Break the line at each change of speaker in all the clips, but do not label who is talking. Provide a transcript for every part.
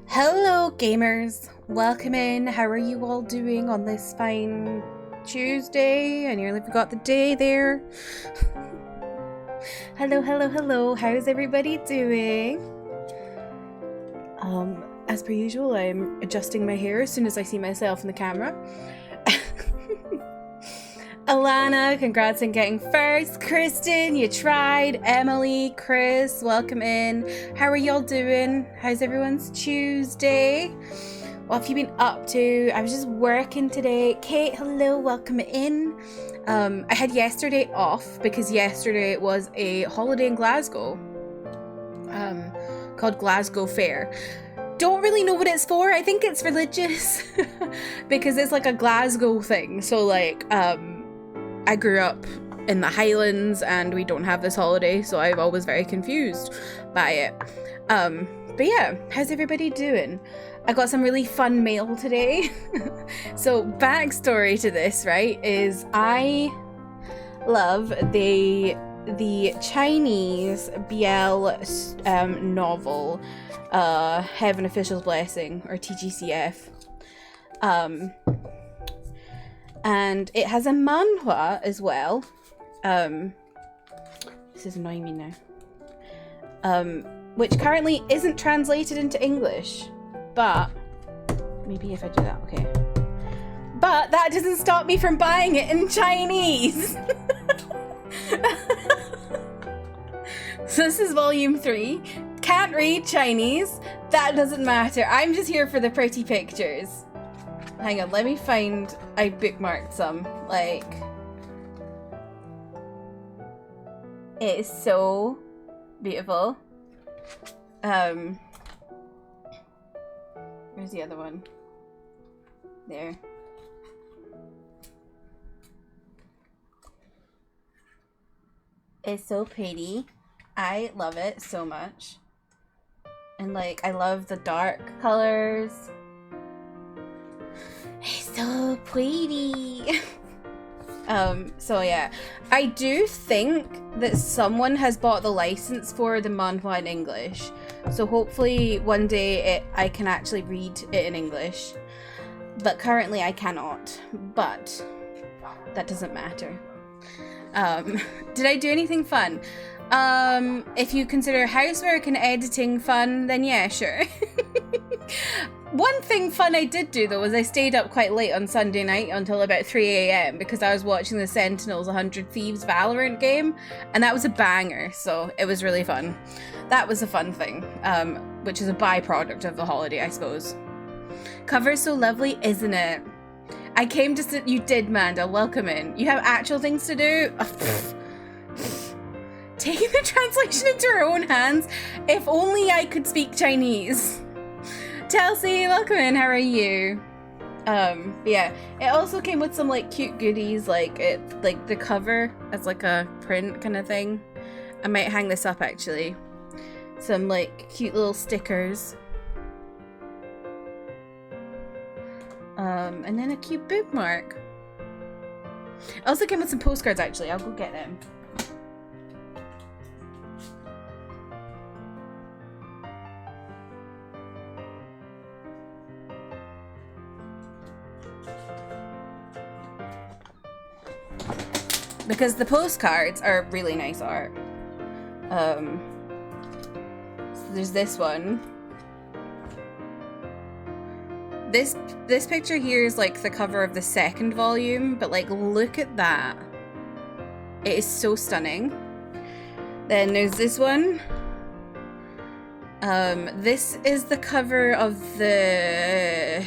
Hello gamers, welcome in. How are you all doing on this fine Tuesday? I nearly forgot the day there. Hello. How's everybody doing? As per usual, I'm adjusting my hair as soon as I see myself in the camera. Alana, congrats on getting first. Kristen, you tried. Emily, Chris, welcome in. How are y'all doing? How's everyone's Tuesday? What have you been up to? I was just working today. Kate, hello, welcome in. I had yesterday off because yesterday was a holiday in Glasgow called Glasgow Fair. Don't really know what it's for. I think it's religious because it's like a Glasgow thing. So like, I grew up in the Highlands and we don't have this holiday, so I'm always very confused by it. But yeah, how's everybody doing? I got some really fun mail today. So backstory to this, right, is I love the Chinese BL novel, Heaven Official's Blessing, or TGCF. And it has a manhwa as well. This is annoying me now. Which currently isn't translated into English. But maybe if I do that, okay. But that doesn't stop me from buying it in Chinese. So this is volume 3. Can't read Chinese. That doesn't matter. I'm just here for the pretty pictures. Hang on, let me find... I bookmarked some. Like... It is so beautiful. Where's the other one? There. It's so pretty. I love it so much. And like, I love the dark colors. It's so pretty. So yeah, I do think that someone has bought the license for the manhwa in English. So hopefully one day I can actually read it in English. But currently I cannot. But that doesn't matter. Did I do anything fun? If you consider housework and editing fun, then yeah, sure. One thing fun I did do though was I stayed up quite late on Sunday night until about 3 a.m. because I was watching the Sentinels 100 Thieves Valorant game, and that was a banger, so it was really fun. That was a fun thing, which is a byproduct of the holiday, I suppose. Cover's so lovely, isn't it? I came to sit. You did, Manda. Welcome in. You have actual things to do? Taking the translation into her own hands. If only I could speak Chinese. Chelsea, welcome in. How are you? Yeah. It also came with some like cute goodies, like the cover as like a print kind of thing. I might hang this up actually. Some like cute little stickers. And then a cute bookmark. Also came with some postcards actually. I'll go get them. Because the postcards are really nice art. So there's this one. This picture here is like the cover of the second volume, but like look at that. It is so stunning. Then there's this one. This is the cover of the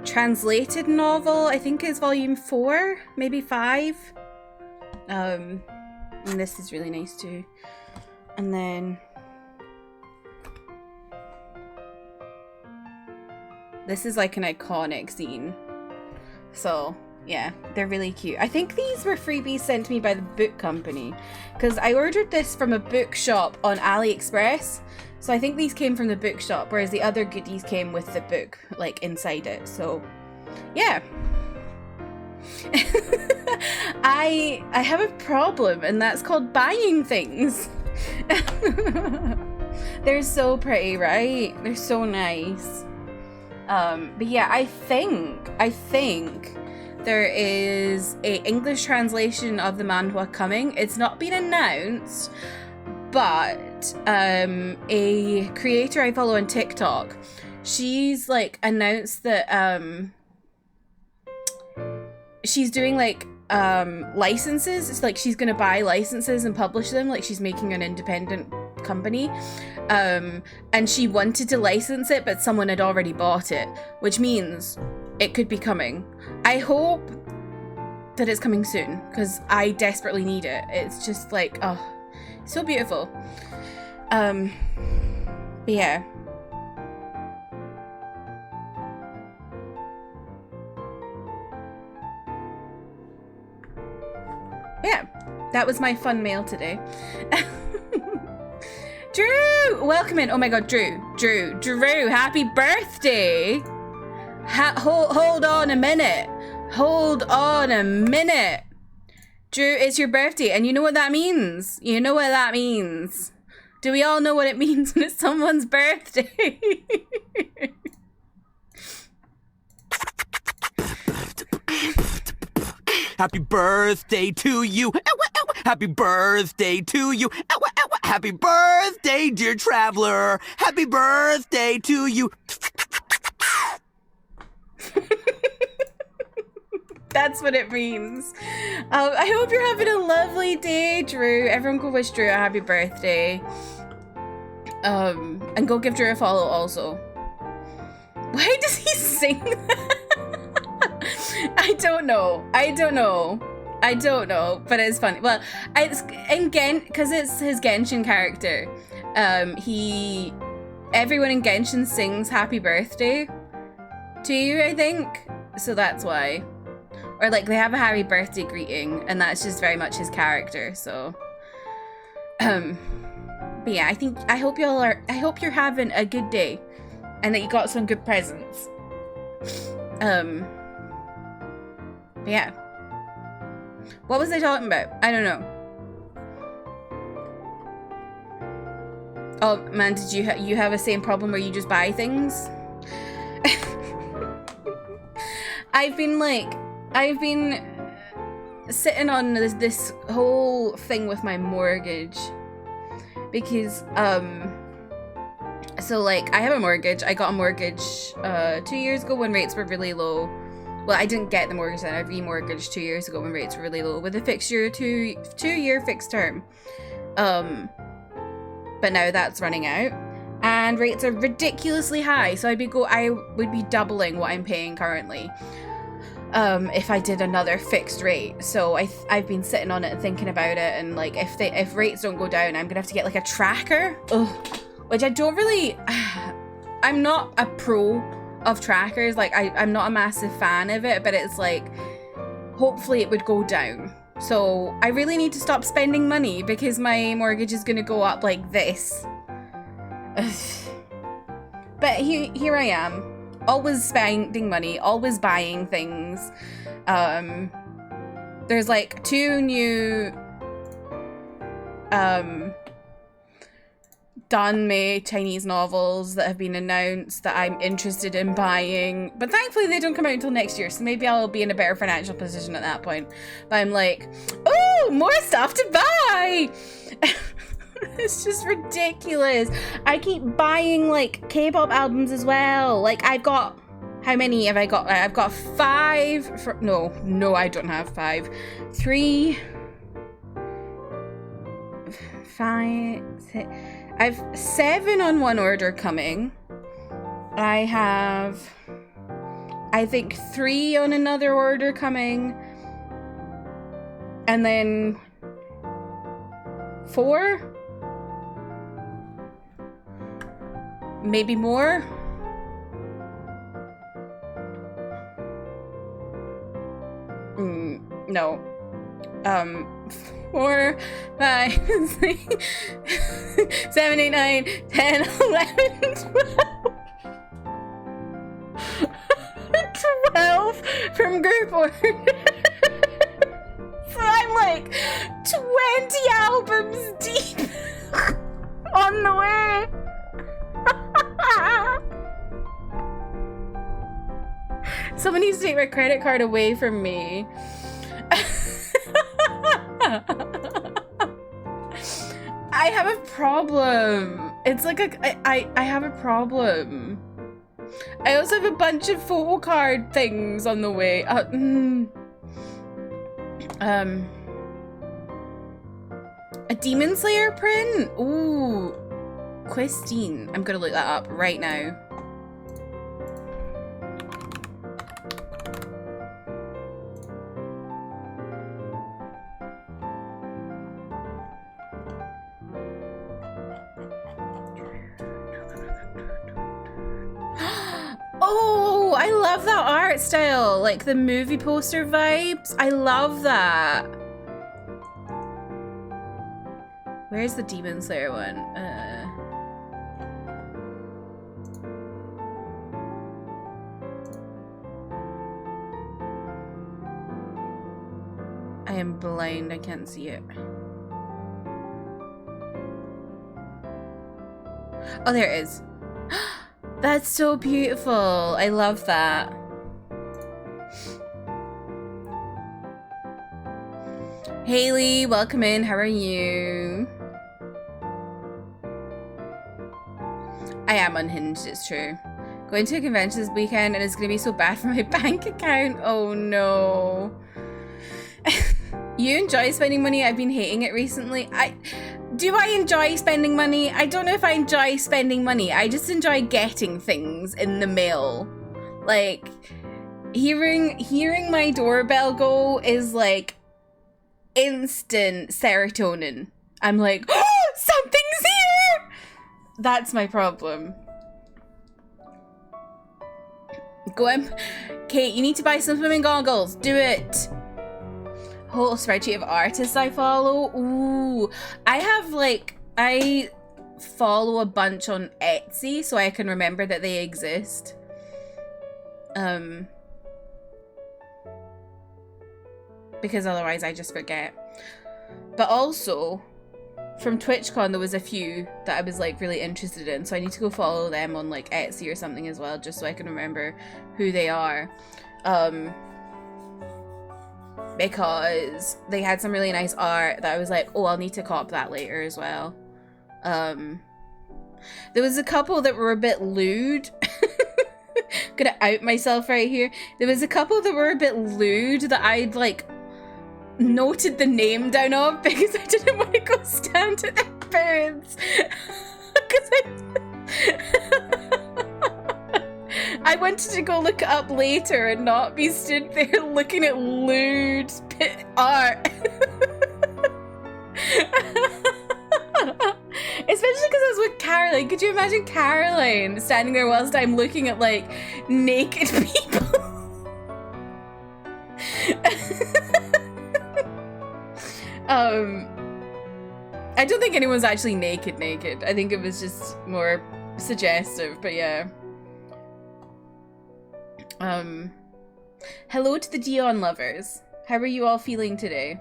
translated novel. I think it's volume 4, maybe 5. And this is really nice too. And then this is like an iconic scene. So yeah, they're really cute. I think these were freebies sent to me by the book company because I ordered this from a bookshop on AliExpress. So I think these came from the bookshop, whereas the other goodies came with the book like inside it. So yeah. I have a problem, and that's called buying things. They're so pretty, right? They're so nice. But yeah, I think there is a English translation of the manhwa coming. It's not been announced, but a creator I follow on TikTok, she's like announced that she's doing like licenses. It's like she's gonna buy licenses and publish them, like she's making an independent company, and she wanted to license it, but someone had already bought it, which means it could be coming. I hope that it's coming soon, because I desperately need it. It's just like, oh, so beautiful. But yeah. Yeah, that was my fun mail today. Drew, welcome in. Oh my god, Drew, happy birthday. Hold on a minute. Drew, it's your birthday, and you know what that means? Do we all know what it means when it's someone's birthday?
Happy birthday to you. Happy birthday to you. Happy birthday, dear traveler. Happy birthday to you.
That's what it means. I hope you're having a lovely day, Drew. Everyone go wish Drew a happy birthday. And go give Drew a follow also. Why does he sing that? I don't know, but it's funny. Well, it's in because it's his Genshin character. Everyone in Genshin sings happy birthday to you, I think. So that's why. Or like they have a happy birthday greeting, and that's just very much his character, so. But yeah, I hope you're having a good day, and that you got some good presents. Yeah. What was I talking about? I don't know. Oh man, did you have the same problem where you just buy things? I've been sitting on this whole thing with my mortgage because so like I have a mortgage. I got a mortgage 2 years ago when rates were really low. Well, I didn't get the mortgage then. I remortgaged 2 years ago when rates were really low with a fixed year, two-year fixed term. But now that's running out, and rates are ridiculously high. So I would be doubling what I'm paying currently, if I did another fixed rate. So I've been sitting on it and thinking about it, and like if rates don't go down, I'm gonna have to get like a tracker. Ugh. Which I don't really. I'm not a pro of trackers, like I'm not a massive fan of it, but it's like hopefully it would go down. So I really need to stop spending money because my mortgage is gonna go up like this. But here I am, always spending money, always buying things. There's like 2 new Danmei Chinese novels that have been announced that I'm interested in buying, but thankfully they don't come out until next year, so maybe I'll be in a better financial position at that point. But I'm like, oh, more stuff to buy. It's just ridiculous. I keep buying like K-pop albums as well. Like I've got, how many have I got? I've got 5 no, I don't have 5. 3, 5, 6. I've 7 on one order coming. I have, I think 3 on another order coming. And then 4? Maybe more? No. 4, 5, 6, 7, 8, 9, 10, 11, 12. 12 from group order. So I'm like 20 albums deep on the way. Someone needs to take my credit card away from me. I have a problem. It's like I have a problem. I also have a bunch of photo card things on the way. A Demon Slayer print? Ooh. Christine. I'm gonna look that up right now. Oh, I love that art style. Like the movie poster vibes. I love that. Where's the Demon Slayer one? I am blind, I can't see it. Oh, there it is. That's so beautiful. I love that. Haley, welcome in. How are you? I am unhinged, it's true. Going to a convention this weekend and it's gonna be so bad for my bank account. Oh no. You enjoy spending money? I've been hating it recently. Do I enjoy spending money? I don't know if I enjoy spending money. I just enjoy getting things in the mail. Like, hearing my doorbell go is like instant serotonin. I'm like, oh, something's here! That's my problem. Go on. Kate, you need to buy some swimming goggles. Do it. Whole spreadsheet of artists I follow. Ooh, I follow a bunch on Etsy so I can remember that they exist. Because otherwise I just forget. But also, from TwitchCon there was a few that I was like really interested in, so I need to go follow them on like Etsy or something as well, just so I can remember who they are. Because they had some really nice art that I was like, oh, I'll need to cop that later as well. There was a couple that were a bit lewd. Gonna out myself right here. There was a couple that were a bit lewd that I'd like noted the name down of because I didn't want to go stand at their parents. Because I wanted to go look it up later and not be stood there looking at lewd art. Especially because I was with Caroline. Could you imagine Caroline standing there whilst I'm looking at like naked people? I don't think anyone's actually naked. I think it was just more suggestive, but yeah. Hello to the Dion lovers. How are you all feeling today?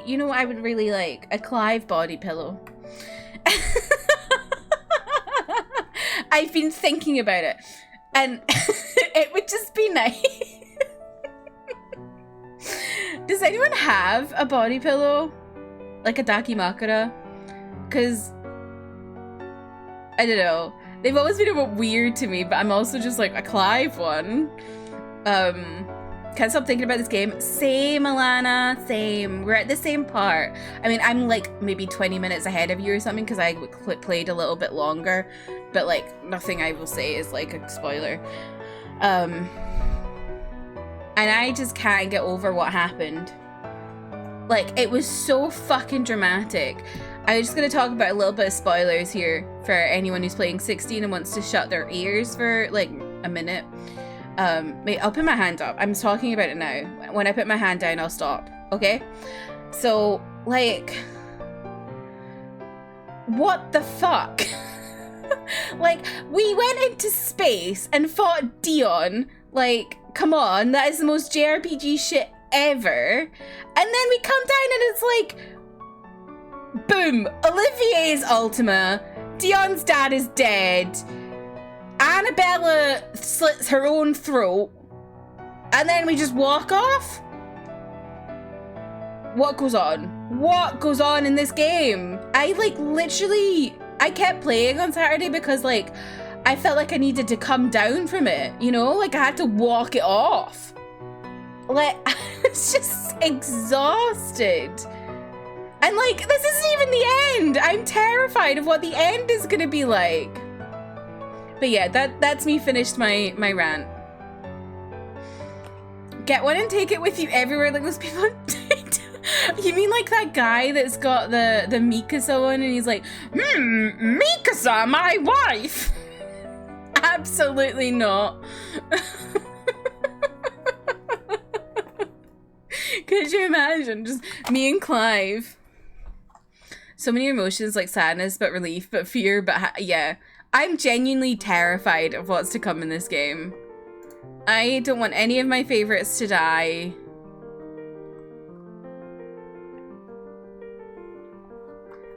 You know what I would really like? A Clive body pillow. I've been thinking about it. And it would just be nice. Does anyone have a body pillow? Like a dakimakura? Because I don't know. They've always been a bit weird to me, but I'm also just like a Clive one. Can't stop thinking about this game. Same, Alana, same. We're at the same part. I mean, I'm like maybe 20 minutes ahead of you or something because I played a little bit longer, but like nothing I will say is like a spoiler. And I just can't get over what happened. Like, it was so fucking dramatic. I'm just gonna talk about a little bit of spoilers here for anyone who's playing 16 and wants to shut their ears for like a minute. Wait, I'll put my hand up. I'm talking about it now. When I put my hand down, I'll stop. Okay? So, like, what the fuck? Like, we went into space and fought Dion. Like, come on, that is the most JRPG shit ever. And then we come down and it's like, boom, Olivier's Ultima, Dion's dad is dead, Annabella slits her own throat, and then we just walk off? What goes on? What goes on in this game? I like literally, I kept playing on Saturday because like, I felt like I needed to come down from it, you know? Like I had to walk it off. Like, I was just exhausted. And like, this isn't even the end. I'm terrified of what the end is gonna be like. But yeah, that's me finished my rant. Get one and take it with you everywhere like those people. You mean like that guy that's got the Mikasa one and he's like, Mikasa, my wife? Absolutely not. Could you imagine just me and Clive? So many emotions like sadness, but relief, but fear, but yeah. I'm genuinely terrified of what's to come in this game. I don't want any of my favorites to die.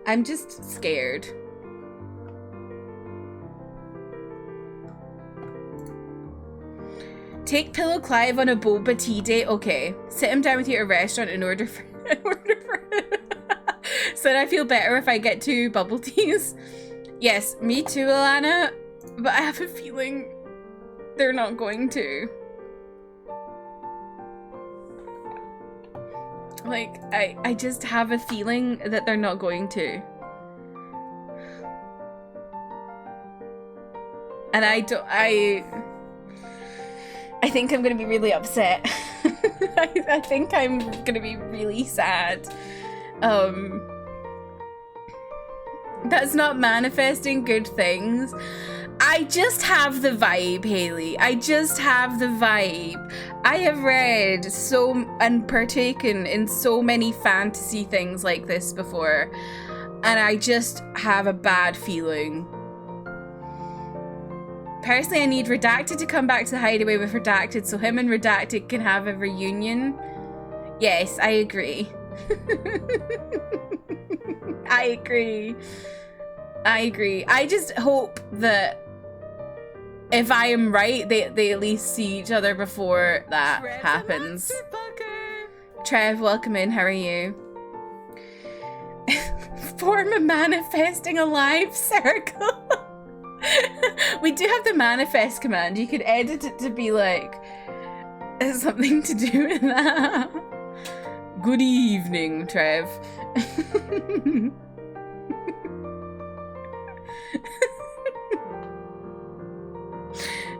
I'm just scared. Take Pillow Clive on a boba tea date. Okay. Sit him down with you at a restaurant in order for so that I feel better if I get 2 bubble teas. Yes, me too, Alana. But I have a feeling they're not going to. Like, I just have a feeling that they're not going to. And I think I'm gonna be really upset. I think I'm gonna be really sad. That's not manifesting good things. I just have the vibe, Haley. I just have the vibe. I have read and partaken in so many fantasy things like this before, and I just have a bad feeling. Personally, I need Redacted to come back to the Hideaway with Redacted so him and Redacted can have a reunion. Yes, I agree. I agree. I agree. I just hope that if I am right, they at least see each other before that happens. Trev, welcome in. How are you? Form a manifesting a live circle. We do have the manifest command. You could edit it to be like something to do with that. Good evening, Trev.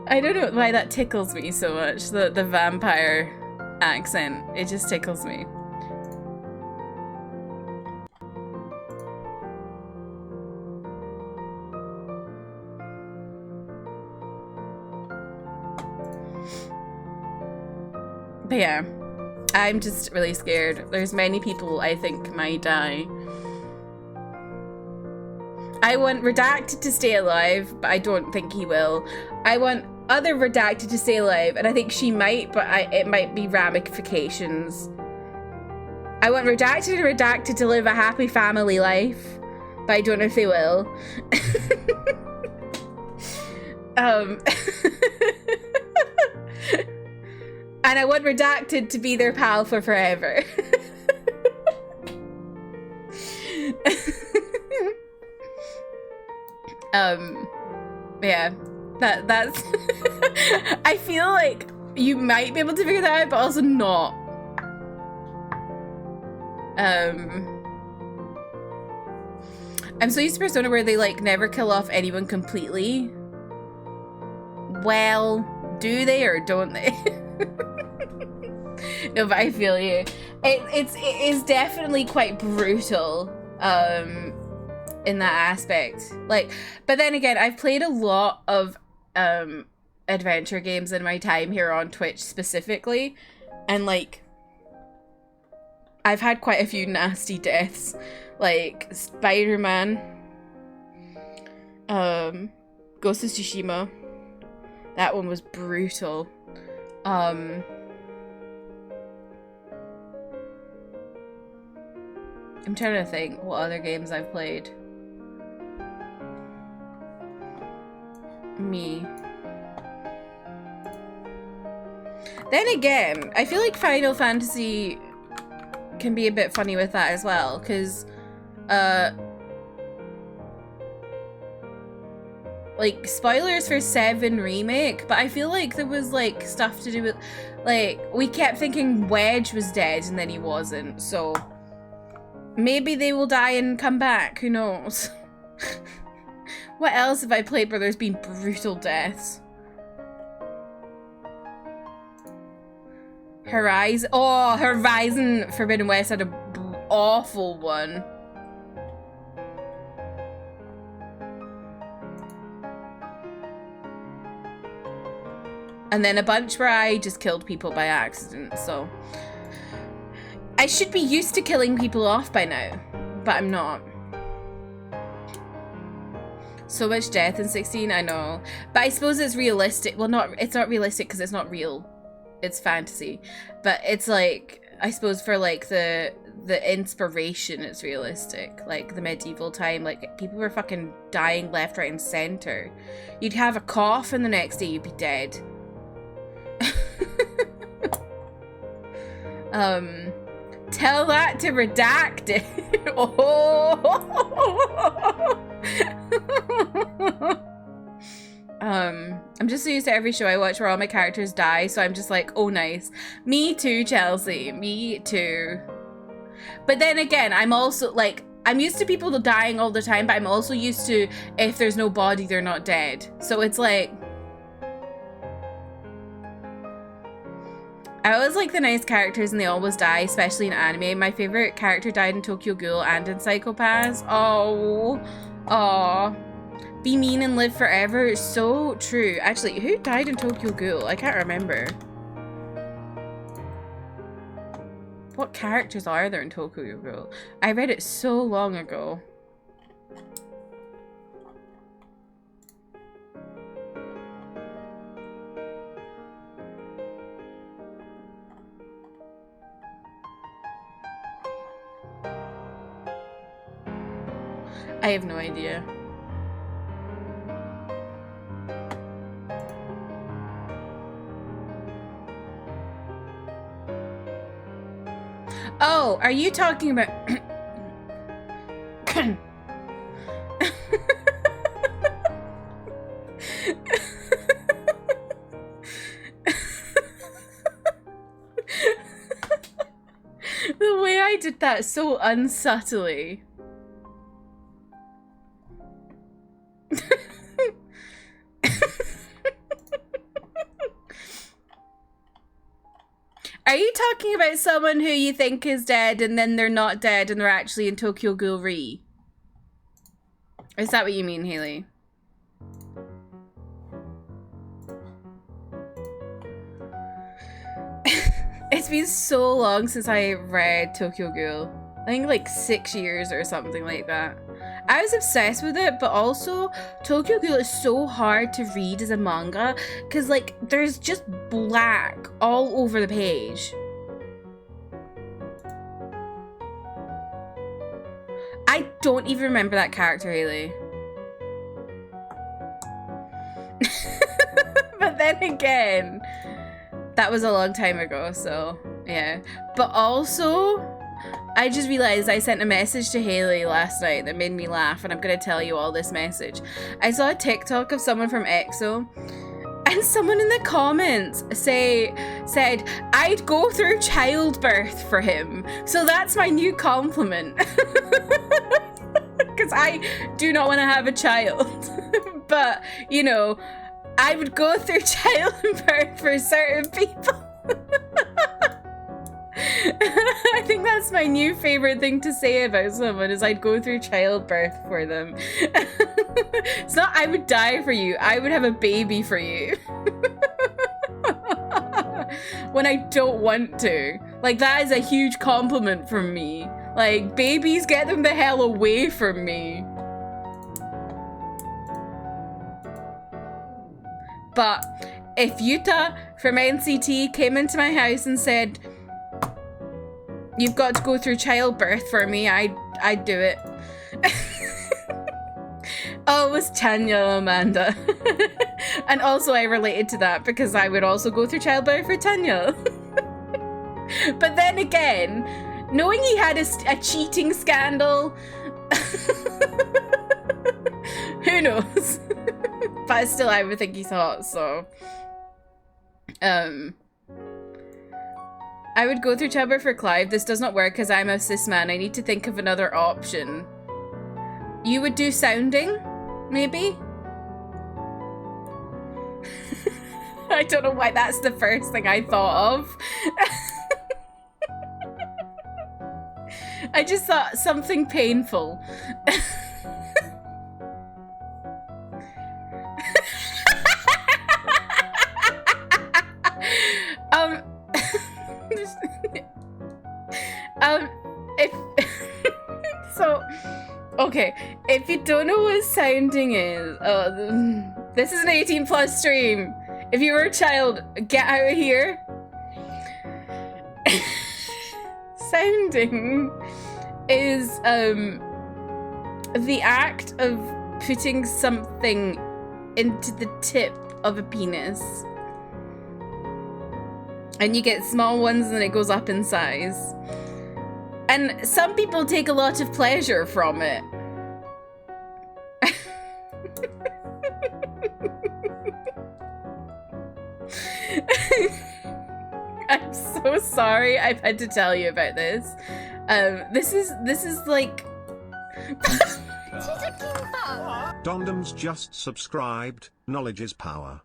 I don't know why that tickles me so much, the vampire accent. It just tickles me. But yeah, I'm just really scared. There's many people I think might die. I want Redacted to stay alive, but I don't think he will. I want other Redacted to stay alive, and I think she might, but it might be ramifications. I want Redacted and Redacted to live a happy family life, but I don't know if they will. And I want Redacted to be their pal for forever. Yeah, that's I feel like you might be able to figure that out, but also not. I'm so used to Persona where they like never kill off anyone completely. Well, do they or don't they? No, but I feel you. It is definitely quite brutal in that aspect. Like, but then again, I've played a lot of adventure games in my time here on Twitch specifically, and like I've had quite a few nasty deaths, like Spider-Man, Ghost of Tsushima. That one was brutal. I'm trying to think what other games I've played. me. Then again, I feel like Final Fantasy can be a bit funny with that as well, because like, spoilers for 7 Remake, but I feel like there was, like, stuff to do with, like, we kept thinking Wedge was dead and then he wasn't, so maybe they will die and come back, who knows? What else have I played where there's been brutal deaths? Horizon. Oh, Horizon Forbidden West had an awful one. And then a bunch where I just killed people by accident, so I should be used to killing people off by now, but I'm not. So much death in 16, I know. But I suppose it's realistic. Well, it's not realistic because it's not real. It's fantasy. But it's like, I suppose for like the inspiration, it's realistic. Like the medieval time, like people were fucking dying left, right, and center. You'd have a cough and the next day you'd be dead. Tell that to Redacted. Oh. I'm just so used to every show I watch where all my characters die, so I'm just like, oh nice. Me too, Chelsea. Me too. But then again, I'm also like, I'm used to people dying all the time, but I'm also used to if there's no body, they're not dead. So it's like, I always like the nice characters and they always die, especially in anime. My favorite character died in Tokyo Ghoul and in Psycho Pass. Oh, aw. Be mean and live forever. So true. Actually, who died in Tokyo Ghoul? I can't remember. What characters are there in Tokyo Ghoul? I read it so long ago. I have no idea. Oh, are you talking about... The way I did that so unsubtly. Are you talking about someone who you think is dead and then they're not dead and they're actually in Tokyo Ghoul Re? Is that what you mean, Haley? It's been so long since I read Tokyo Ghoul. I think like 6 years or something like that. I was obsessed with it, but also Tokyo Ghoul is so hard to read as a manga because like there's just black all over the page. I don't even remember that character, Haley. But then again, that was a long time ago, so yeah. But also, I just realized I sent a message to Haley last night that made me laugh, and I'm gonna tell you all this message. I saw a TikTok of someone from EXO, and someone in the comments said, I'd go through childbirth for him. So that's my new compliment. Because I do not want to have a child. But, you know, I would go through childbirth for certain people. I think that's my new favorite thing to say about someone is I'd go through childbirth for them. It's not I would die for you, I would have a baby for you. When I don't want to. Like, that is a huge compliment from me. Like, babies, get them the hell away from me. But if Yuta from NCT came into my house and said, you've got to go through childbirth for me, I'd do it. Oh, it was Tanya, Amanda. And also I related to that because I would also go through childbirth for Tanya. But then again, knowing he had a cheating scandal, who knows? But still, I would think he's hot, so... I would go through childbirth for Clive. This does not work because I'm a cis man. I need to think of another option. You would do sounding, maybe? I don't know why that's the first thing I thought of. I just thought something painful. If so, okay, if you don't know what sounding is, this is an 18+ stream. If you were a child, get out of here. Sounding is the act of putting something into the tip of a penis. And you get small ones and it goes up in size. And some people take a lot of pleasure from it. I'm so sorry I've had to tell you about this. This is like...
Dondom's just subscribed. Knowledge is power.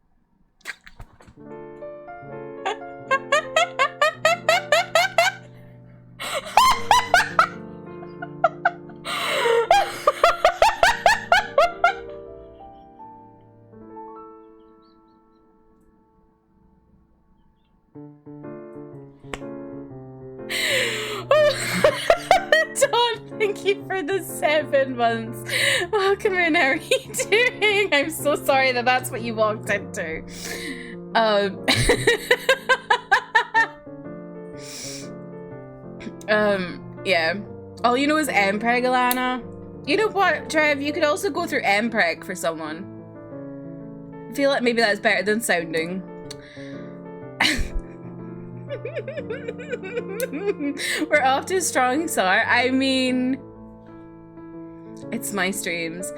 Thank you for the 7 months. Welcome in, how are you doing? I'm so sorry that that's what you walked into. Yeah. All you know is MPreg, Alana. You know what, Trev? You could also go through MPreg for someone. I feel like maybe that's better than sounding. We're off to a strong start. I mean, it's my streams.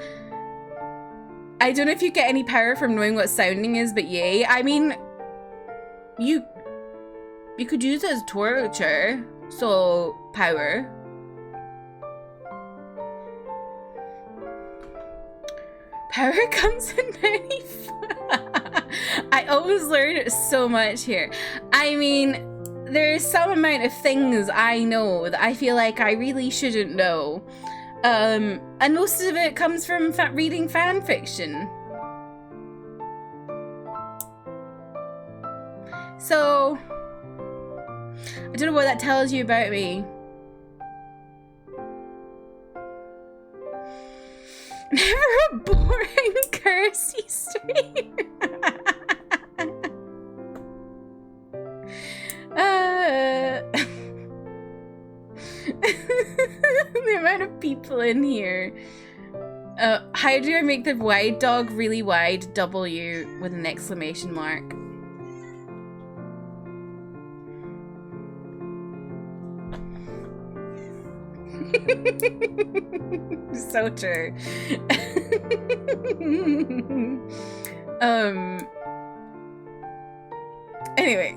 I don't know if you get any power from knowing what sounding is, but yay. I mean, you could use it as torture, so power. Power comes in many. I always learn so much here. I mean, there's some amount of things I know that I feel like I really shouldn't know. And most of it comes from reading fan fiction. So, I don't know what that tells you about me. Never a boring Kirsty stream. The amount of people in here. How do I make the wide dog really wide? W with an exclamation mark. So true. Anyway.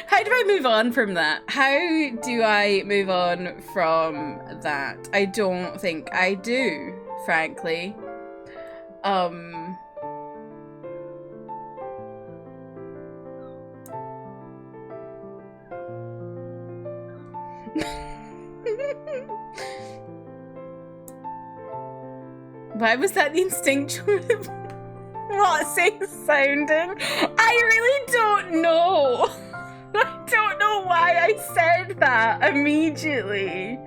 How do I move on from that? How do I move on from that? I don't think I do, frankly. Why was that the instinctual? What, saying sounding? I really don't know. I don't know why I said that immediately.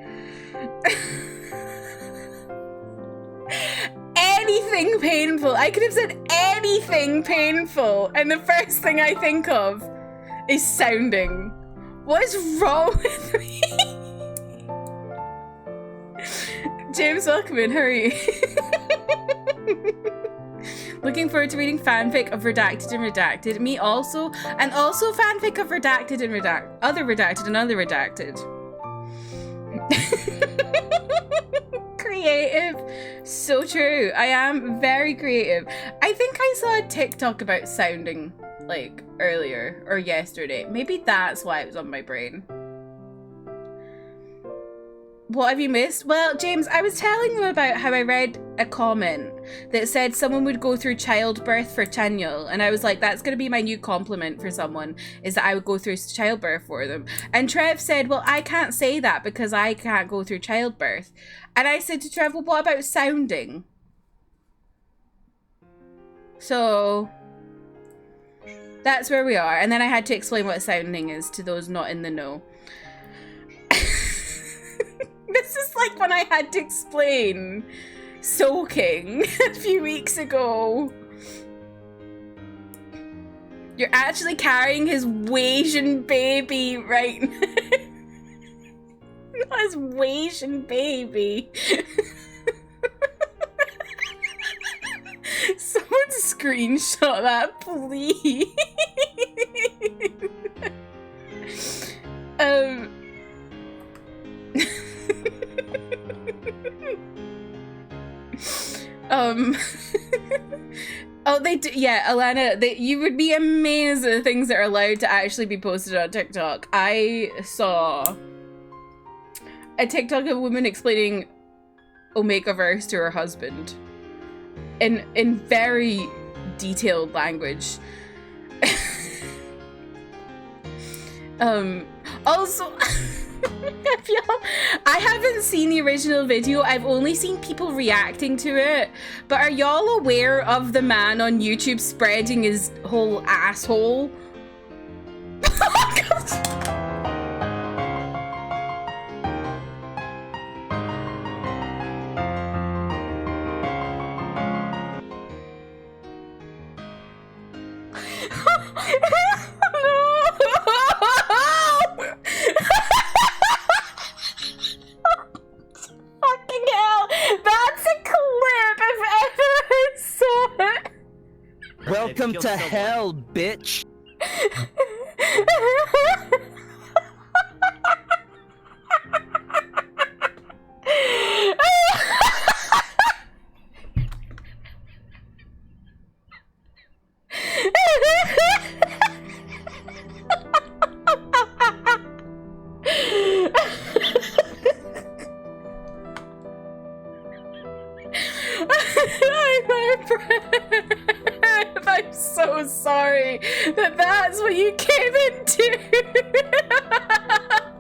Anything painful. I could have said anything painful, and the first thing I think of is sounding. What is wrong with me? James, welcome in. How are you? Looking forward to reading fanfic of Redacted and Redacted. Me also. And also fanfic of Redacted and Other Redacted and Other Redacted. Creative. So true. I am very creative. I think I saw a TikTok about sounding, like, earlier or yesterday. Maybe that's why it was on my brain. What have you missed? Well, James, I was telling them about how I read a comment that said someone would go through childbirth for Chanyeol, and I was like, that's going to be my new compliment for someone, is that I would go through childbirth for them. And Trev said, well, I can't say that because I can't go through childbirth. And I said to Trev, well, what about sounding? So that's where we are. And then I had to explain what sounding is to those not in the know. This is like when I had to explain soaking a few weeks ago. You're actually carrying his Asian baby right now. Not his Asian baby. Someone screenshot that, please. Oh, they do. Yeah, Alana, you would be amazed at the things that are allowed to actually be posted on TikTok. I saw a TikTok of a woman explaining Omegaverse to her husband in very detailed language. Also, I haven't seen the original video. I've only seen people reacting to it. But are y'all aware of the man on YouTube spreading his whole asshole?
Welcome to hell, bitch.
I'm so sorry that that's what you came into.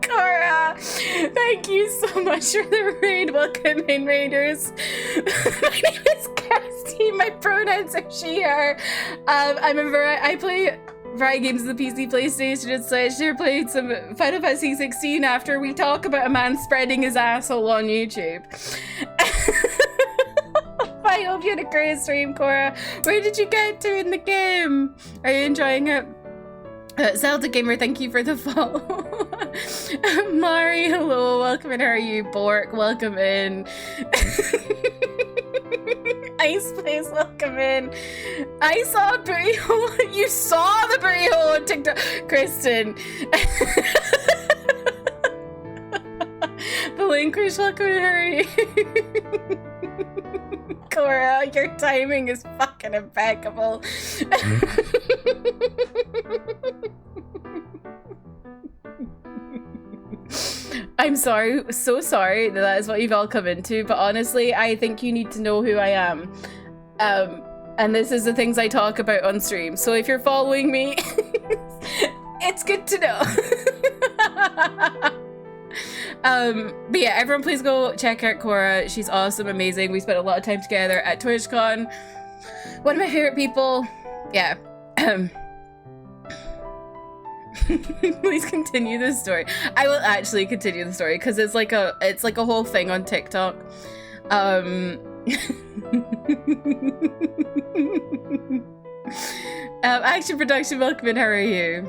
Cora, thank you so much for the raid. Welcome in, Raiders. My name is Kirsty. My pronouns are she, her. I play variety games on the PC, PlayStation, and Switch. They're playing some Final Fantasy 16 after we talk about a man spreading his asshole on YouTube. I hope you had a great stream, Cora. Where did you get to in the game? Are you enjoying it? Zelda Gamer, thank you for the follow. Mari, hello, welcome in. How are you? Bork, welcome in. Ice Place, welcome in. I saw a booty hole. You saw the booty hole on TikTok. Kristen. Belinquish, welcome in. How are you? Cora, your timing is fucking impeccable. I'm sorry, so sorry that is what you've all come into, but honestly, I think you need to know who I am. And this is the things I talk about on stream. So if you're following me, it's good to know. But yeah, everyone please go check out Cora. She's awesome, amazing. We spent a lot of time together at TwitchCon. One of my favorite people. Yeah. Please continue the story. I will actually continue the story because it's like a whole thing on TikTok. Action Production, welcome in. How are you?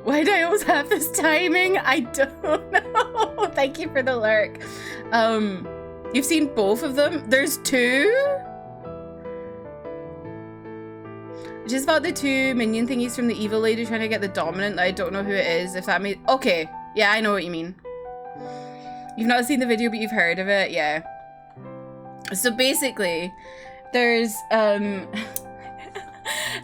Why do I always have this timing? I don't know. Thank you for the lurk. You've seen both of them? There's two? Just about the two minion thingies from the evil lady trying to get the dominant. I don't know who it is. If that made... Okay. Yeah, I know what you mean. You've not seen the video, but you've heard of it. Yeah. So basically, there's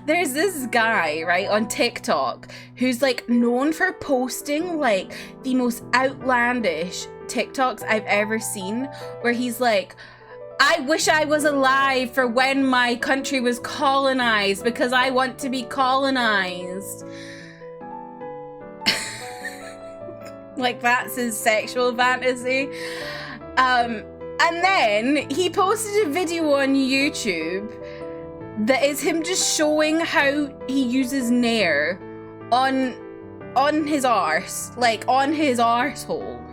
there's this guy, right, on TikTok who's like known for posting like the most outlandish TikToks I've ever seen, where he's like, I wish I was alive for when my country was colonized because I want to be colonized. Like, that's his sexual fantasy. And then he posted a video on YouTube that is him just showing how he uses Nair on his arse, like on his arsehole.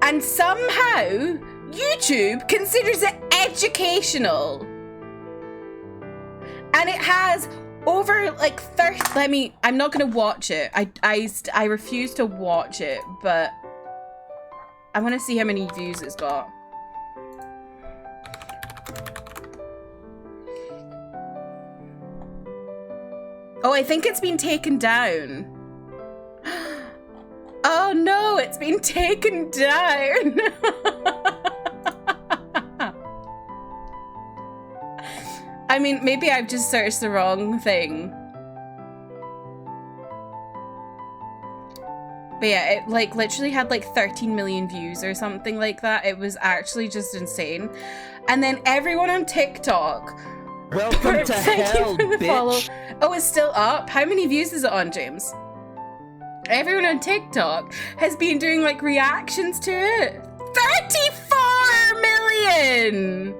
And somehow YouTube considers it educational. And it has over like 30, I'm not gonna watch it. I refuse to watch it, but I want to see how many views it's got. Oh, I think it's been taken down. Oh no, it's been taken down. I mean, maybe I've just searched the wrong thing. But yeah, it like literally had like 13 million views or something like that. It was actually just insane. And then everyone on TikTok.
Welcome to hell, bitch.
Oh, it's still up? How many views is it on, James? Everyone on TikTok has been doing like reactions to it. 34 million!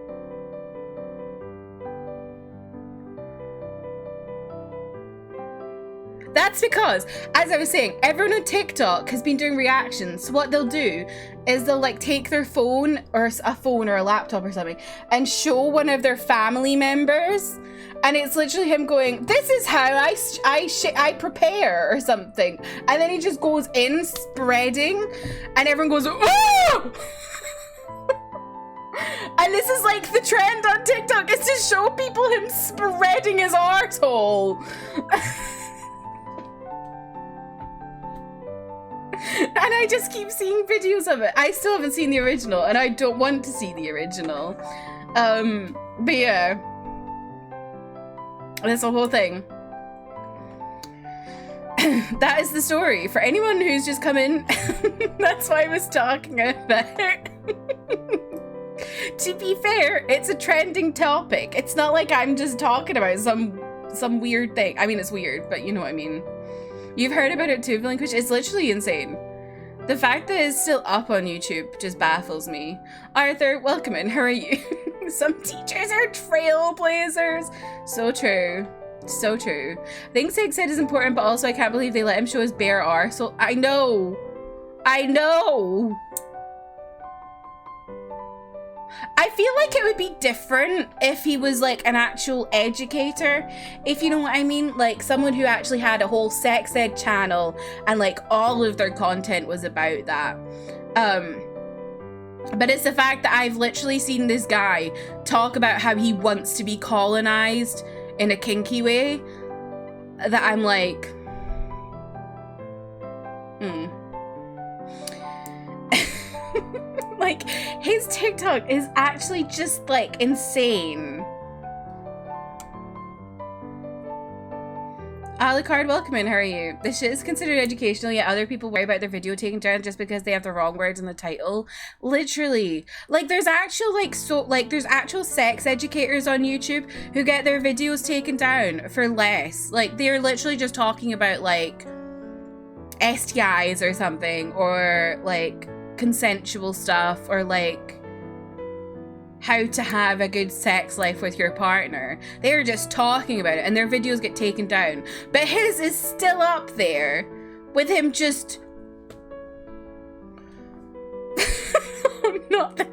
That's because, as I was saying, everyone on TikTok has been doing reactions. So what they'll do is they'll like take their phone or a laptop or something and show one of their family members, and it's literally him going, "This is how I prepare" or something, and then he just goes in spreading, and everyone goes, "Oh!" And this is like the trend on TikTok, is to show people him spreading his arsehole. And I just keep seeing videos of it. I still haven't seen the original, and I don't want to see the original. But yeah. That's the whole thing. That is the story. For anyone who's just come in, that's what I was talking about. To be fair, it's a trending topic. It's not like I'm just talking about some weird thing. I mean, it's weird, but you know what I mean. You've heard about it too, Villain Kush? It's literally insane. The fact that it's still up on YouTube just baffles me. Arthur, welcome in. How are you? Some teachers are trailblazers. So true. So true. I think sex ed is important, but also I can't believe they let him show his bare arse. So I know. I know. I feel like it would be different if he was like an actual educator, if you know what I mean, like someone who actually had a whole sex ed channel and like all of their content was about that. But it's the fact that I've literally seen this guy talk about how he wants to be colonized in a kinky way that I'm like, Like, his TikTok is actually just, like, insane. Alucard, welcome in. How are you? This shit is considered educational, yet other people worry about their video taken down just because they have the wrong words in the title. Literally. Like, there's actual, like, there's actual sex educators on YouTube who get their videos taken down for less. Like, they're literally just talking about, like, STIs or something, or, like, consensual stuff, or like how to have a good sex life with your partner. They're just talking about it and their videos get taken down, but his is still up there with him just not the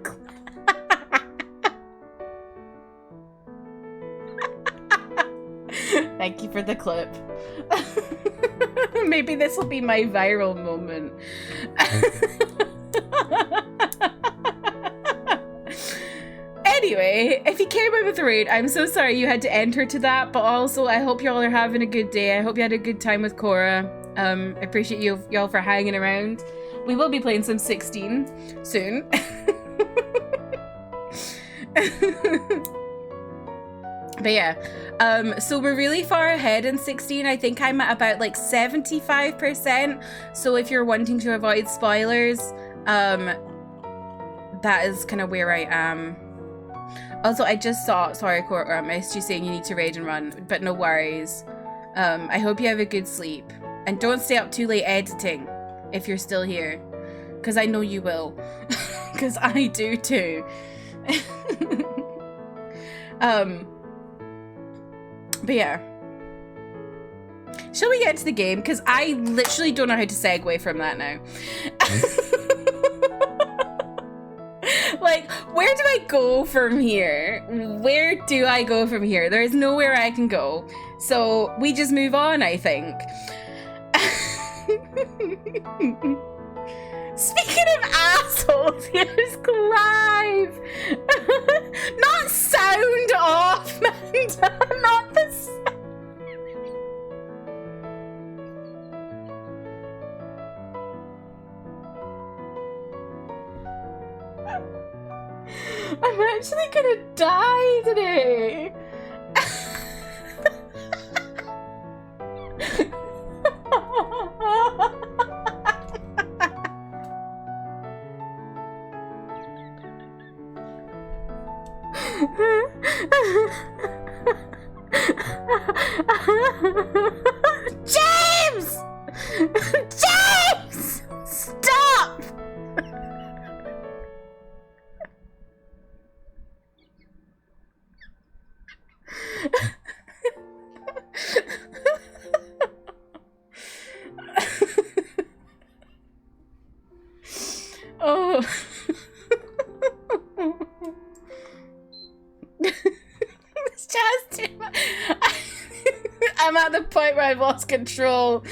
Thank you for the clip. Maybe this will be my viral moment. Anyway, if you came in with the raid, I'm so sorry you had to enter to that, but also I hope y'all are having a good day. I hope you had a good time with Cora. I appreciate y'all for hanging around. We will be playing some 16 soon. But yeah, so we're really far ahead in 16. I think I'm at about like 75%. So if you're wanting to avoid spoilers, that is kind of where I am. Also, I just saw, sorry, Cora, I missed you saying you need to raid and run, but no worries. I hope you have a good sleep. And don't stay up too late editing if you're still here. Because I know you will. Because I do too. But yeah. Shall we get to the game? Because I literally don't know how to segue from that now. Like, where do I go from here? Where do I go from here? There is nowhere I can go. So we just move on, I think. Speaking of assholes, here's Clive. Not sound off, Manda. Not the sound. I'm actually gonna die today. James! James! Stop! Oh. It's just I'm at the point where I've lost control.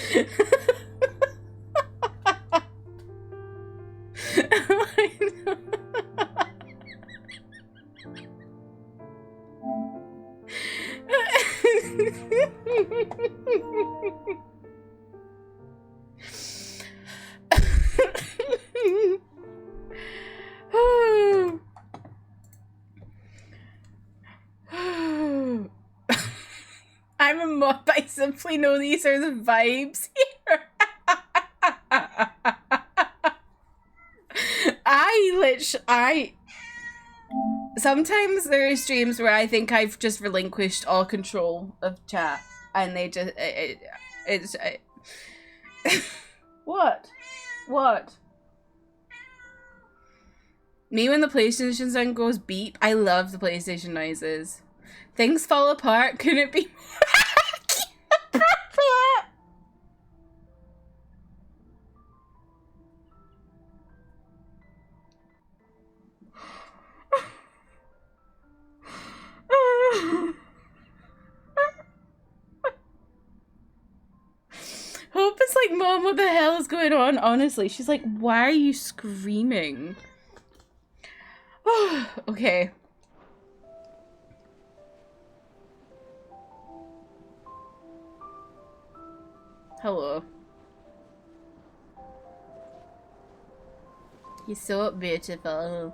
I'm a mob. I simply know these are the vibes here. Sometimes there are streams where I think I've just relinquished all control of chat, and they just what? Me when the PlayStation sound goes beep. I love the PlayStation noises. Things fall apart. Couldn't it be more appropriate? Hope is like, Mom, what the hell is going on? Honestly, she's like, why are you screaming? Okay. Hello. You're so beautiful.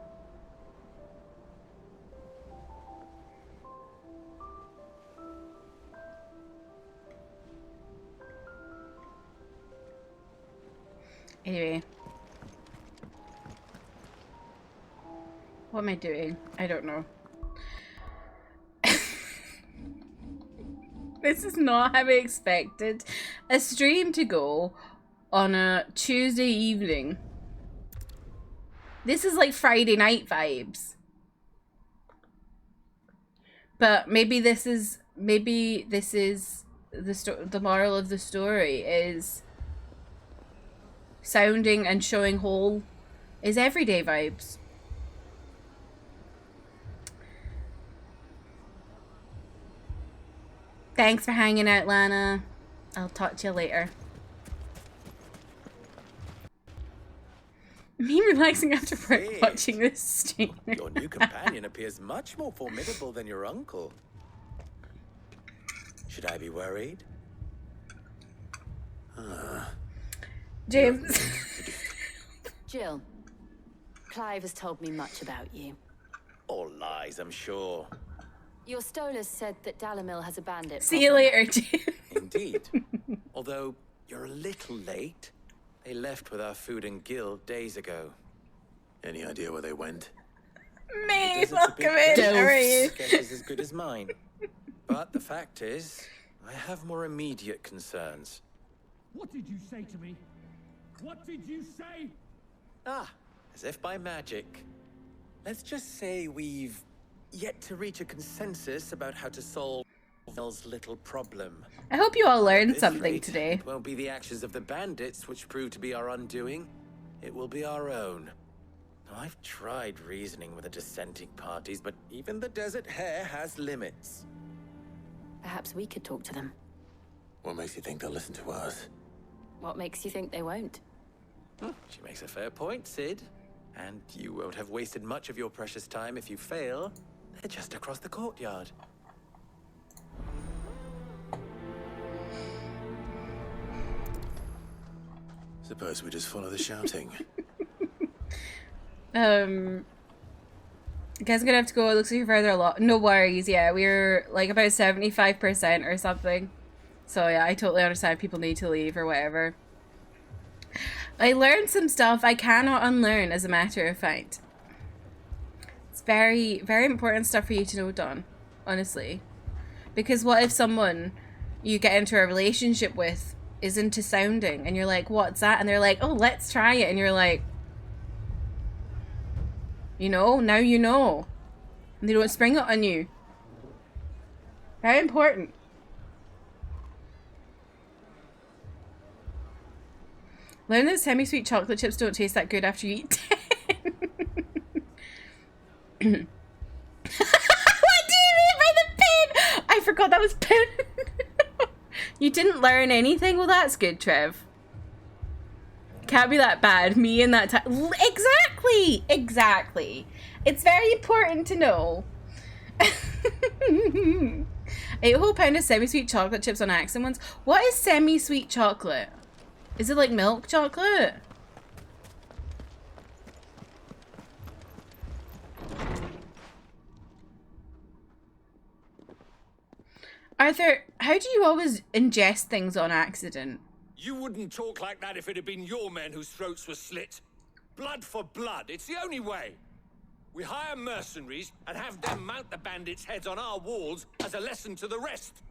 Anyway. What am I doing? I don't know. This is not how I expected a stream to go on a Tuesday evening. This is like Friday night vibes. But maybe this is the moral of the story is sounding and showing whole is everyday vibes. Thanks for hanging out, Lana. I'll talk to you later. Me relaxing after work
Sid,
watching this stream.
your new companion appears much more formidable than your uncle. Should I be worried?
James.
Jill, Clive has told me much about you.
All lies, I'm sure.
Your Stolas said that Dalamil has a bandit.
See you later, James.
Indeed. Although you're a little late. They left with our food and guild days ago. Any idea where they went?
May,
Desert's a
welcome
big
in. How are you?
Guess is as good as mine. But the fact is, I have more immediate concerns.
What did you say to me? What did you say?
Ah, as if by magic. Let's just say we've yet to reach a consensus about how to solve Mel's little problem.
I hope you all learned
At this
something
rate,
today.
It won't be the actions of the bandits which prove to be our undoing. It will be our own. Now, I've tried reasoning with the dissenting parties, but even the Desert Hare has limits.
Perhaps we could talk to them.
What makes you think they'll listen to us?
What makes you think they won't?
She makes a fair point, Sid. And you won't have wasted much of your precious time if you fail. They're just across the courtyard. Suppose we just follow the shouting.
Guys, I'm gonna have to go. It looks like you're further along. No worries. Yeah, we're like about 75% or something. So yeah, I totally understand if people need to leave or whatever. I learned some stuff I cannot unlearn, as a matter of fact. It's very, very important stuff for you to know, Dawn. Honestly. Because what if someone you get into a relationship with is into sounding and you're like, what's that? And they're like, oh, let's try it. And you're like, you know, now you know. And they don't spring it on you. Very important. Learn that semi-sweet chocolate chips don't taste that good after you eat 10. What do you mean by the pin? I forgot that was pin. You didn't learn anything? Well, that's good, Trev. Can't be that bad. Me and that time. Exactly. Exactly. It's very important to know. I ate a whole pound of semi-sweet chocolate chips on accident once. What is semi-sweet chocolate? Is it like milk chocolate? Arthur, how do you always ingest things on accident?
You wouldn't talk like that if it had been your men whose throats were slit. Blood for blood, it's the only way. We hire mercenaries and have them mount the bandits' heads on our walls as a lesson to the rest.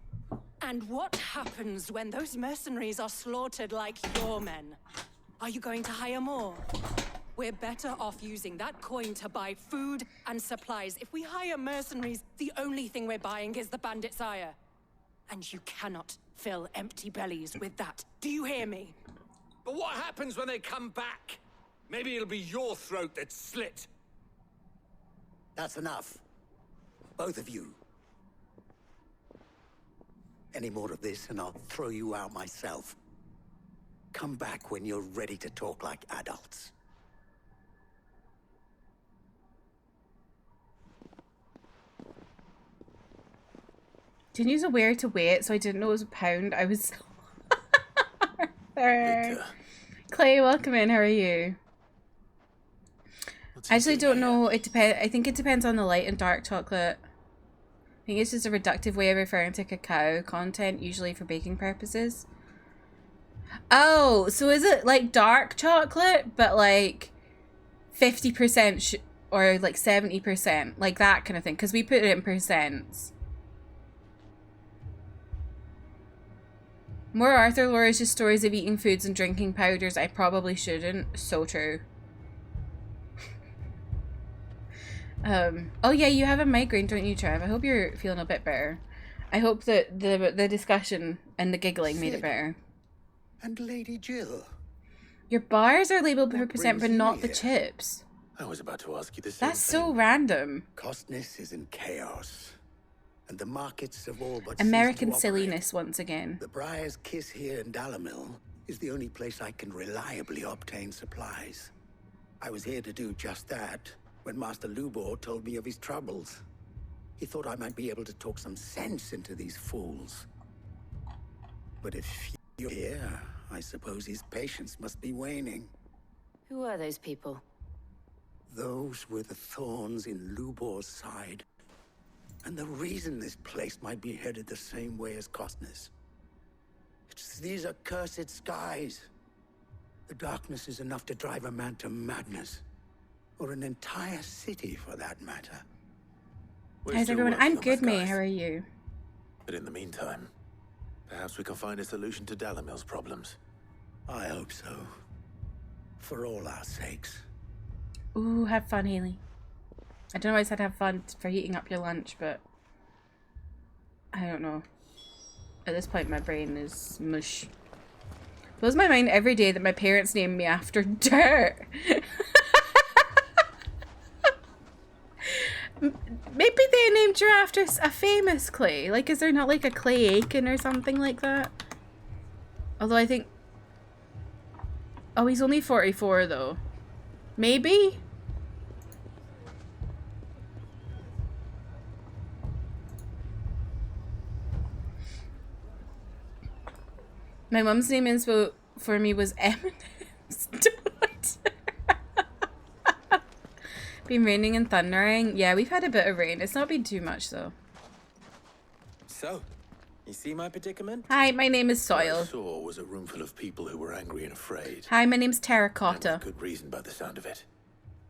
And what happens when those mercenaries are slaughtered like your men? Are you going to hire more? We're better off using that coin to buy food and supplies. If we hire mercenaries, the only thing we're buying is the bandits' ire. And you cannot fill empty bellies with that. Do you hear me?
But what happens when they come back? Maybe it'll be your throat that's slit.
That's enough. Both of you. Any more of this and I'll throw you out myself. Come back when you're ready to talk like adults.
Didn't use aware to wait, so I didn't know it was a pound. I was Arthur. Clay, welcome in. How are you? I actually don't know. It depends. I think it depends on the light and dark chocolate. I think it's just a reductive way of referring to cacao content, usually for baking purposes. Oh, so is it like dark chocolate, but like 50% or like 70%, like that kind of thing? Because we put it in percents. More Arthur lore is just stories of eating foods and drinking powders. I probably shouldn't. So true. Oh yeah, you have a migraine, don't you, Trev? I hope you're feeling a bit better. I hope that the discussion and the giggling made it better.
And Lady Jill.
Your bars are labeled per
What
percent, but
brings you
not the
here?
chips.
I was about to ask you the same
That's so
thing.
random.
Costness is in chaos. And the markets have all but ceased
American
to operate.
silliness once again.
The Briar's Kiss here in Dalamil is the only place I can reliably obtain supplies. I was here to do just that when Master Lubor told me of his troubles. He thought I might be able to talk some sense into these fools. But if you're here, I suppose his patience must be waning.
Who are those people?
Those were the thorns in Lubor's side. And the reason this place might be headed the same way as Costner's. It's these accursed skies. The darkness is enough to drive a man to madness. Or an entire city, for that matter.
How's everyone? I'm good, mate. How are you?
But in the meantime, perhaps we can find a solution to Dalamil's problems.
I hope so. For all our sakes.
Ooh, have fun, Haley. I don't know why I said have fun for heating up your lunch, but I don't know. At this point, my brain is mush. Blows my mind every day that my parents named me after dirt. Maybe they named you after a famous clay. Like, is there not like a Clay Aiken or something like that? Although I think... Oh, he's only 44 though. Maybe? My mum's name inspo for me was Eminem's daughter. Been raining and thundering. Yeah, we've had a bit of rain. It's not been too much though.
So, you see my predicament?
Hi, my name is
What I
Soil.
saw was a room full of people who were angry and afraid.
Hi, my name's
And
Terracotta.
with good reason by the sound of it.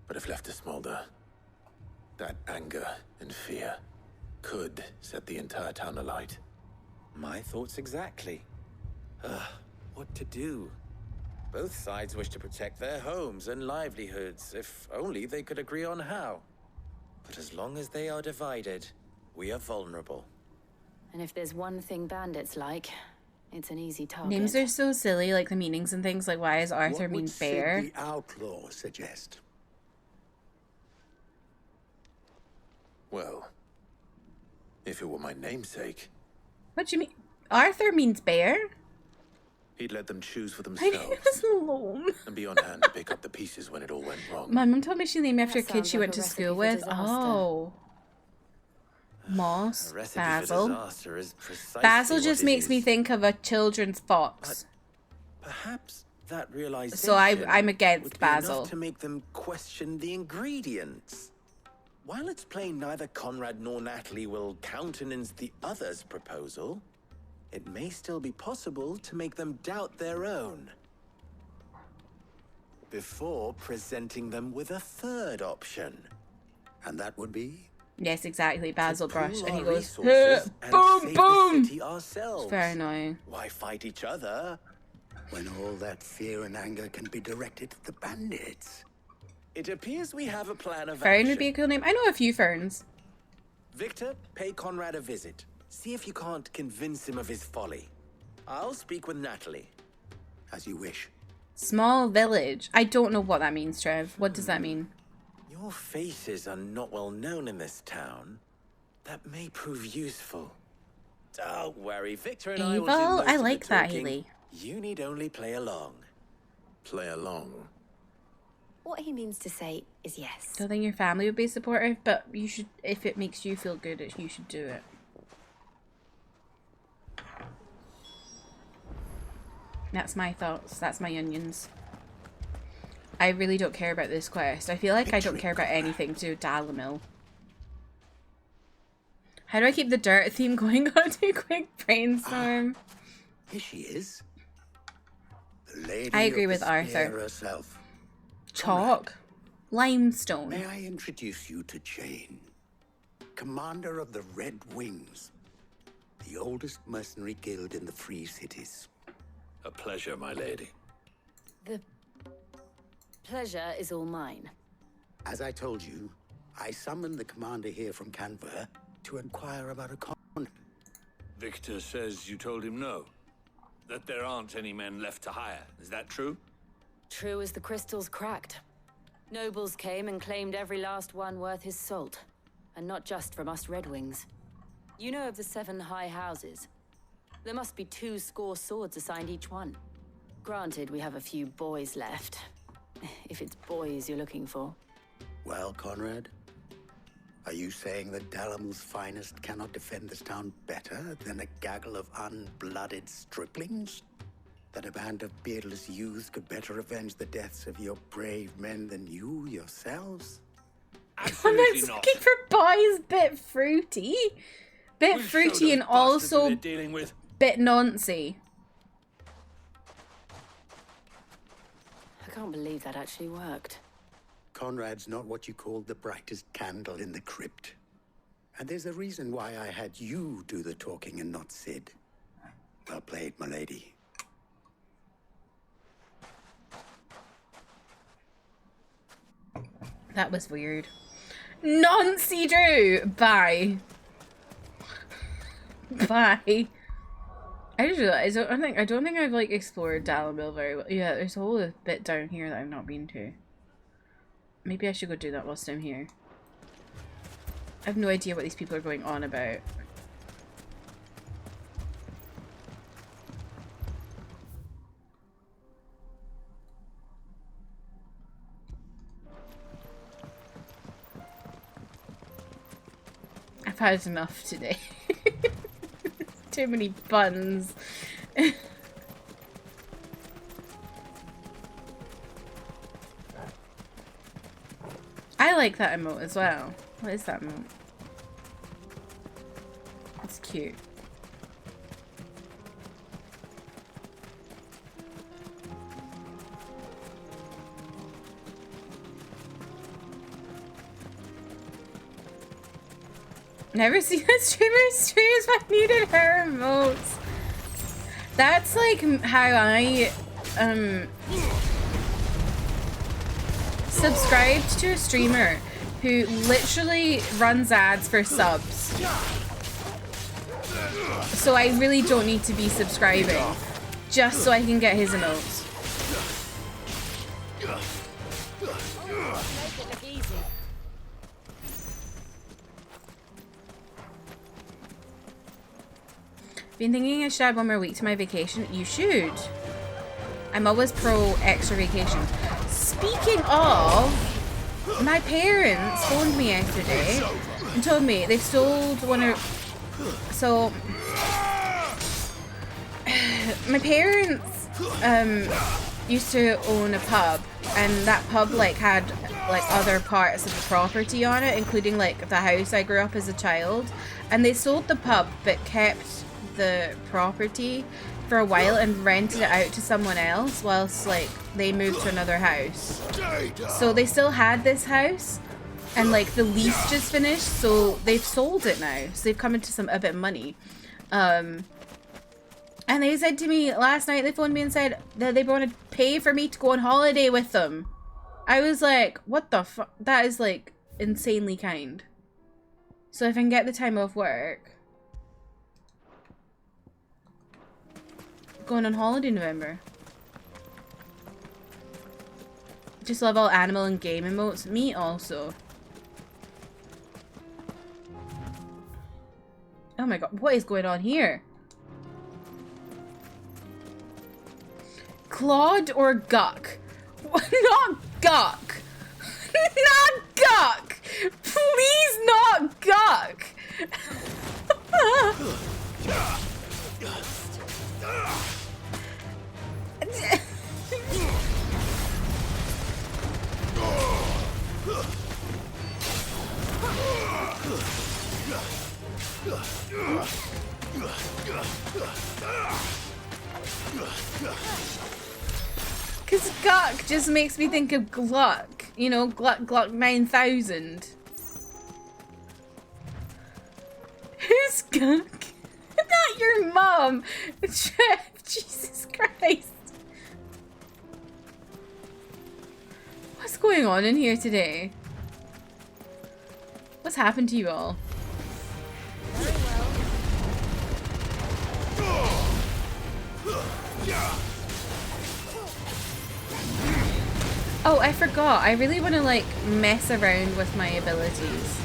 But if left to smolder, that anger and fear could set the entire town alight. My thoughts exactly. What to do? Both sides wish to protect their homes and livelihoods, if only they could agree on how. But as long as they are divided, we are vulnerable.
And if there's one thing bandits like, it's an easy target.
Names are so silly, like the meanings and things. Like, why is Arthur
What
mean
would
bear?
Sid the Outlaw suggest?
Well, if it were my namesake,
What do you mean? Arthur means bear?
he'd let them choose for
My
themselves
name is Malone.
and be on hand to pick up the pieces when it all went wrong.
My mum told me she named me after a
That
kid
sounds
she
like
went
a
to
recipe
school
for
with.
disaster.
Oh. Moss.
A recipe for
Basil.
disaster is precisely
Basil
what
just
it
makes me
is.
think of a children's fox.
Perhaps that realization
So I'm against
would be
basil.
enough to make them question the ingredients. While it's plain neither Conrad nor Natalie will countenance the other's proposal, it may still be possible to make them doubt their own. Before presenting them with a third option.
And that would be?
Yes, exactly. Basil
To
brush.
pool
And he
our
goes,
resources and
boom,
save
boom.
the city ourselves.
It's very annoying.
Why fight each other?
When all that fear and anger can be directed at the bandits.
It appears we have a plan of
Fern
action.
would be a cool name. I know a few ferns.
Victor, pay Conrad a visit. See if you can't convince him of his folly. I'll speak with Natalie.
As you wish.
Small village. I don't know what that means, Trev. What does that mean?
Your faces are not well known in this town. That may prove useful. Don't worry, Victor and I will do
Evil?
most
I
of the
like that,
talking.
Haley.
You need only play along. Play along?
What he means to say is yes.
Don't think your family would be supportive, but you should, if it makes you feel good, you should do it. That's my thoughts. That's my onions. I really don't care about this quest. I feel like I don't care about anything to do with Dalamil. How do I keep the dirt theme going on to a quick brainstorm?
Here she is. The lady
I agree
of
with
the
Arthur.
spear herself.
Chalk. Limestone.
May I introduce you to Jane, commander of the Red Wings, the oldest mercenary guild in the Free Cities.
A pleasure, my lady.
The pleasure is all mine.
As I told you, I summoned the commander here from Canver to inquire about a con.
Victor says you told him no. That there aren't any men left to hire. Is that true?
True as the crystals cracked. Nobles came and claimed every last one worth his salt. And not just from us Red Wings. You know of the 7 high houses. There must be 2 score swords assigned each one. Granted, we have a few boys left. If it's boys you're looking for.
Well, Conrad, are you saying that Dalamul's finest cannot defend this town better than a gaggle of unblooded striplings? That a band of beardless youths could better avenge the deaths of your brave men than you yourselves?
Absolutely not.
Looking for boys, bit fruity. Bit
We've
fruity
showed
and
those bastards who
also
they're dealing with.
bit noncy.
I can't believe that actually worked.
Conrad's not what you called the brightest candle in the crypt. And there's a reason why I had you do the talking and not Sid. Well played, my lady.
That was weird. Noncy Drew! Bye. Bye. I just realized I don't think I've like explored Dalamil very well. Yeah, there's a whole bit down here that I've not been to. Maybe I should go do that whilst I'm here. I have no idea what these people are going on about. I've had enough today. Too many buns. I like that emote as well. What is that emote? It's cute. Never seen a streamer streams but needed her emotes. That's like how I subscribed to a streamer who literally runs ads for subs. So I really don't need to be subscribing just so I can get his emotes. Been thinking I should add one more week to my vacation. You should. I'm always pro extra vacation. Speaking of, my parents phoned me yesterday and told me they've sold one of... So, my parents used to own a pub, and that pub like had like other parts of the property on it, including like the house I grew up as a child, and they sold the pub but kept the property for a while and rented it out to someone else whilst like they moved to another house. So they still had this house and like the lease just finished, so they've sold it now, so they've come into a bit of money. And they said to me last night, they phoned me and said that they want to pay for me to go on holiday with them. I was like, what the fuck? That is like insanely kind. So if I can get the time off work, going on holiday in November. Just love all animal and game emotes. Me also. Oh my god, what is going on here? Claude or Guck? Not Guck! Not Guck! Please not Guck! Because Guck just makes me think of Gluck. You know, Gluck 9000. Who's Guck? Not your mom! Jesus Christ. What's going on in here today? What's happened to you all? Oh, I forgot. I really want to like mess around with my abilities.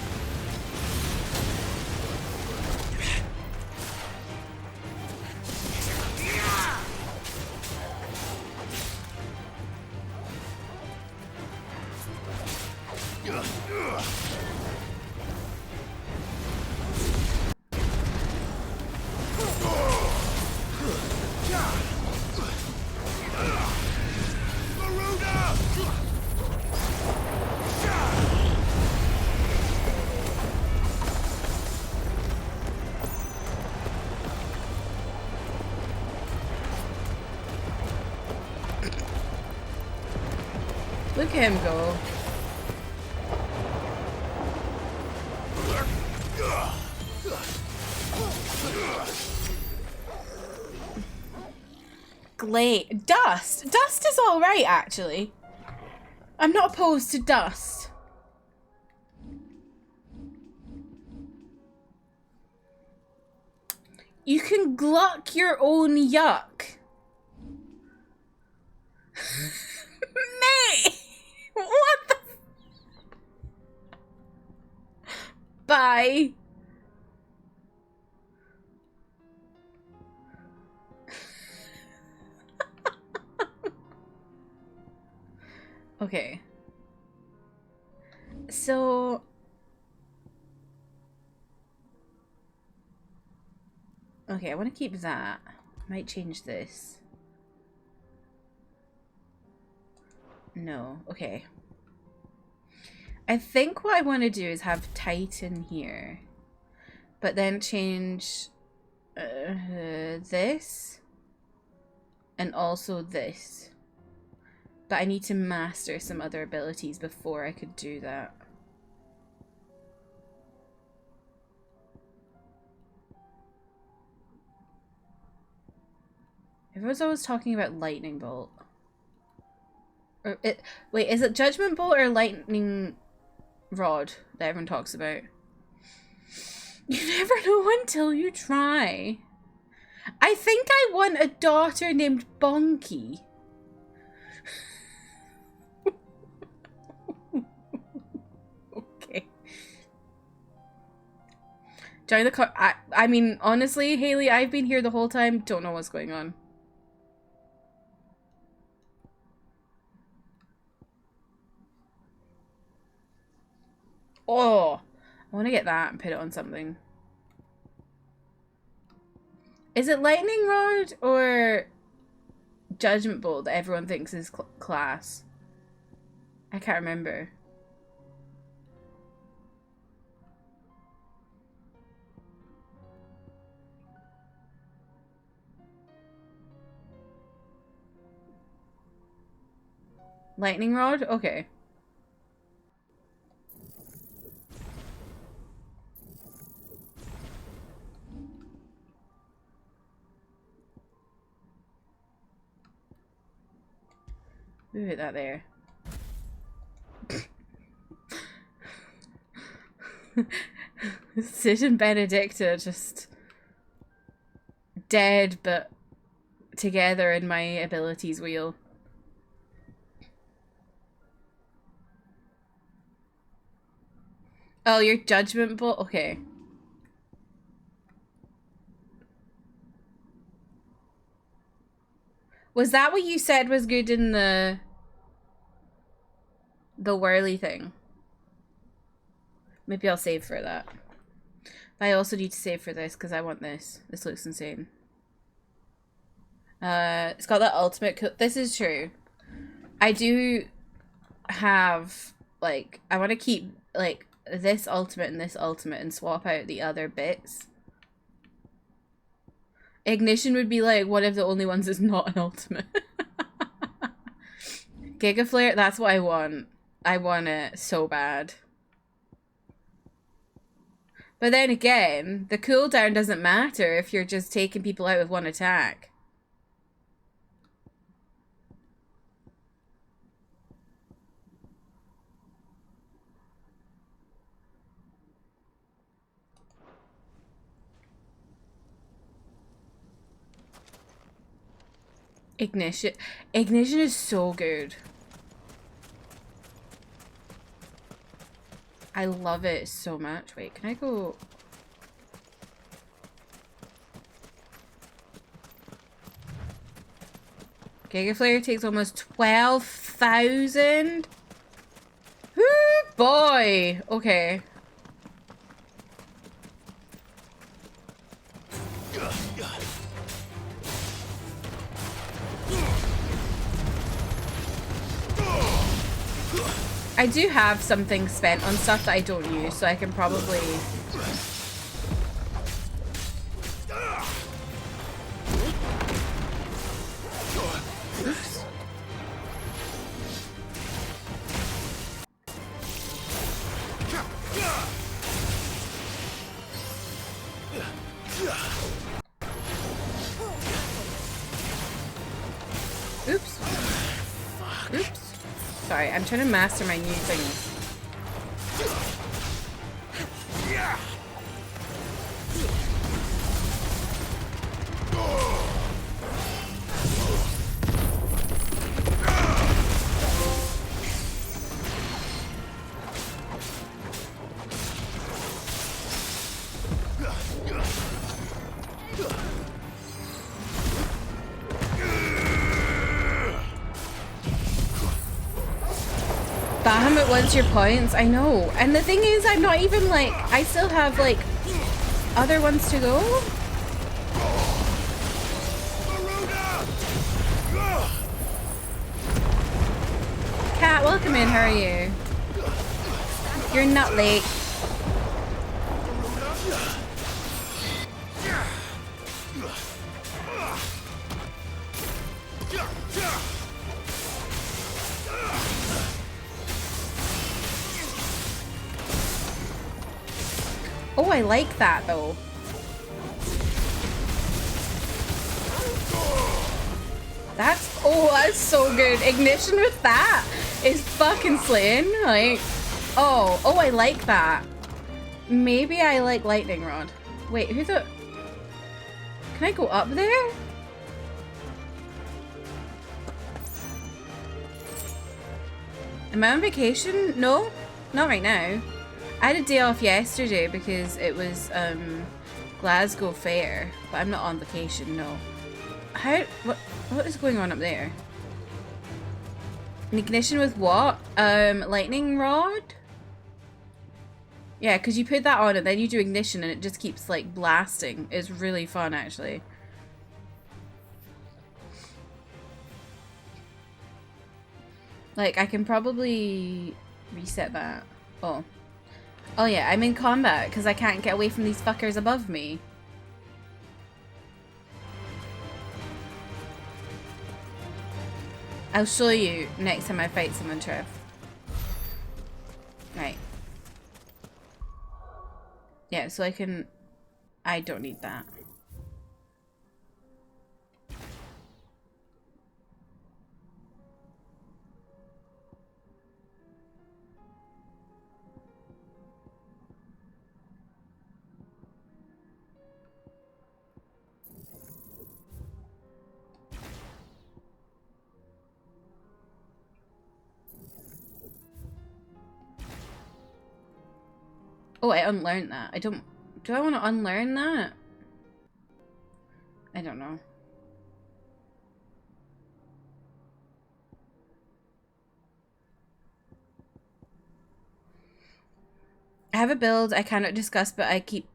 Look at him go. Glade. Dust. Dust is alright, actually. I'm not opposed to dust. You can gluck your own yuck. Mate! What the... Bye. Okay. So... Okay, I want to keep that. Might change this. No. Okay. I think what I want to do is have Titan here. But then change this. And also this. But I need to master some other abilities before I could do that. Everyone's always talking about Lightning Bolt. Or wait, is it Judgment Bolt or Lightning Rod that everyone talks about? You never know until you try. I think I want a daughter named Bonky. Okay. Join the car. I mean, honestly, Haley, I've been here the whole time. Don't know what's going on. Oh, I want to get that and put it on something. Is it Lightning Rod or Judgment Bolt that everyone thinks is class? I can't remember. Lightning Rod? Okay. Move it that there. Sid and Benedicta just dead but together in my abilities wheel. Oh, your Judgment Bolt? Okay. Was that what you said was good in the whirly thing? Maybe I'll save for that. But I also need to save for this because I want this. This looks insane. It's got that ultimate. This is true. I do have like I want to keep like this ultimate and swap out the other bits. Ignition would be like one of the only ones that's not an ultimate. Giga Flare, that's what I want. I want it so bad. But then again, the cooldown doesn't matter if you're just taking people out with one attack. Ignition is so good. I love it so much. Wait, can I go? Giga Flare takes almost 12,000. Whoop! boy! Okay. I do have something spent on stuff that I don't use, so I can probably... Oops. Oops. Oops. Sorry, I'm trying to master my new things. Bahamut wants your points, I know. And the thing is, I'm not even like, I still have like other ones to go. Cat, welcome in, how are you? You're not late. Oh, I like that though. That's so good. Ignition with that is fucking slaying. Like, oh, I like that. Maybe I like lightning rod. Wait, who's the? Can I go up there? Am I on vacation? No, not right now. I had a day off yesterday because it was Glasgow Fair, but I'm not on vacation, no. What is going on up there? An ignition with what? Lightning rod? Yeah, because you put that on and then you do ignition and it just keeps like blasting. It's really fun actually. Like I can probably reset that. Oh yeah, I'm in combat because I can't get away from these fuckers above me. I'll show you next time I fight someone, Trev. Right. Yeah, so I don't need that. Oh, I unlearned that. Do I want to unlearn that? I don't know. I have a build I cannot discuss, but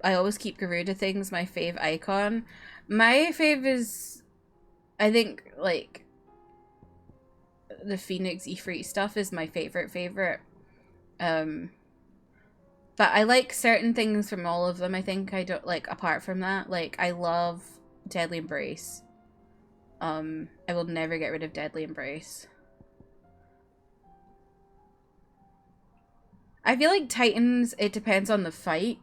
I always keep Garuda things my fave icon. My fave is, I think, like, the Phoenix Ifrit stuff is my favorite. But I like certain things from all of them. I think I don't like, apart from that, like, I love Deadly Embrace. I will never get rid of Deadly Embrace. I feel like Titans, it depends on the fight.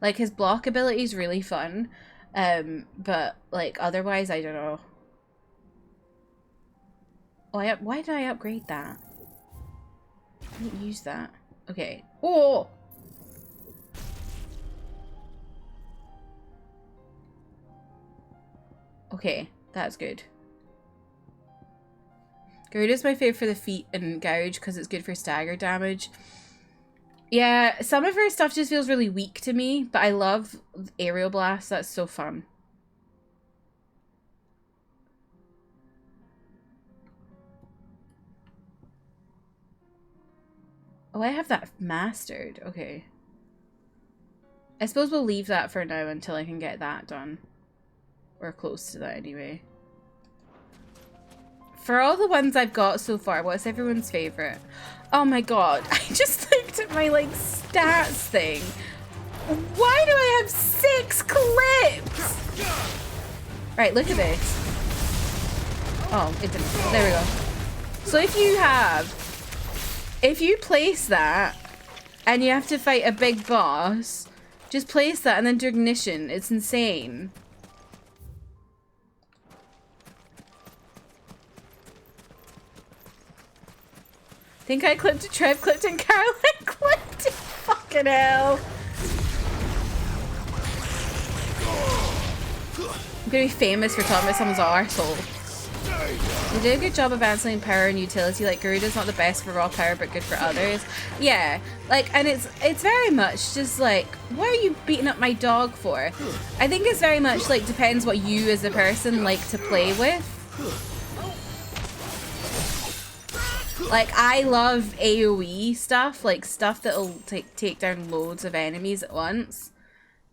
Like, his block ability is really fun. But, like, otherwise, I don't know. Oh, why did I upgrade that? I didn't use that. Okay. Oh! Okay, that's good. Garuda's my favourite for the feet and gouge because it's good for stagger damage. Yeah, some of her stuff just feels really weak to me, but I love Aerial Blast. That's so fun. Oh, I have that mastered. Okay. I suppose we'll leave that for now until I can get that done. Or close to that anyway. For all the ones I've got so far, what's everyone's favourite? Oh my god, I just looked at my like stats thing. Why do I have 6 clips? Right, look at this. Oh, it didn't. There we go. So if you place that and you have to fight a big boss, just place that and then do ignition. It's insane. Think I clipped it, Trev clipped it, and Caroline clipped it. Fucking hell. I'm gonna be famous for talking about someone's arsehole. They do a good job of balancing power and utility. Like, Garuda's not the best for raw power, but good for others. Yeah, like, and it's very much just like, why are you beating up my dog for? I think it's very much like, depends what you as a person like to play with. Like, I love AoE stuff, like stuff that'll take down loads of enemies at once.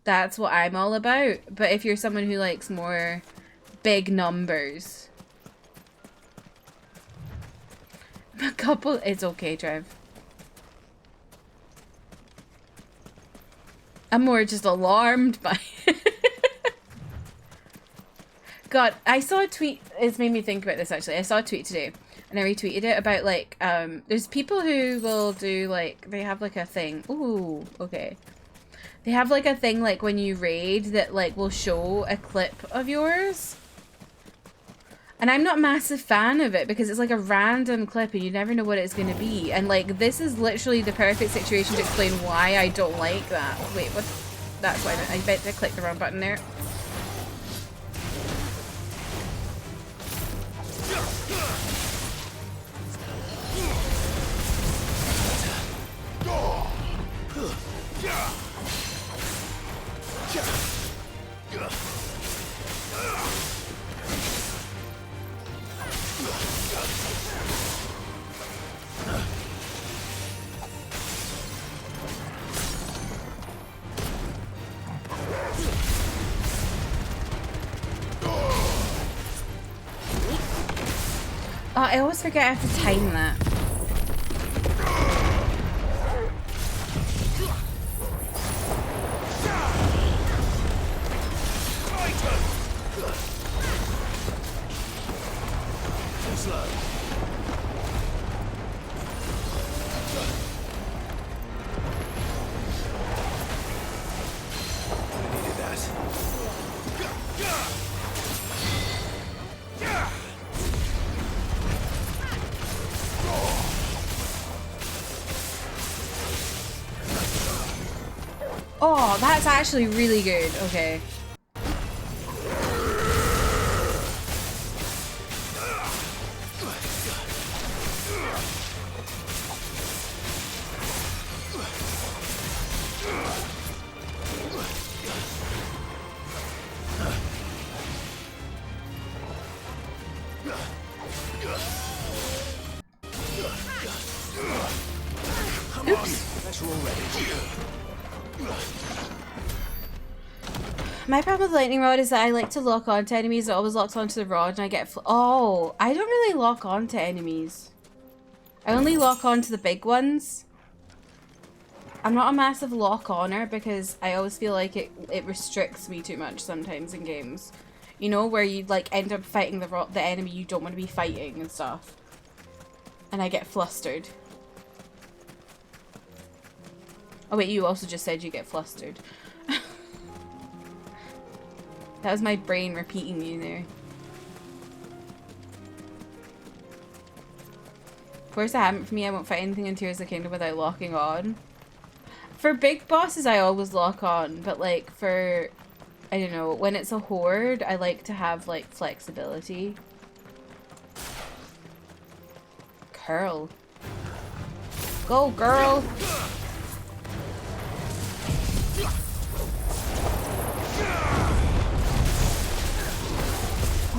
That's what I'm all about. But if you're someone who likes more big numbers, a couple, it's okay, Trev. I'm more just alarmed by God, I saw a tweet, it's made me think about this actually. I saw a tweet today and I retweeted it about like, there's people who will do like, they have like a thing. Ooh, okay. They have like a thing like when you raid that like will show a clip of yours. And I'm not a massive fan of it because it's like a random clip and you never know what it's going to be. And like, this is literally the perfect situation to explain why I don't like that. Wait, what? That's why I bet I clicked the wrong button there. Oh, I always forget I have to time that. Oh, that's actually really good. Okay. My problem with lightning rod is that I like to lock onto enemies. It always locks onto the rod and I get oh, I don't really lock onto enemies. I only lock onto the big ones. I'm not a massive lock-oner because I always feel like it restricts me too much sometimes in games. You know, where you like end up fighting the enemy you don't want to be fighting and stuff. And I get flustered. Oh wait, you also just said you get flustered. That was my brain repeating you there. Of course I haven't for me. I won't fight anything in Tears of the Kingdom without locking on. For big bosses I always lock on, but like for, I don't know, when it's a horde I like to have like flexibility. Curl. Go girl!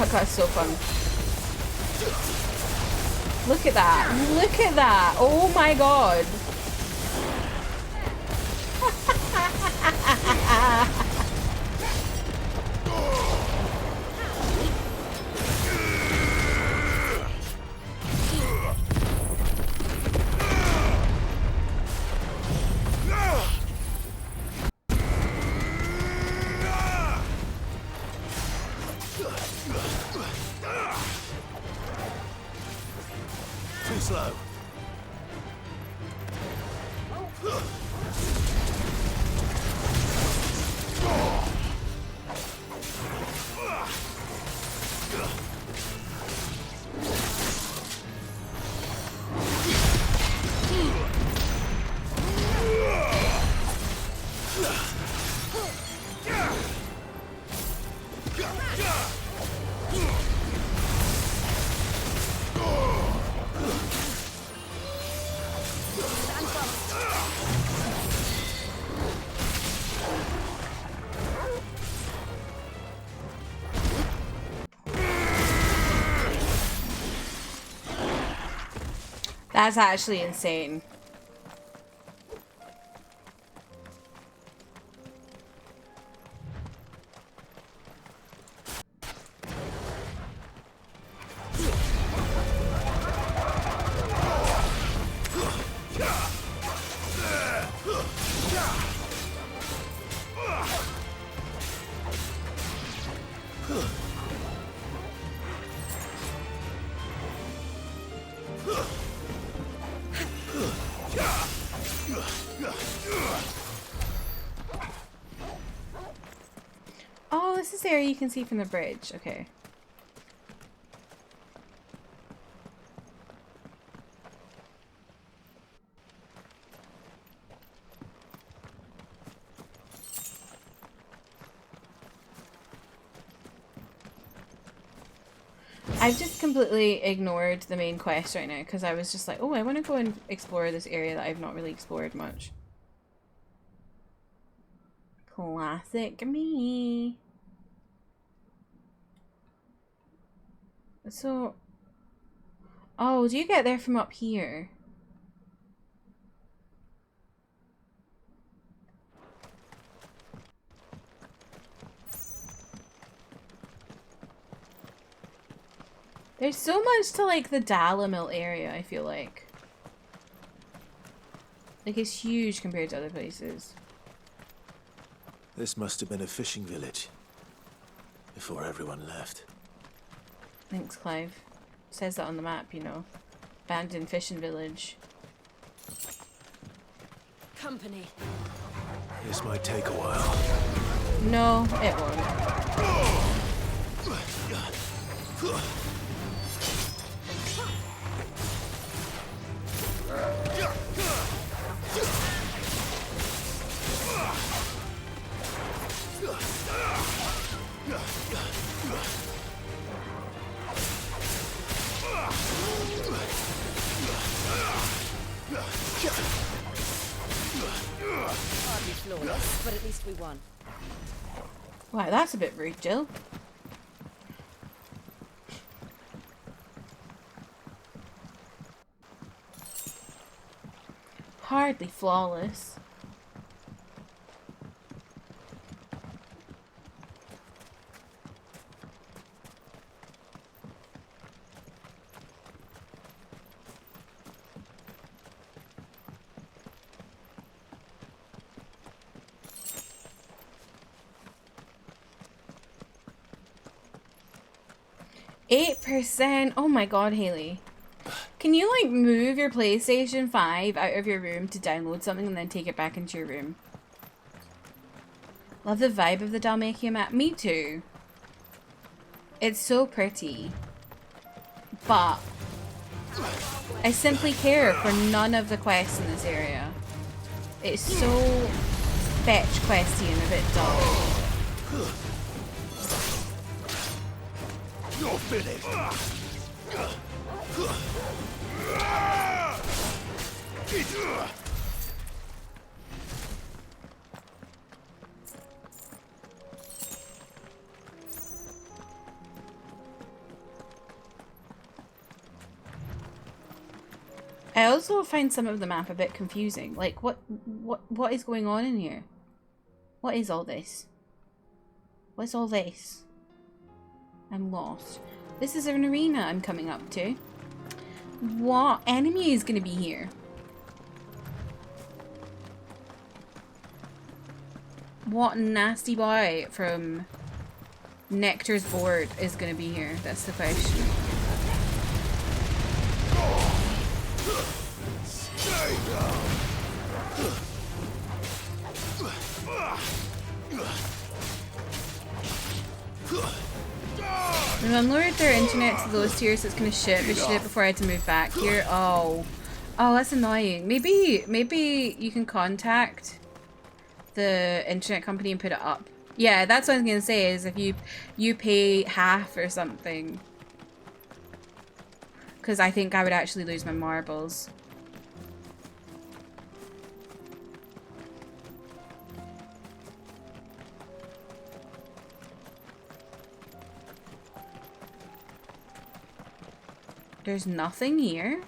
Oh god, it's so fun. Look at that. Look at that. Oh my god.
Too slow.
That's actually insane. Oh, this is the area you can see from the bridge. Okay. I've just completely ignored the main quest right now because I was just like, oh, I want to go and explore this area that I've not really explored much. Classic me. So, oh, do you get there from up here? There's so much to like the Dalamil area, I feel like. Like it's huge compared to other places.
This must have been a fishing village. Before everyone left.
Thanks, Clive. It says that on the map, you know. Abandoned fishing village.
Company.
This might take a while.
No, it won't.
Hardly flawless, but at least we won.
Wow, that's a bit rude, Jill. Hardly flawless. %. Oh my god, Haley. Can you like move your PlayStation 5 out of your room to download something and then take it back into your room? Love the vibe of the Dalmatia map. Me too. It's so pretty. But I simply care for none of the quests in this area. It's so fetch questy and a bit dull.
You're finished.
I also find some of the map a bit confusing. Like, what is going on in here? What is all this? What's all this? I'm lost. This is an arena I'm coming up to. What enemy is going to be here? What nasty boy from Nectar's board is going to be here? That's the question. We've unloaded their internet to those tiers, so it's gonna shit. We should it before I had to move back here. Oh, that's annoying. Maybe you can contact the internet company and put it up. Yeah, that's what I was gonna say. Is if you pay half or something, because I think I would actually lose my marbles. There's nothing here.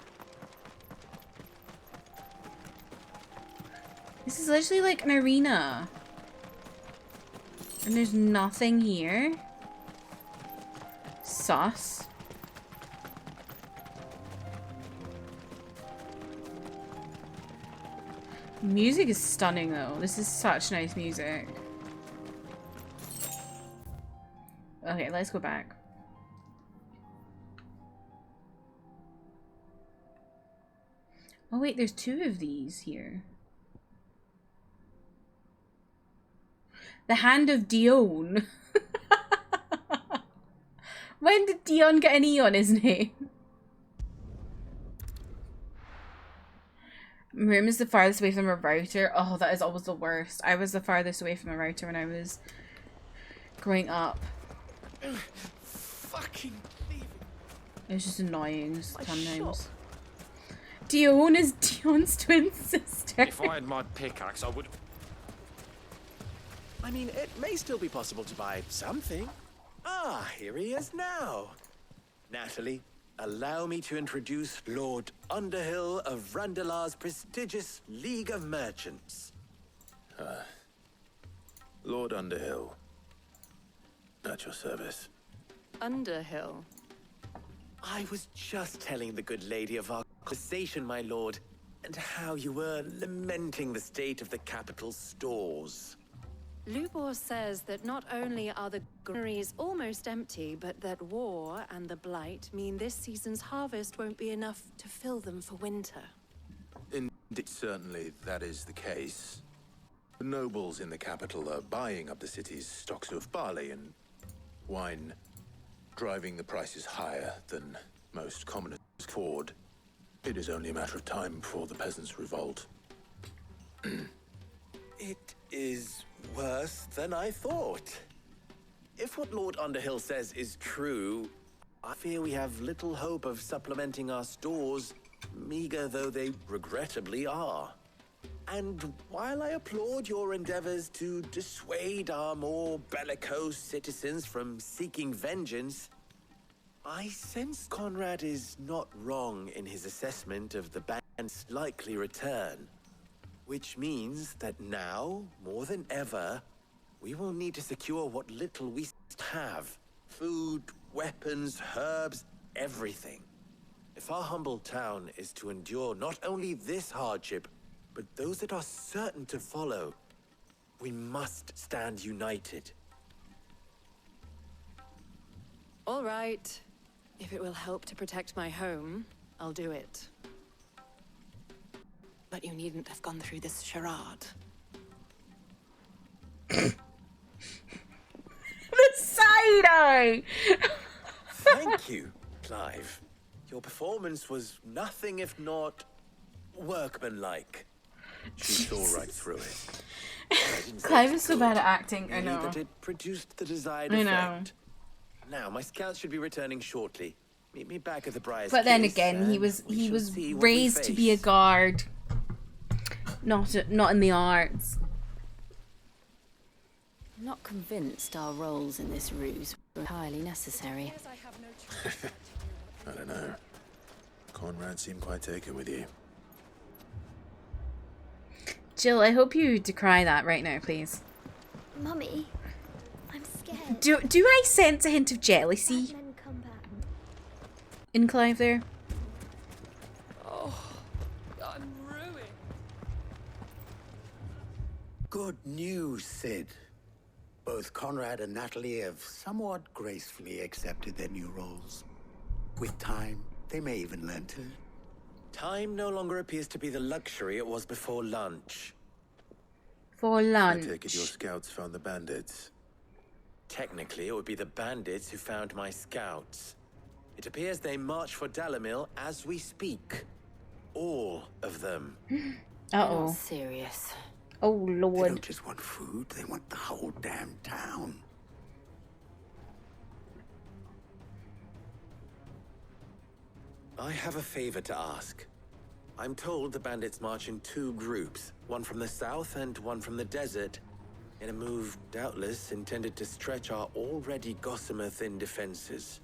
This is literally like an arena. And there's nothing here. Sus. Music is stunning though. This is such nice music. Okay, let's go back. Oh wait, there's two of these here. The Hand of Dion. When did Dion get an E on his name? Room is the farthest away from a router. Oh, that is always the worst. I was the farthest away from a router when I was growing up.
Fucking leaving.
It was just annoying sometimes. Dion is Dion's twin sister.
If I had my pickaxe, I would...
I mean, it may still be possible to buy something. Ah, here he is now. Natalie, allow me to introduce Lord Underhill of Randalar's prestigious League of Merchants.
Lord Underhill. At your service.
Underhill.
I was just telling the good lady of our conversation, my lord, and how you were lamenting the state of the capital's stores.
Lubor says that not only are the granaries almost empty, but that war and the blight mean this season's harvest won't be enough to fill them for winter.
Indeed, certainly that is the case. The nobles in the capital are buying up the city's stocks of barley and wine, driving the prices higher than most commoners can afford. It is only a matter of time before the peasants revolt.
It is worse than I thought. If what Lord Underhill says is true, I fear we have little hope of supplementing our stores, meager though they regrettably are. And while I applaud your endeavors to dissuade our more bellicose citizens from seeking vengeance, I sense Conrad is not wrong in his assessment of the band's likely return. Which means that now, more than ever, we will need to secure what little we have. Food, weapons, herbs, everything. If our humble town is to endure not only this hardship, but those that are certain to follow, we must stand united.
All right. If it will help to protect my home, I'll do it. But you needn't have gone through this charade.
The side eye!
Thank you, Clive. Your performance was nothing if not workmanlike.
She saw right through it.
Clive is so bad at acting, I know.
That it produced the desired
I know.
effect. Now, my scouts should be returning shortly. Meet me back at the Briar's
But then
Case,
again, he
and
was
we shall see what we
raised to be a
face.
guard, not in the arts.
I'm not convinced our roles in this ruse were entirely necessary.
I don't know. Conrad seemed quite taken with you.
Jill, I hope you decry that right now, please.
Mummy, I'm scared.
Do I sense a hint of jealousy
Men come back.
in Clive there?
Oh, I'm ruined.
Good news, Sid. Both Conrad and Natalie have somewhat gracefully accepted their new roles. With time, they may even learn to.
Time no longer appears to be the luxury it was before lunch.
For lunch.
I take it your scouts found the bandits. Technically, it would be the bandits who found my scouts. It appears they march for Dalamil as we speak. All of them.
Uh-oh.
Not serious.
Oh,
They
Lord.
don't just want food, they want the whole damn town.
I have a favor to ask. I'm told the bandits march in 2 groups, one from the south and one from the desert, in a move doubtless intended to stretch our already gossamer-thin defenses.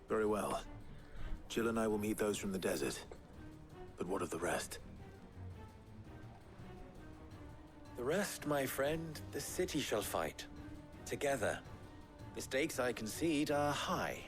Very well. Jill and I will meet those from the desert. But what of the rest?
The rest, my friend, the city shall fight. Together. The stakes, I concede, are high.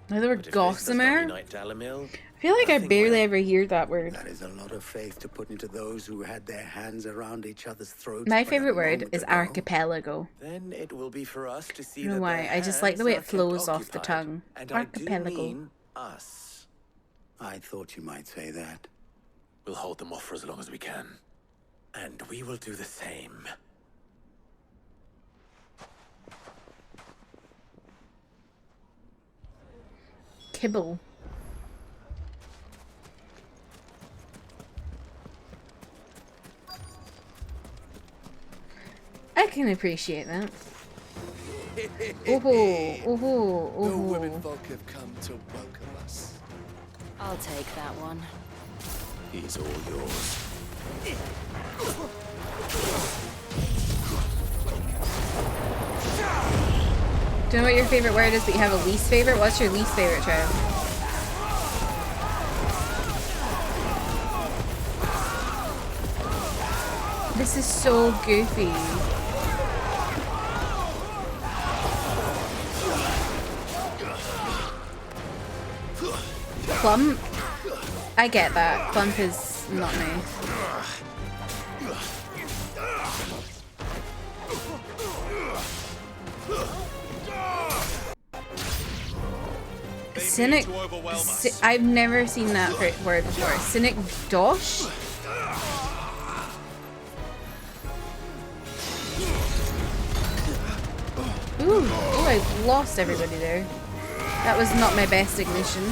The word
But if this does not
gossamer?
unite Dalamil,
I feel like I
nothing
barely
will.
ever hear that word.
That is a lot of faith to put into those who had their hands around each other's throats.
My
but a
favorite word
moment
is
ago.
archipelago.
Then it will be for us to see
I don't know
that
why,
their
I just like the way
hands
it
are kept
flows off the
occupied.
tongue.
And
Archipelago.
I do mean us.
I thought you might say that.
We'll hold them off for as long as we can.
And we will do the same.
Kibble. I can appreciate that.
No women folk have come to welcome us.
I'll take that one.
He's all yours.
Do you know what your favorite word is, but you have a least favorite? What's your least favorite, Trev? This is so goofy. Plump? I get that. Plump is not nice. Cynic. I've never seen that word before. Cynic dosh? Ooh, oh, I lost everybody there. That was not my best ignition.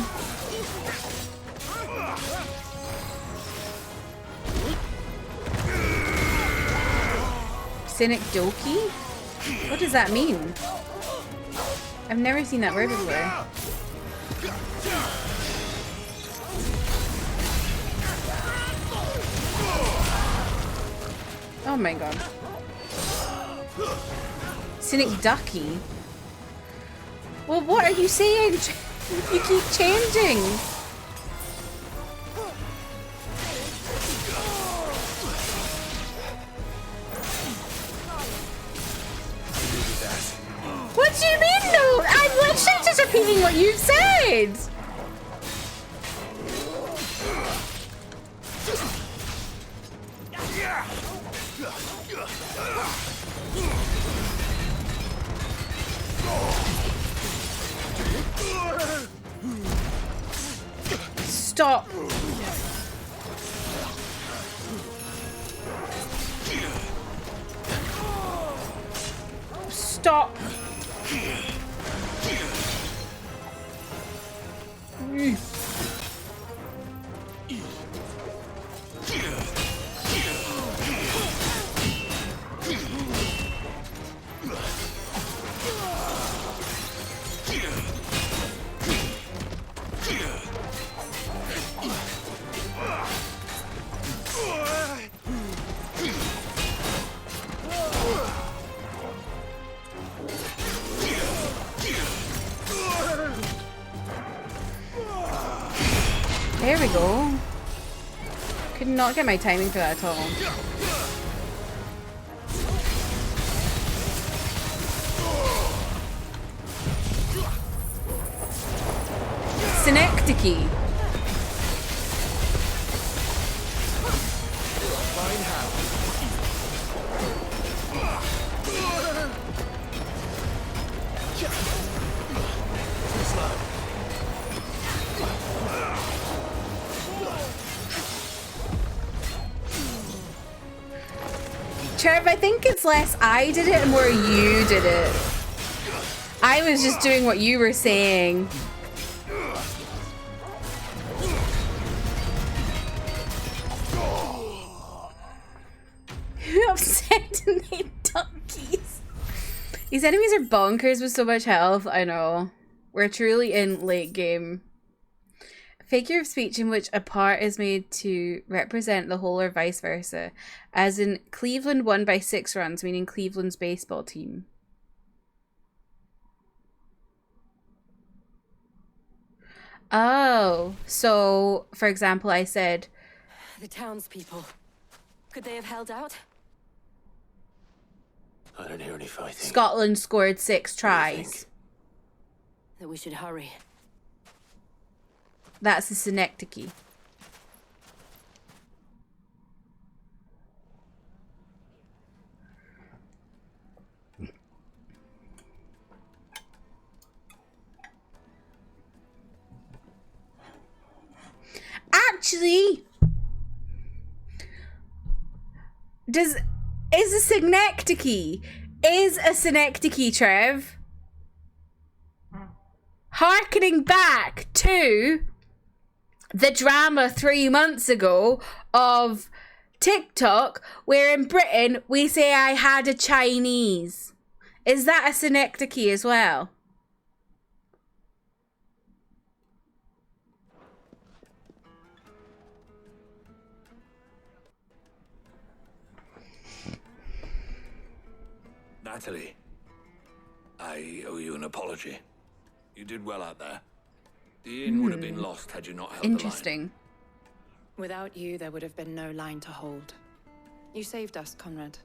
Cynic doki? What does that mean? I've never seen that word before. Oh my god. Cynic ducky? Well, what are you saying? You keep changing. What do you mean, no? I'm literally just repeating what you've said. Stop. Stop. There we go. Could not get my timing for that at all. synecdoche.
Fine how. Too slow.
Trev, I think it's less I did it and more you did it. I was just doing what you were saying. Who upset and made donkeys? These enemies are bonkers with so much health. I know. We're truly in late game. Figure of speech in which a part is made to represent the whole or vice versa. As in, Cleveland won by 6 runs, meaning Cleveland's baseball team. Oh, so, for example, I said...
The townspeople. Could they have held out?
I don't hear any fighting.
Scotland scored 6 tries.
That we should hurry.
That's the synecdoche. Actually, is a synecdoche, Trev, harkening back to the drama 3 months ago of TikTok, where in Britain we say I had a Chinese. Is that a synecdoche as well?
Natalie, I owe you an apology. You did well out there. The inn would have been lost had you not held
Interesting.
the line.
Without you, there would have been no line to hold. You saved us, Conrad.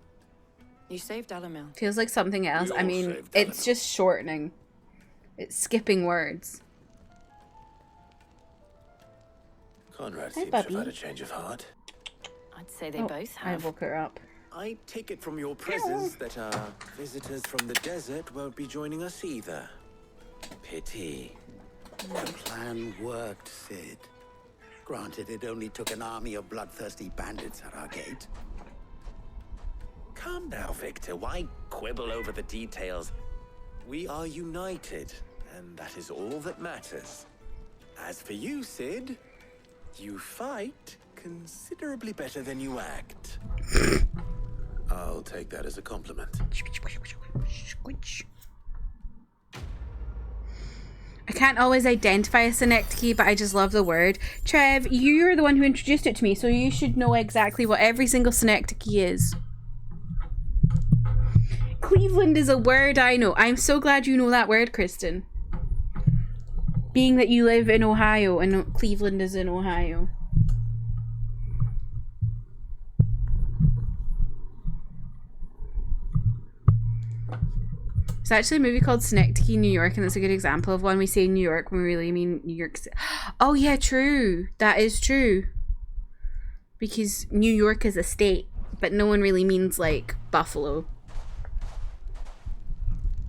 You saved Alamil.
Feels like something else.
We
I
all
mean,
saved
it's
Alamil.
just shortening. It's skipping words.
Conrad
Hi,
seems to
Bubby.
have had a change of heart.
I'd say they
Oh,
both
I
have.
woke her up.
I take it from your presence that our visitors from the desert won't be joining us either. Pity.
The plan worked, Sid. Granted, it only took an army of bloodthirsty bandits at our gate.
Calm now, Victor. Why quibble over the details? We are united, and that is all that matters. As for you, Sid, you fight considerably better than you act.
I'll take that as a compliment.
I can't always identify a synecdoche, but I just love the word. Trev, you're the one who introduced it to me, so you should know exactly what every single synecdoche is. Cleveland is a word I know. I'm so glad you know that word, Kristen. Being that you live in Ohio and Cleveland is in Ohio. There's actually a movie called Synecdoche, New York, and that's a good example of one. We say New York when we really mean New York City. Oh yeah, true. That is true. Because New York is a state, but no one really means like Buffalo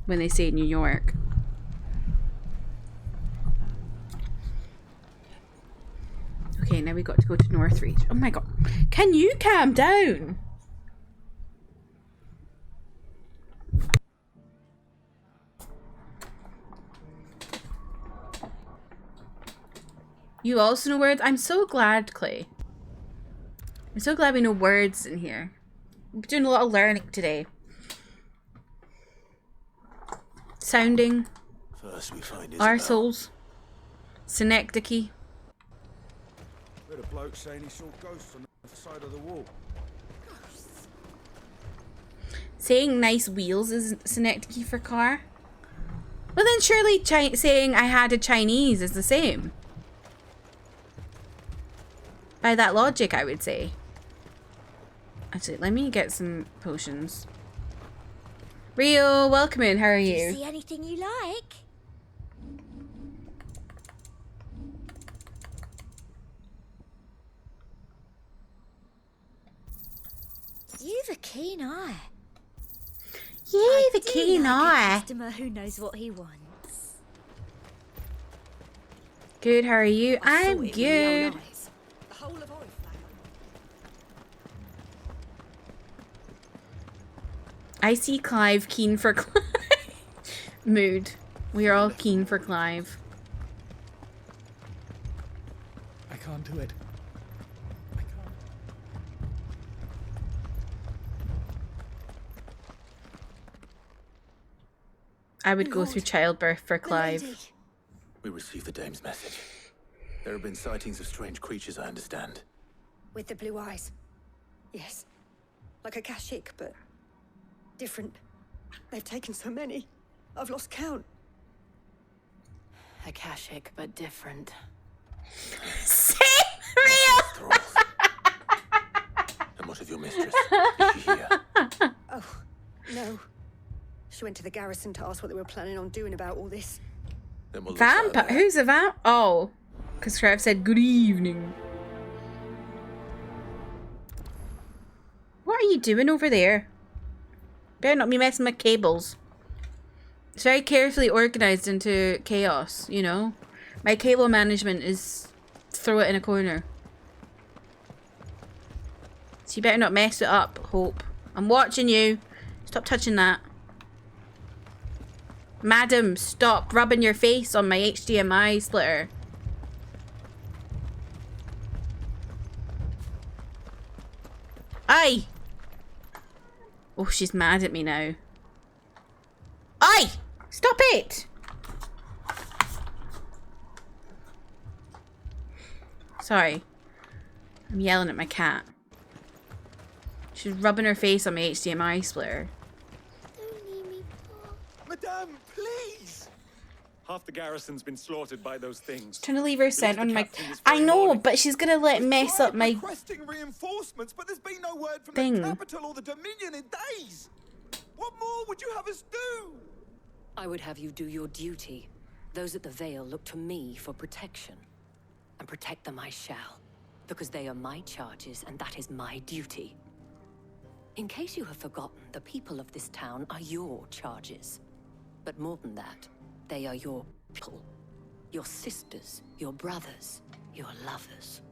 when they say New York. Okay, now we got to go to Northreach. Oh my god. Can you calm down? You also know words? I'm so glad, Clay. I'm so glad we know words in here. We're doing a lot of learning today. Sounding.
First we find
Arseholes. Synecdoche.
Heard a bloke saying he saw ghosts on the side of the wall.
Saying nice wheels is synecdoche for car. Well then surely saying I had a Chinese is the same. By that logic, I would say. Actually, let me get some potions. Rio, welcome in. How are you?
See anything you like? You've a keen eye.
You've a
do
keen
like
eye.
A customer who knows what he wants.
Good, how are you?
I saw
I'm
it with my
good.
own eyes. The whole of Oriflamme.
I see Clive keen for Clive. Mood. We are all keen for Clive.
I can't do it. I can't.
I would go through childbirth for Clive.
We received the dame's message. There have been sightings of strange creatures, I understand.
With the blue eyes. Yes. Like a Kashik, but different. They've taken so many. I've lost count.
Akashic, but different.
Real.
And what of your mistress? Is she here?
Oh, no. She went to the garrison to ask what they were planning on doing about all this.
Then we'll look at her
Vampire?
there.
Who's a vamp? Oh, because Trev said good evening. What are you doing over there? Better not be messing with cables. It's very carefully organized into chaos, you know? My cable management is throw it in a corner. So you better not mess it up, Hope. I'm watching you. Stop touching that. Madam, stop rubbing your face on my HDMI splitter. Aye! Oh, she's mad at me now. Aye! Stop it! Sorry. I'm yelling at my cat. She's rubbing her face on my HDMI splitter.
Madame, please! Half the garrison's been slaughtered by those things.
Trying to leave her scent on my... I know, but she's gonna mess up my
Requesting reinforcements, but there's been no word from
thing.
the capital or the Dominion in days. What more would you have us do?
I would have you do your duty. Those at the Vale look to me for protection. And protect them I shall. Because they are my charges, and that is my duty. In case you have forgotten, the people of this town are your charges. But more than that, they are your people. Your sisters, your brothers, your lovers.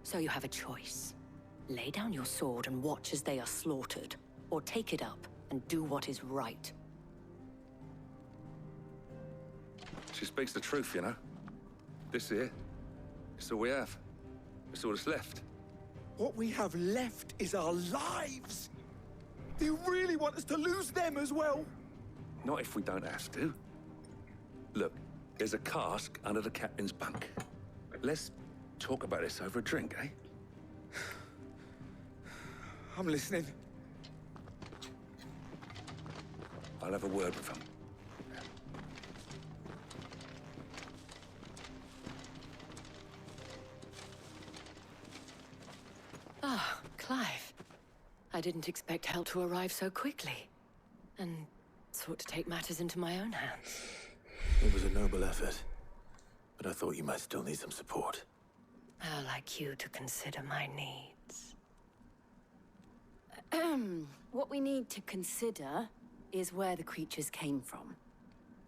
So you have a choice. Lay down your sword and watch as they are slaughtered, or take it up and do what is right.
She speaks the truth, you know. This here, it's all we have. It's all that's left.
What we have left is our lives. Do you really want us to lose them as well?
Not if we don't have to. Look, there's a cask under the captain's bunk. Let's talk about this over a drink, eh?
I'm listening.
I'll have a word with him.
Ah, Clive. I didn't expect help to arrive so quickly. And sought to take matters into my own hands.
It was a noble effort, but I thought you might still need some support.
How like you to consider my needs. What we need to consider is where the creatures came from.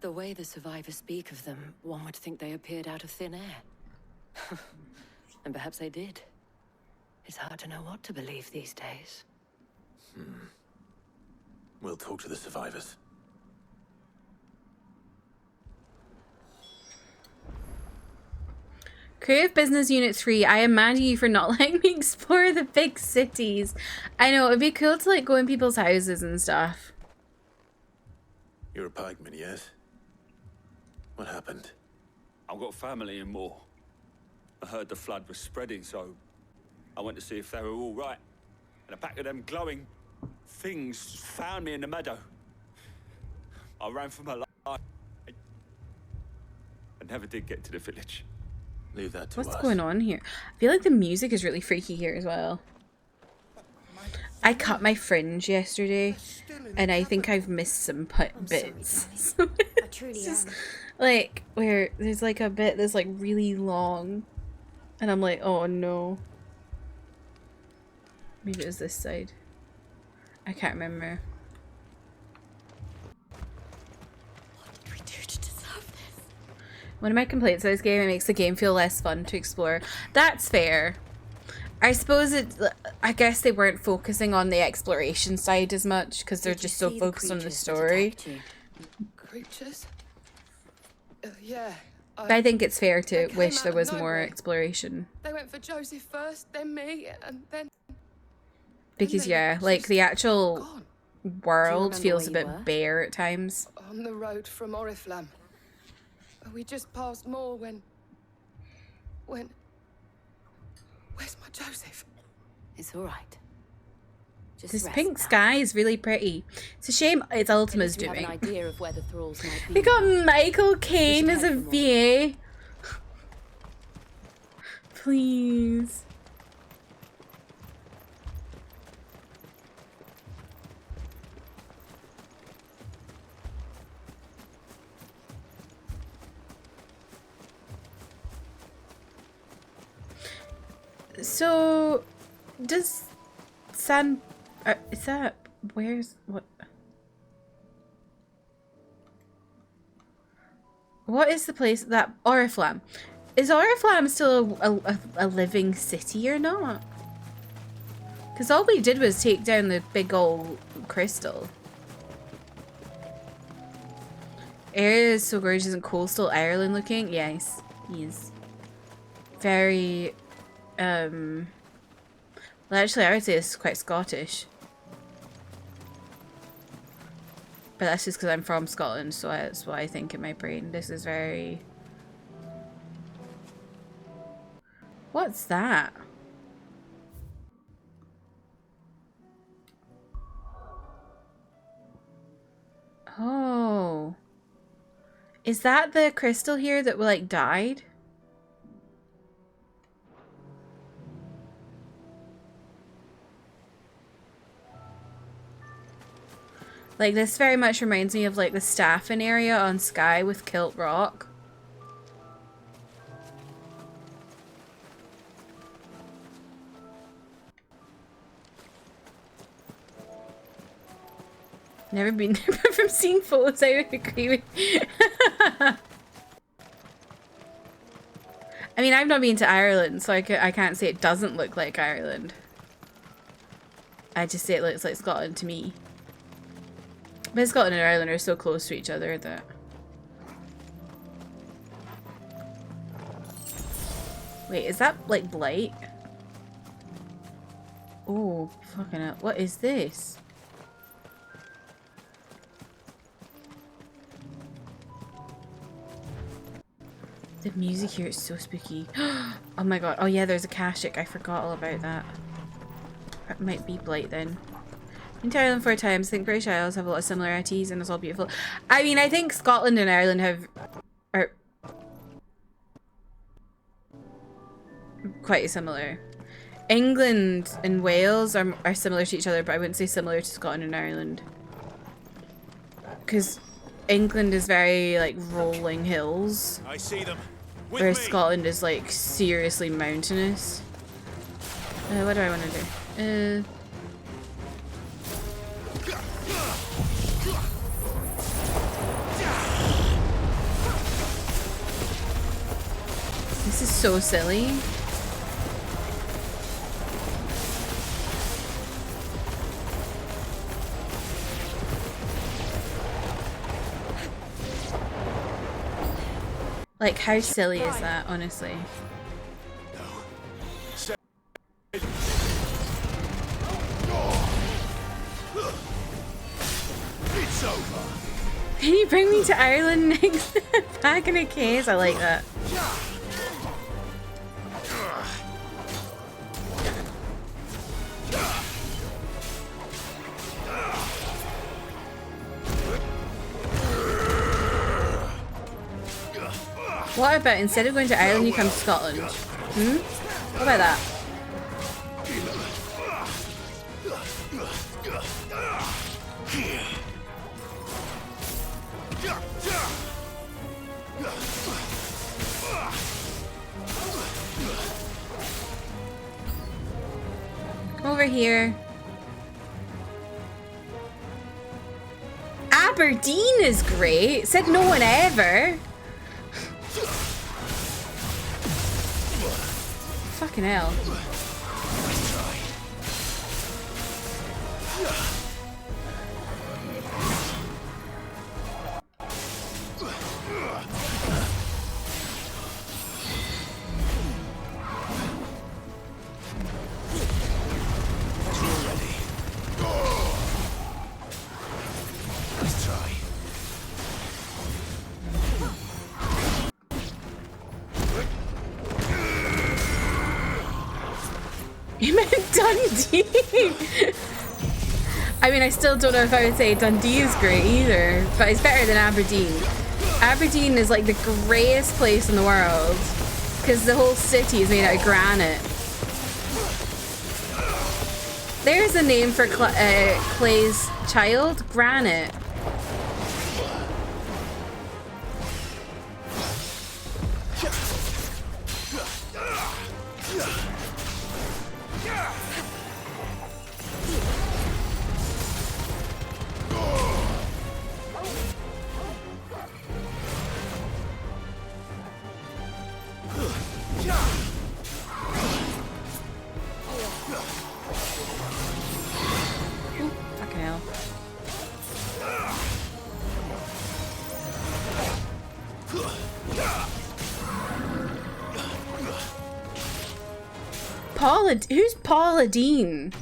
The way the survivors speak of them, one would think they appeared out of thin air. And perhaps they did. It's hard to know what to believe these days.
We'll talk to the survivors.
Creative Business Unit 3, I am mad at you for not letting me explore the big cities. I know, it'd be cool to go in people's houses and stuff.
You're a pikeman, yes? What happened?
I've got family in Moor. I heard the flood was spreading, so I went to see if they were all right. And a pack of them glowing things found me in the meadow. I ran for my life. I never did get to the village.
Leave that to us.
What's going on here? I feel like the music is really freaky here as well. I cut my fringe yesterday, and I think I've missed some bits.
I truly am.
Like, where there's a bit that's really long, and I'm like, oh no. Maybe it was this side. I can't remember.
What did we do to deserve this?
One of my complaints about this game, it makes the game feel less fun to explore. That's fair. I suppose I guess they weren't focusing on the exploration side as much because they're just so focused on the story.
Creatures? Yeah.
But I think it's fair to wish there was more exploration.
They went for Joseph first, then me, and then...
Because yeah, like the actual world feels a bit bare at times.
On the road from Oriflamme. We just passed more when... Where's my Joseph?
It's all right. Just
This
rest
pink
now.
sky is really pretty. It's a shame it's Ultima's
You have an
doing.
idea of where the thralls might be.
We got Michael Caine as a VA. Please. So, does San... is that... where's... what... What is the place that... Oriflamme. Is Oriflamme still a living city or not? Because all we did was take down the big old crystal. Area is so gorgeous and coastal Ireland looking. Yes, yes. Very... well, actually, I would say this is quite Scottish. But that's just because I'm from Scotland, so that's what I think in my brain. This is very... What's that? Oh. Is that the crystal here that, like, died? Like, this very much reminds me of, like, the Staffin area on Skye with Kilt Rock. Never been there, but from seeing photos, I would agree with I mean, I've not been to Ireland, so I can't say it doesn't look like Ireland. I just say it looks like Scotland to me. But Scotland and Ireland are so close to each other that... Wait, is that, like, blight? Oh, fucking hell. What is this? The music here is so spooky. Oh my god. Oh yeah, there's a Kashik. I forgot all about that. That might be blight then. In Ireland 4 times. I think British Isles have a lot of similarities and it's all beautiful. I mean, I think Scotland and Ireland are quite similar. England and Wales are similar to each other, but I wouldn't say similar to Scotland and Ireland. Because England is very, like, rolling hills.
I see them.
Whereas Scotland is, like, seriously mountainous. What do I want to do? This is so silly. Like, how silly is that, honestly?
It's over.
Can you bring me to Ireland next? Back in a case? I like that. What about instead of going to Ireland, you come to Scotland? Hmm? What about that? Come over here. Aberdeen is great. Said no one ever. Fucking hell. You meant Dundee? I mean, I still don't know if I would say Dundee is great either, but it's better than Aberdeen. Aberdeen is like the greyest place in the world because the whole city is made out of granite. There's a name for Clay's child, Granite. Who's Paula Dean?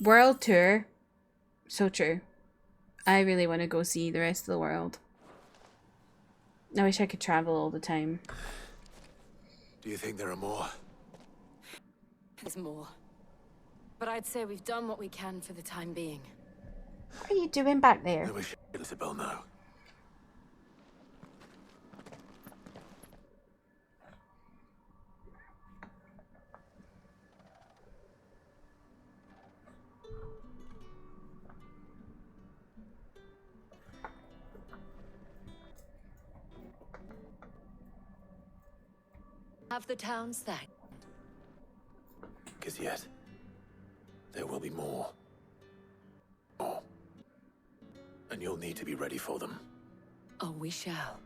World tour. So true. I really want to go see the rest of the world. I wish I could travel all the time.
Do you think there are more?
There's more. But I'd say we've done what we can for the time being.
What are you doing back there?
I wish Isabel know.
Have the town's thanks.
Because yet, there will be more. More. And you'll need to be ready for them.
Oh, we shall.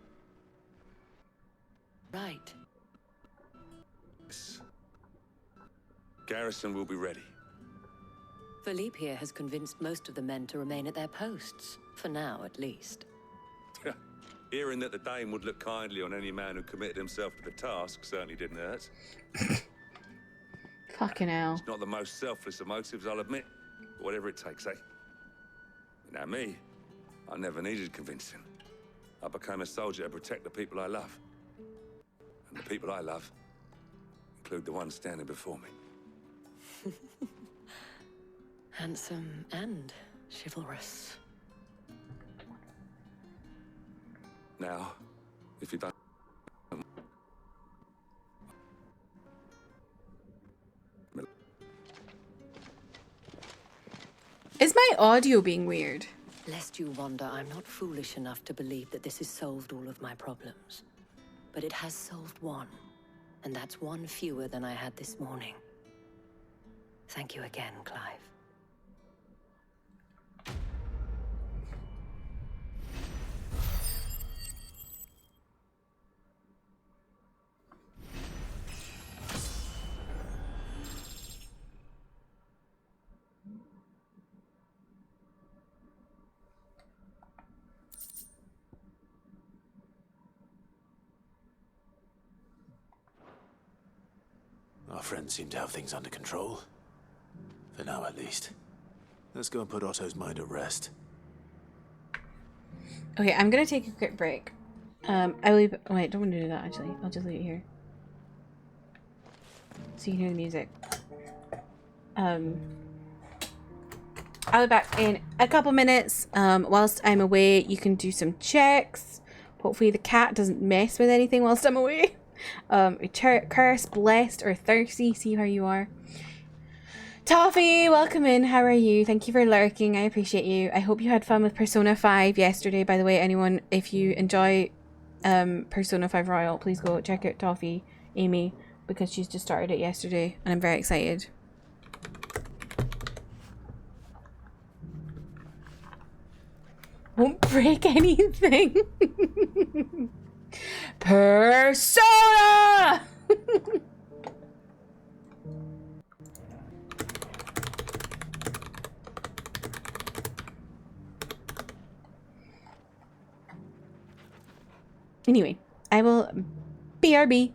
Right.
Garrison will be ready.
Philippe here has convinced most of the men to remain at their posts. For now, at least.
Hearing that the Dane would look kindly on any man who committed himself to the task certainly didn't hurt.
Fucking hell.
It's not the most selfless of motives, I'll admit. But whatever it takes, eh? Now me, I never needed convincing. I became a soldier to protect the people I love. And the people I love include the ones standing before me.
Handsome and chivalrous.
Now, if you don't...
Is my audio being weird?
Lest you wonder, I'm not foolish enough to believe that this has solved all of my problems. But it has solved one. And that's one fewer than I had this morning. Thank you again, Clive.
Our friends seem to have things under control. For now, at least. Let's go and put Otto's mind at rest.
Okay, I'm gonna take a quick break. I will leave. Wait, I don't want to do that actually. I'll just leave it here. So you can hear the music. I'll be back in a couple minutes. Whilst I'm away, you can do some checks. Hopefully the cat doesn't mess with anything whilst I'm away. Cursed, blessed, or thirsty. See how you are. Toffee, welcome in. How are you? Thank you for lurking. I appreciate you. I hope you had fun with Persona 5 yesterday. By the way, anyone, if you enjoy Persona 5 Royal, please go check out Toffee, Amy, because she's just started it yesterday and I'm very excited. Won't break anything. Persona! Anyway, I will BRB.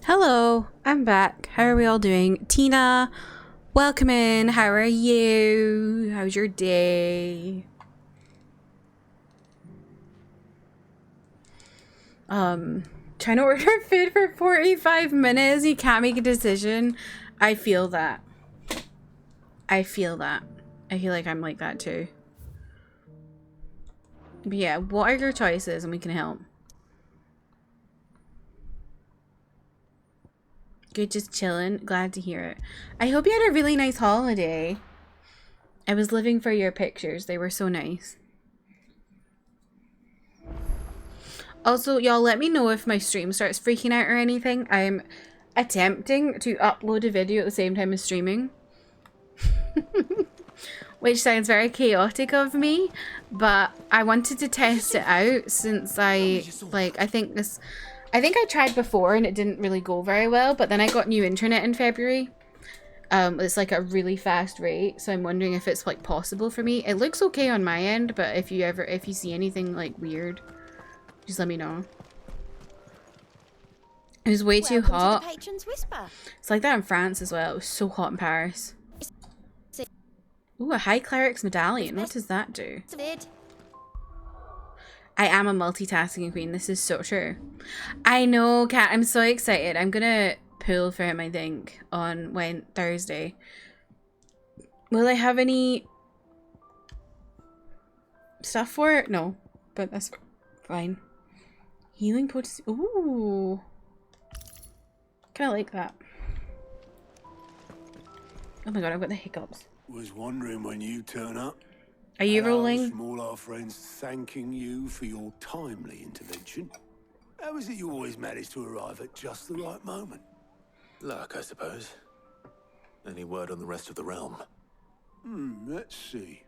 Hello, I'm back. How are we all doing? Tina, welcome in. How are you? How's your day? Trying to order food for 45 minutes. You can't make a decision. I feel that. I feel that. I feel like I'm like that too. But yeah, what are your choices and we can help? Good, just chilling. Glad to hear it. I hope you had a really nice holiday. I was living for your pictures. They were so nice. Also, y'all let me know if my stream starts freaking out or anything. I'm attempting to upload a video at the same time as streaming. Which sounds very chaotic of me, but I wanted to test it out since I think I tried before and it didn't really go very well, but then I got new internet in February. It's like a really fast rate, so I'm wondering if it's like possible for me. It looks okay on my end, but if you see anything like weird, just let me know. It was way too hot. It's like that in France as well. It was so hot in Paris. Ooh, a High Cleric's Medallion. What does that do? I am a multitasking queen. This is so true. I know, Kat. I'm so excited. I'm gonna pull for him, I think, on Thursday. Will I have any stuff for it? No, but that's fine. Healing potency. Ooh. Kind of like that. Oh my god, I've got the hiccups.
Was wondering when you turn up.
Are you rolling?
From all our friends thanking you for your timely intervention. How is it you always manage to arrive at just the right moment?
Luck, I suppose. Any word on the rest of the realm?
Let's see.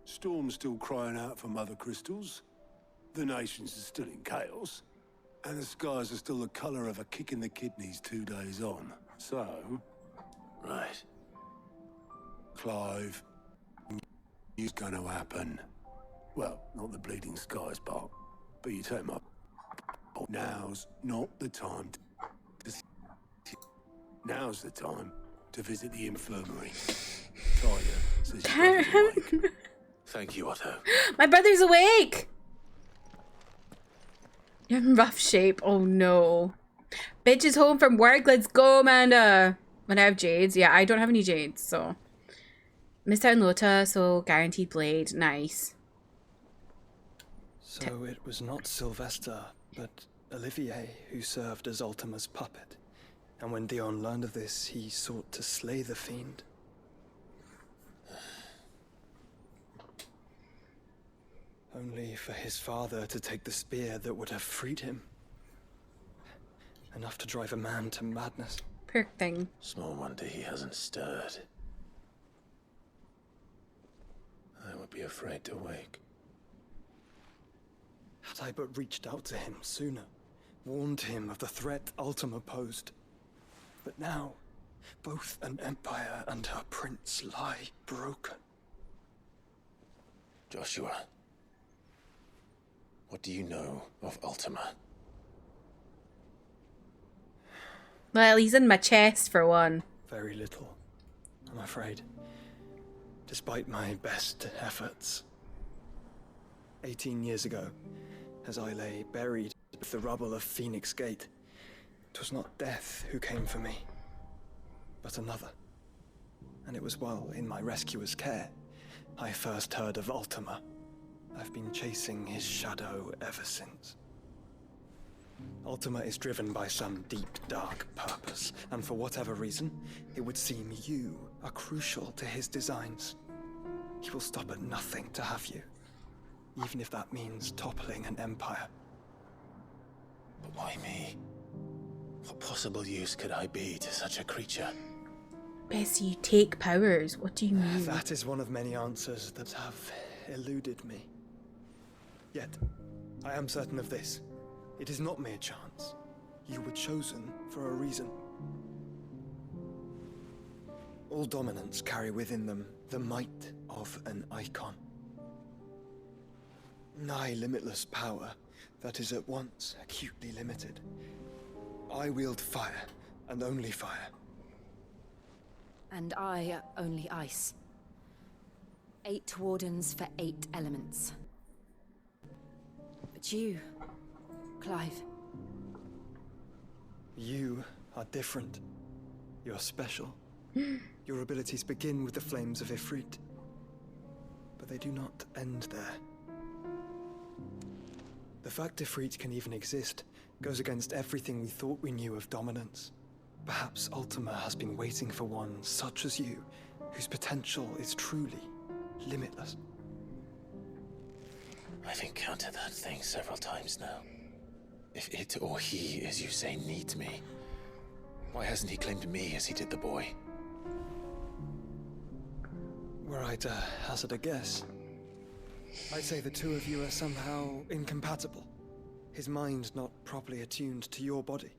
Storm's still crying out for mother crystals. The nations are still in chaos. And the skies are still the colour of a kick in the kidneys 2 days on. So...
Right.
Clive, it's gonna happen. Well, not the bleeding skies part, but you take my... Now's not the time to... Now's the time to visit the infirmary. Talia says your brother's awake.
Thank you, Otto.
My brother's awake! You're in rough shape. Oh no. Bitch is home from work. Let's go, Amanda. When I have jades. Yeah, I don't have any jades, so... Missed out on Lota, so guaranteed blade. Nice.
So it was not Sylvester, but Olivier who served as Ultima's puppet. And when Dion learned of this, he sought to slay the fiend. Only for his father to take the spear that would have freed him. Enough to drive a man to madness.
Poor thing.
Small wonder he hasn't stirred. I would be afraid to wake.
Had I but reached out to him sooner, warned him of the threat Ultima posed. But now, both an empire and her prince lie broken.
Joshua, what do you know of Ultima?
Well, he's in my chest for one.
Very little, I'm afraid. Despite my best efforts. 18 years ago, as I lay buried with the rubble of Phoenix Gate, 'twas not death who came for me, but another. And it was while in my rescuer's care, I first heard of Ultima. I've been chasing his shadow ever since. Ultima is driven by some deep, dark purpose, and for whatever reason, it would seem you are crucial to his designs. He will stop at nothing to have you, even if that means toppling an empire.
But why me? What possible use could I be to such a creature?
Bessie, you take powers. What do you mean?
That is one of many answers that have eluded me. Yet, I am certain of this. It is not mere chance. You were chosen for a reason. All dominants carry within them the might of an icon. Nigh limitless power that is at once acutely limited. I wield fire, and only fire.
And I only ice. 8 wardens for 8 elements. But you, Clive.
You are different. You're special. Your abilities begin with the flames of Ifrit. But they do not end there. The fact Ifrit can even exist goes against everything we thought we knew of dominance. Perhaps Ultima has been waiting for one such as you, whose potential is truly limitless.
I've encountered that thing several times now. If it or he, as you say, needs me, why hasn't he claimed me as he did the boy?
Were I to hazard a guess, I'd say the two of you are somehow incompatible. His mind not properly attuned to your body.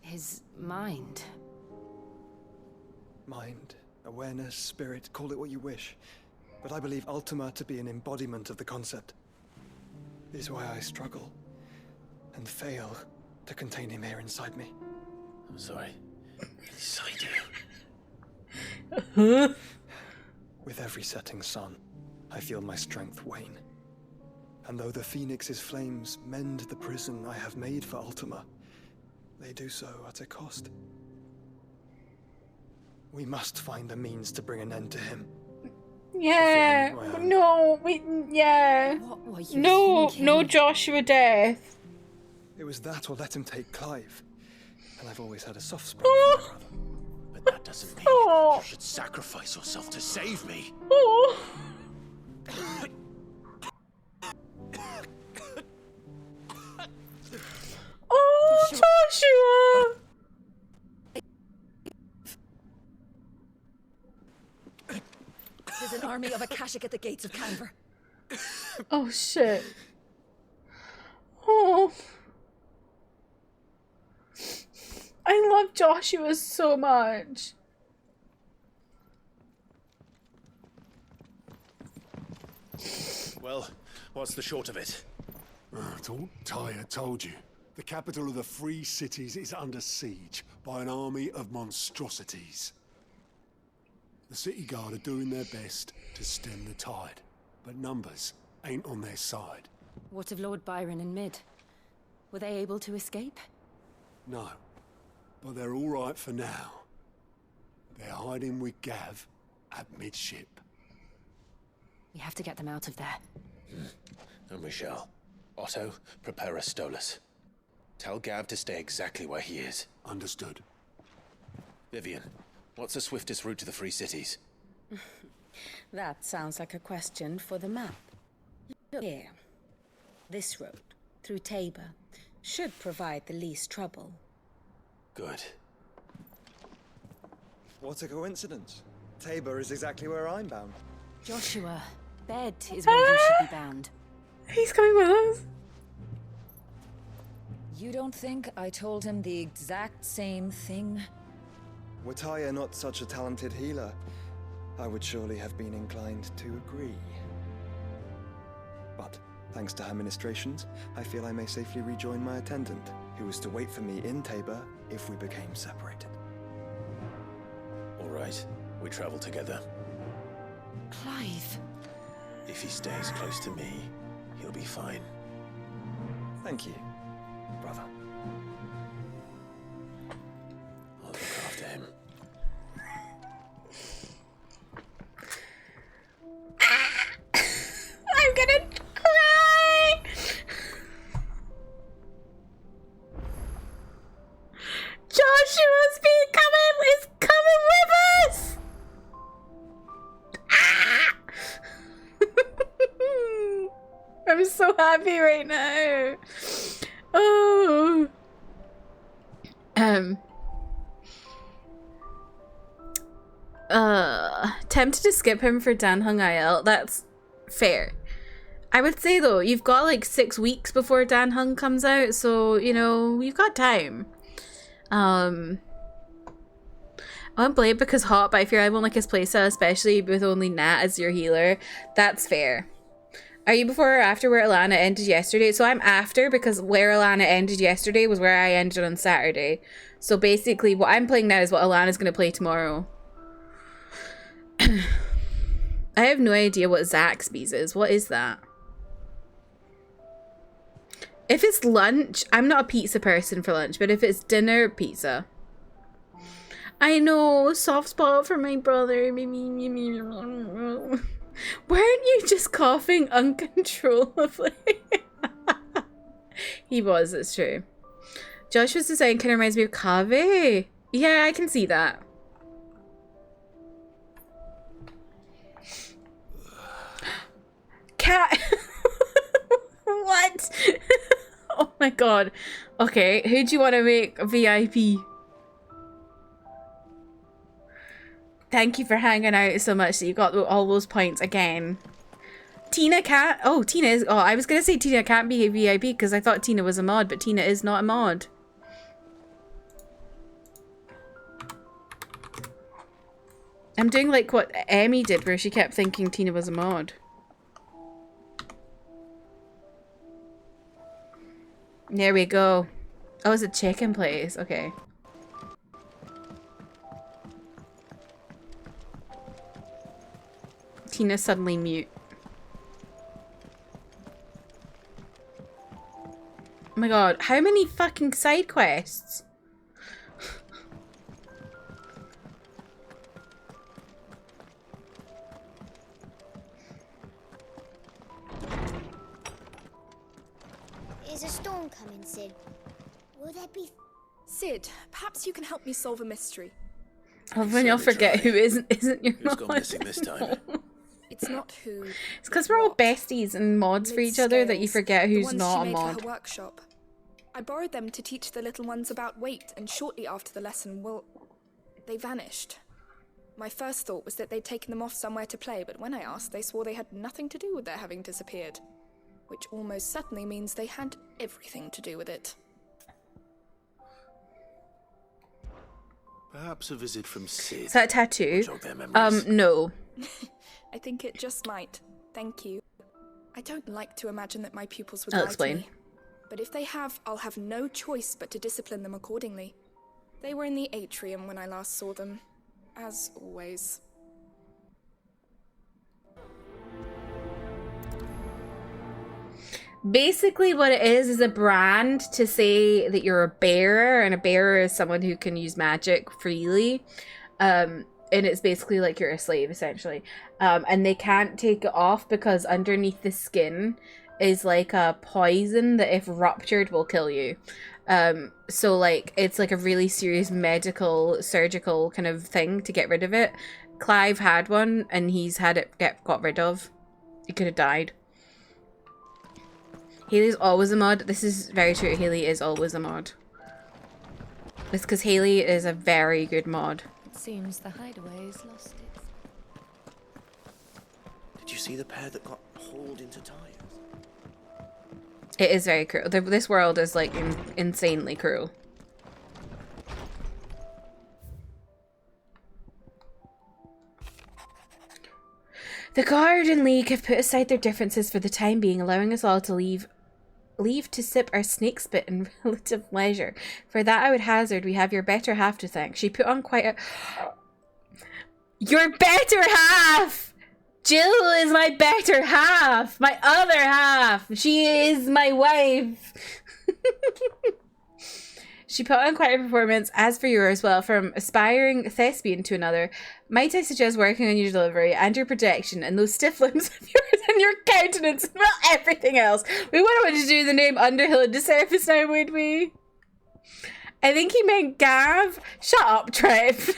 His mind?
Mind, awareness, spirit, call it what you wish. But I believe Ultima to be an embodiment of the concept. This is why I struggle and fail to contain him here inside me.
I'm sorry. Inside
you? With every setting sun, I feel my strength wane. And though the Phoenix's flames mend the prison I have made for Ultima, they do so at a cost. We must find a means to bring an end to him.
Yeah. No. Yeah.
What were you thinking?
No Joshua death.
It was that or let him take Clive. And I've always had a soft spot for my brother.
But that doesn't mean you should sacrifice yourself to save me.
Oh, Joshua!
There's an army of Akashic at the gates of Canver.
Oh, shit. Oh. I love Joshua so much.
Well, what's the short of it?
Tyre told you. The capital of the Free Cities is under siege by an army of monstrosities. The City Guard are doing their best to stem the tide, but numbers ain't on their side.
What of Lord Byron and Mid? Were they able to escape?
No, but they're all right for now. They're hiding with Gav at midship.
We have to get them out of there.
And we shall. Otto, prepare a Stolas. Tell Gav to stay exactly where he is.
Understood.
Vivian, what's the swiftest route to the Free Cities?
That sounds like a question for the map. Look here. This road, through Tabor, should provide the least trouble.
Good.
What a coincidence. Tabor is exactly where I'm bound.
Joshua, bed is where you should be bound.
He's coming with us.
You don't think I told him the exact same thing?
Were Tyre not such a talented healer, I would surely have been inclined to agree. But, thanks to her ministrations, I feel I may safely rejoin my attendant, who was to wait for me in Tabor if we became separated.
All right, we travel together.
Clive.
If he stays close to me, he'll be fine.
Thank you, brother.
I'll look after him.
I'm gonna cry! Joshua's is coming with us! Ah! I'm so happy right now. Oh. Tempted to skip him for Dan Hung IL. That's fair. I would say though, you've got like 6 weeks before Dan Hung comes out, so you know, you've got time. I won't blame because hot, but I fear I won't like his playstyle, especially with only Nat as your healer. That's fair. Are you before or after where Alana ended yesterday? So I'm after, because where Alana ended yesterday was where I ended on Saturday. So basically what I'm playing now is what Alana's going to play tomorrow. I have no idea what Zaxby's is. What is that? If it's lunch, I'm not a pizza person for lunch, but if it's dinner, pizza. I know, soft spot for my brother. Weren't you just coughing uncontrollably? He was, it's true. Joshua's design kind of reminds me of Kave. Yeah, I can see that. Cat. What? Oh my god. Okay, who do you want to make a VIP? Thank you for hanging out so much that you got all those points again. Tina can't. Oh, Tina is. Oh, I was gonna say Tina can't be a VIP because I thought Tina was a mod, but Tina is not a mod. I'm doing like what Emmy did, where she kept thinking Tina was a mod. There we go. Oh, it's a chicken place. Okay. Tina's suddenly mute. Oh my god, how many fucking side quests?
Is a storm coming, Sid? Will there be...
Sid, perhaps you can help me solve a mystery.
Oh, when you'll forget who isn't your
Who's
mod.
gone missing this time?
It's not who.
It's because we're all besties and mods for each other that you forget who's not a mod.
For her workshop. I borrowed them to teach the little ones about weight, and shortly after the lesson, well, they vanished. My first thought was that they'd taken them off somewhere to play, but when I asked, they swore they had nothing to do with their having disappeared. Which almost certainly means they had everything to do with it.
Perhaps a visit from Sid.
Is that a tattoo?
Jog their memories.
No.
I think it just might. Thank you. I don't like to imagine that my pupils would
I'll
lie
explain.
to me. But if they have, I'll have no choice but to discipline them accordingly. They were in the atrium when I last saw them. As always.
Basically what it is a brand to say that you're a bearer, and a bearer is someone who can use magic freely. And it's basically like you're a slave, essentially. And they can't take it off because underneath the skin is like a poison that if ruptured will kill you. So like it's like a really serious medical, surgical kind of thing to get rid of it. Clive had one and he's had it got rid of. He could have died. Haley's always a mod. This is very true. Haley is always a mod. It's because Haley is a very good mod.
It seems the hideaway's lost its...
Did you see the pair that got hauled into tires?
It is very cruel. This world is like insanely cruel. The Garden League have put aside their differences for the time being, allowing us all to leave to sip our snake spit in relative leisure. For that I would hazard we have your better half to thank. She put on quite a... Your better half! Jill is my better half! My other half! She is my wife! She put on quite a performance, as for yours, well, from aspiring thespian to another. Might I suggest working on your delivery and your projection and those stiff limbs of yours and your countenance, well, everything else. We wouldn't want to do the name Underhill into surface now, would we? I think he meant Gav. Shut up, Trev.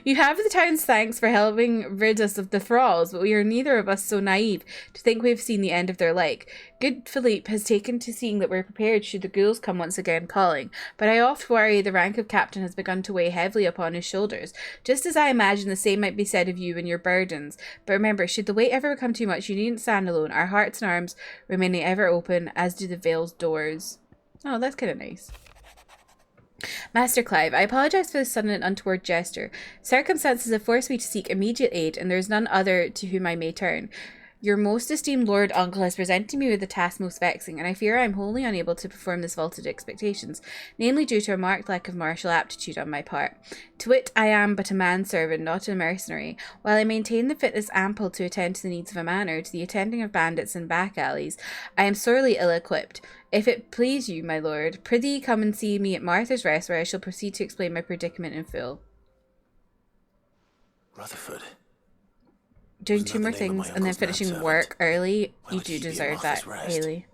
You have the town's thanks for helping rid us of the thralls, but we are neither of us so naive to think we've seen the end of their like. Good Philippe has taken to seeing that we're prepared should the ghouls come once again calling, but I oft worry the rank of captain has begun to weigh heavily upon his shoulders, just as I imagine the same might be said of you and your burdens. But remember, should the weight ever become too much, you needn't stand alone, our hearts and arms remaining ever open, as do the Vale's doors. Oh, that's kind of nice. Master Clive, I apologize for this sudden and untoward gesture. Circumstances have forced me to seek immediate aid, and there is none other to whom I may turn. Your most esteemed lord uncle has presented me with the task most vexing, and I fear I am wholly unable to perform this vaulted expectations, namely due to a marked lack of martial aptitude on my part. To wit, I am but a manservant, not a mercenary. While I maintain the fitness ample to attend to the needs of a manor, to the attending of bandits and back alleys, I am sorely ill-equipped. If it please you, my lord, prithee come and see me at Martha's Rest, where I shall proceed to explain my predicament in full.
Rutherford.
Doing two more things and then finishing work early, you do deserve that, Haley.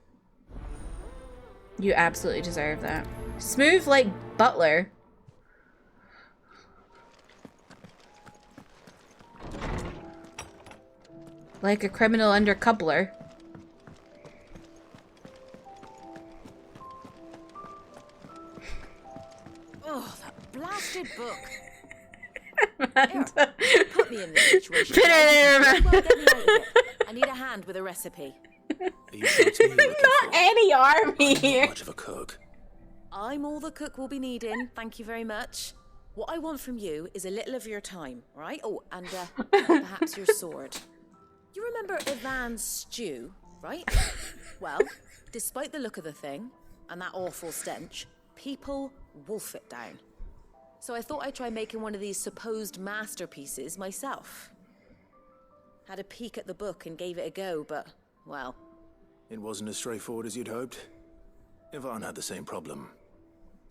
You absolutely deserve that. Smooth like Butler. Like a criminal under coupler.
Oh, that blasted book.
Amanda.
Here, put me in this situation.
Put it there, Amanda.
Well, get me out of it. I need a hand with a recipe.
Are you sure it's me you're looking
Not
for?
any army
I'm
here.
not much of a cook.
I'm all the cook will be needing. Thank you very much. What I want from you is a little of your time, right? Oh, and perhaps your sword. You remember Ivan's stew, right? Well, despite the look of the thing and that awful stench, people wolf it down. So I thought I'd try making one of these supposed masterpieces myself. Had a peek at the book and gave it a go, but, well...
It wasn't as straightforward as you'd hoped. Ivan had the same problem.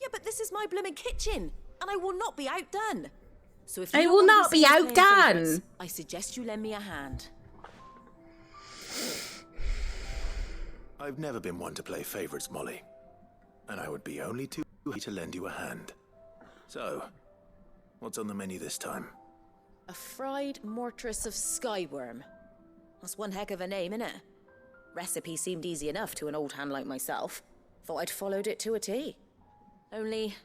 Yeah, but this is my blooming kitchen, and I will not be outdone. So if
I
you
will
don't want
not
to
be
see us playing
outdone.
favourites, I suggest you lend me a hand.
I've never been one to play favorites, Molly. And I would be only too happy to lend you a hand. So, what's on the menu this time?
A fried mortress of skyworm. That's one heck of a name, innit? Recipe seemed easy enough to an old hand like myself. Thought I'd followed it to a T. Only,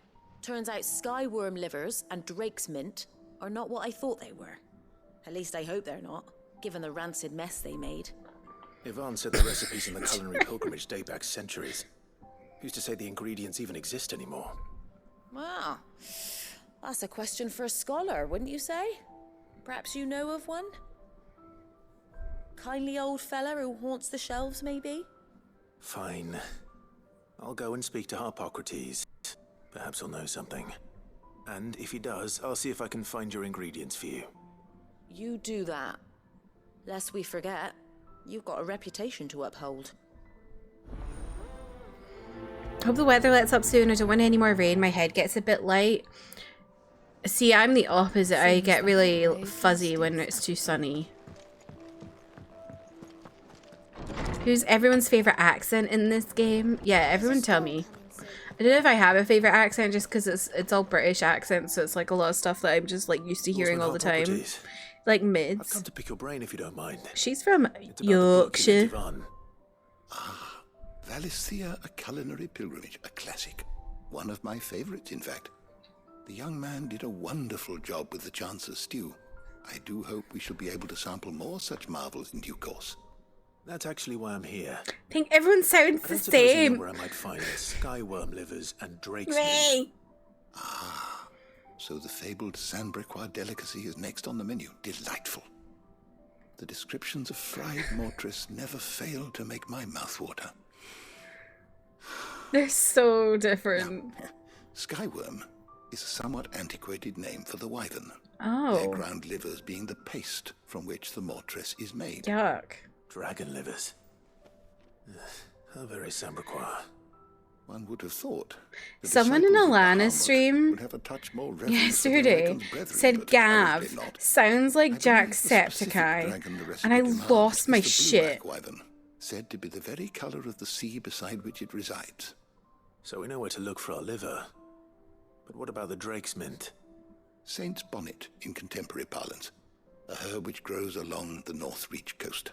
turns out skyworm livers and drake's mint are not what I thought they were. At least I hope they're not, given the rancid mess they made.
Ivan said the recipes in the culinary pilgrimage date back centuries. Who's to say the ingredients even exist anymore?
Well, that's a question for a scholar, wouldn't you say? Perhaps you know of one? Kindly old fella who haunts the shelves, maybe?
Fine. I'll go and speak to Harpocrates. Perhaps he'll know something. And if he does, I'll see if I can find your ingredients for you.
You do that. Lest we forget, you've got a reputation to uphold.
Hope the weather lets up soon. I don't want any more rain. My head gets a bit light. See, I'm the opposite. I get really fuzzy when it's too sunny. Who's everyone's favorite accent in this game? Yeah, everyone tell me. I don't know if I have a favorite accent just because it's all British accents, so it's like a lot of stuff that I'm just like used to hearing all the time. Like mids.
I've come to pick your brain if you don't mind.
She's from
It's about
Yorkshire.
the book in Ivan.
Valisthea, a culinary pilgrimage, a classic. One of my favorites, in fact. The young man did a wonderful job with the Chance's stew. I do hope we shall be able to sample more such marvels in due course.
That's actually why I'm here.
I think everyone sounds
I
the
don't suppose you know
same.
where I might find skyworm livers and drake's
Ray.
meat.
So the fabled Sandbrequois delicacy is next on the menu. Delightful. The descriptions of fried mortress never fail to make my mouth water.
They're so different.
Skyworm is a somewhat antiquated name for the wyvern.
Oh.
Their ground livers being the paste from which the mortress is made.
Yuck.
Dragon livers. How very Sandbrequois.
One would have thought. the
Someone in
disciples of
Alana
Bahamut
stream
would have a touch more reverence for their
yesterday
Dragon's brethren,
said
but
Gav
apparently not.
sounds like
I
Jack
believe the specific
Septiceye,
dragon the recipe
and I
demands
lost my
is the blue
shit.
black wyvern, said to be the very color of the sea beside which it resides.
So we know where to look for our liver. But what about the drake's mint?
Saint's bonnet in contemporary parlance, a herb which grows along the North Reach coast.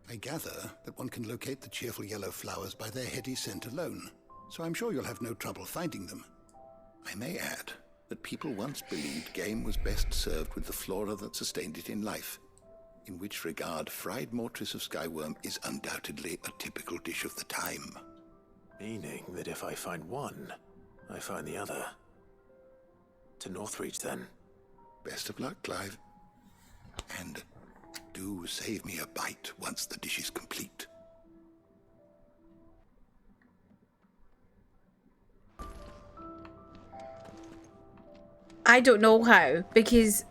I gather that one can locate the cheerful yellow flowers by their heady scent alone, so I'm sure you'll have no trouble finding them. I may add that people once believed game was best served with the flora that sustained it in life, in which regard fried mortress of skyworm is undoubtedly a typical dish of the time.
Meaning that if I find one, I find the other. To Northreach, then.
Best of luck, Clive. And Do save me a bite once the dish is complete.
I don't know how, because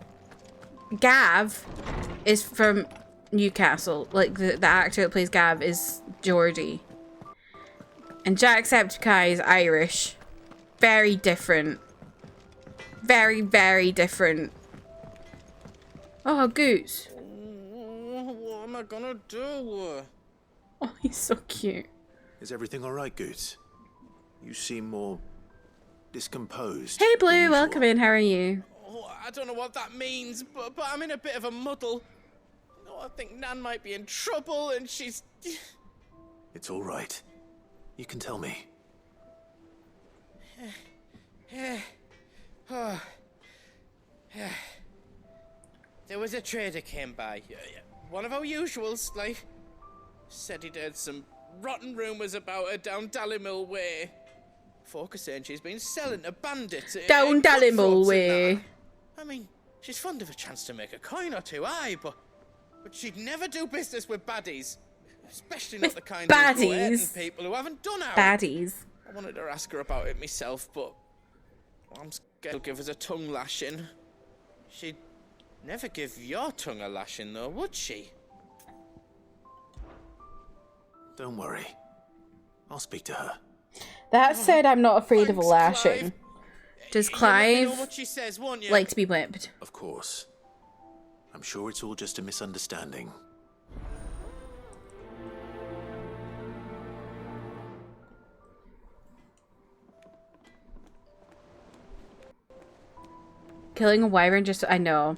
Gav is from Newcastle. Like, the actor that plays Gav is Geordie. And Jacksepticeye is Irish. Very different. Very, very different. Oh, Goose.
What am I gonna do?
Oh, he's so cute.
Is everything all right, Goots? You seem more discomposed.
Hey, Blue. Welcome in. How are you?
Oh, I don't know what that means, but I'm in a bit of a muddle. Oh, I think Nan might be in trouble, and she's...
It's all right. You can tell me.
There was a trader came by. One of our usuals, like... Said he'd heard some rotten rumours about her down Dallimore Way. Folk are saying she's been selling to bandits.
Down Dallimore Way.
I mean, she's fond of a chance to make a coin or two, aye, but she'd never do business with baddies. Especially not the kind of people who haven't done out.
Baddies.
I wanted to ask her about it myself, but I'm scared she'll give us a tongue lashing. She'd never give your tongue a lashing, though, would she?
Don't worry. I'll speak to her.
That said, I'm not afraid of a lashing.
Clive.
Does
You'll
Clive
let me know what she says, won't you?
like to be whipped?
Of course. I'm sure it's all just a misunderstanding.
Killing a wyvern just... I know.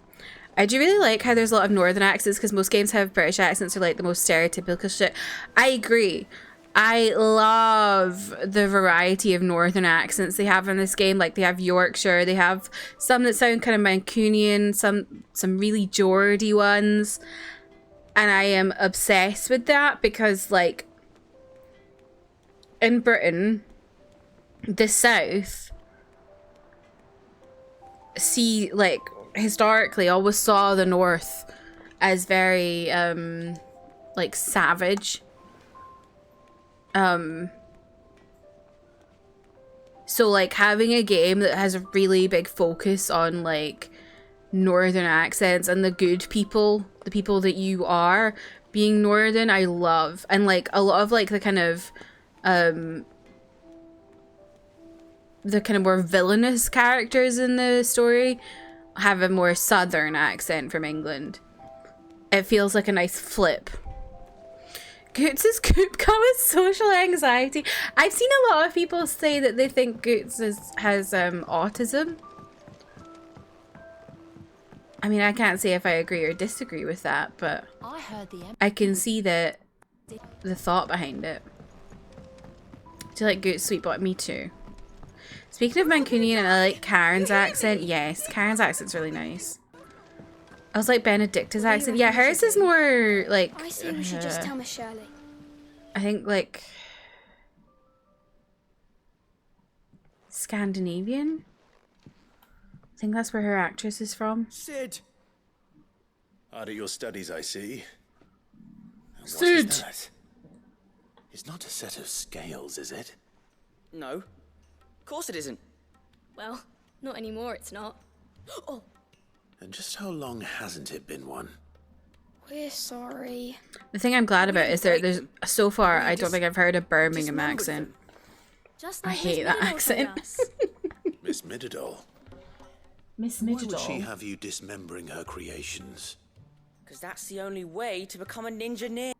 I do really like how there's a lot of northern accents, because most games have British accents are like the most stereotypical shit. I agree. I love the variety of northern accents they have in this game. Like, they have Yorkshire, they have some that sound kind of Mancunian, some really Geordie ones. And I am obsessed with that because, like, in Britain, the South... historically always saw the North as very like savage, so like having a game that has a really big focus on like northern accents and the good people, the people that you are being northern, I love. And like a lot of like the kind of more villainous characters in the story have a more southern accent from England. It feels like a nice flip. Goots' coop causes social anxiety. I've seen a lot of people say that they think Goots has autism. I mean, I can't say if I agree or disagree with that, but I can see the thought behind it. Do you like Goots' sweet bot? Me too. Speaking of Mancunian, I like Karen's accent. Yes, Karen's accent's really nice. I was like Benedicta's accent. Yeah, hers is more like...
I think we should just tell Miss Shirley.
I think like... Scandinavian? I think that's where her actress is from.
Sid! Hard at your studies, I see. And
Sid!
What is that? It's not a set of scales, is it?
No. Of course it isn't.
Well, not anymore, it's not. Oh,
And just how long hasn't it been one?
we're sorry.
The thing I'm glad about is there's so far I don't think I've heard a Birmingham accent.
Just
I
like
hate
Miss
that
Middleditch
accent.
told us.
Miss Midadol.
Miss
Why would she have you dismembering her creations?
Because that's the only way to become a ninja near.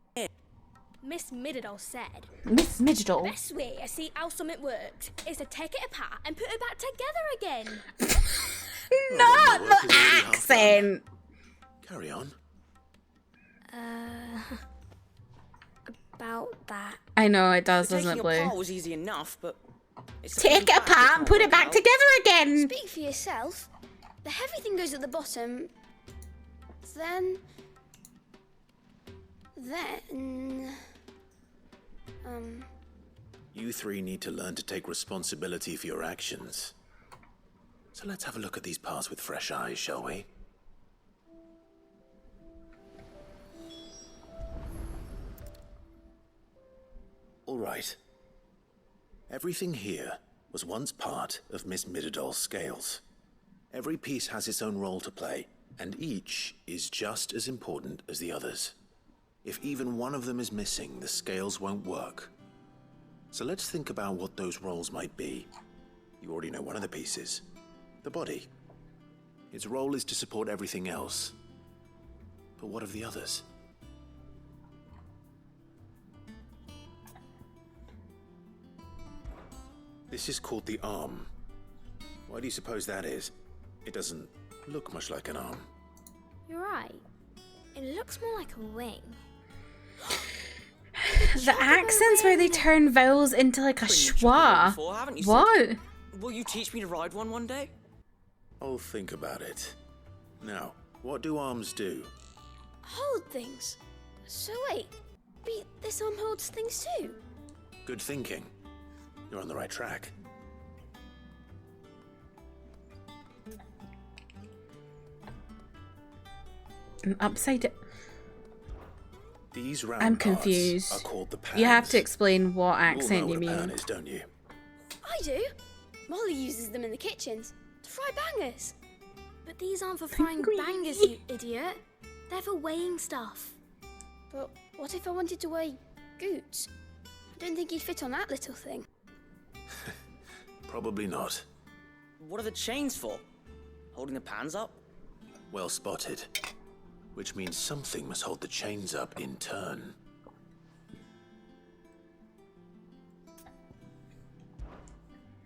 Miss Midadol said,
Miss Midadol?
the best way I see how something works is to take it apart and put it back together again.
Not the accent!
Carry on.
About that.
I know it does,
Taking
doesn't it,
apart
Blue?
was easy enough, but it's the
Take
putting
it
back
apart
that
and put it
can't
back
work
together again!
Speak for yourself. The heavy thing goes at the bottom. Then...
You three need to learn to take responsibility for your actions. So let's have a look at these parts with fresh eyes, shall we? All right. Everything here was once part of Miss Middledol's scales. Every piece has its own role to play, and each is just as important as the others. If even one of them is missing, the scales won't work. So let's think about what those roles might be. You already know one of the pieces. The body. Its role is to support everything else. But what of the others? This is called the arm. Why do you suppose that is? It doesn't look much like an arm.
You're right. It looks more like a wing.
The accents where they turn vowels into like a schwa.
Before, haven't you, Sid?
What?
Will you teach me to ride one day?
I'll think about it. Now, what do arms do?
Hold things. So wait, this arm holds things too?
Good thinking. You're on the right track.
An upside down.
These round
I'm
parts
confused.
are called the pans.
You have to explain what accent
all know
you
what a
mean.
pan is, don't you?
I do. Molly uses them in the kitchens to fry bangers. But these aren't for frying bangers, you idiot. They're for weighing stuff. But what if I wanted to weigh goods? I don't think you'd fit on that little thing.
Probably not.
What are the chains for? Holding the pans up?
Well spotted. Which means something must hold the chains up in turn.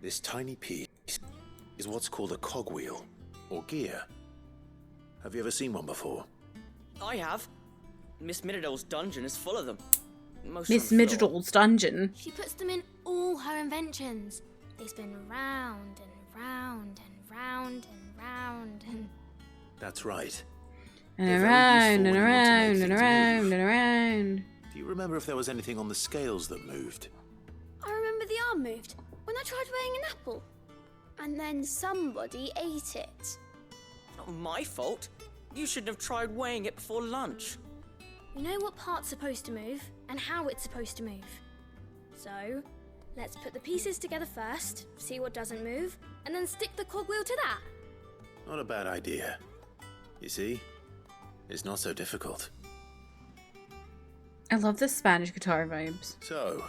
This tiny piece is what's called a cogwheel, or gear. Have you ever seen one before?
I have. Miss Middledol's dungeon is full of them. Most
Miss
on the floor.
Middledol's dungeon.
She puts them in all her inventions. They spin round and round and round and round and...
That's right.
And
They're very
around
useful
and
when you want to make
around and
things
around
move.
and around.
Do you remember if there was anything on the scales that moved?
I remember the arm moved when I tried weighing an apple. And then somebody ate it.
Not my fault. You shouldn't have tried weighing it before lunch.
You know what part's supposed to move and how it's supposed to move. So, let's put the pieces together first, see what doesn't move, and then stick the cogwheel to that.
Not a bad idea. You see? It's not so difficult.
I love the Spanish guitar vibes.
So,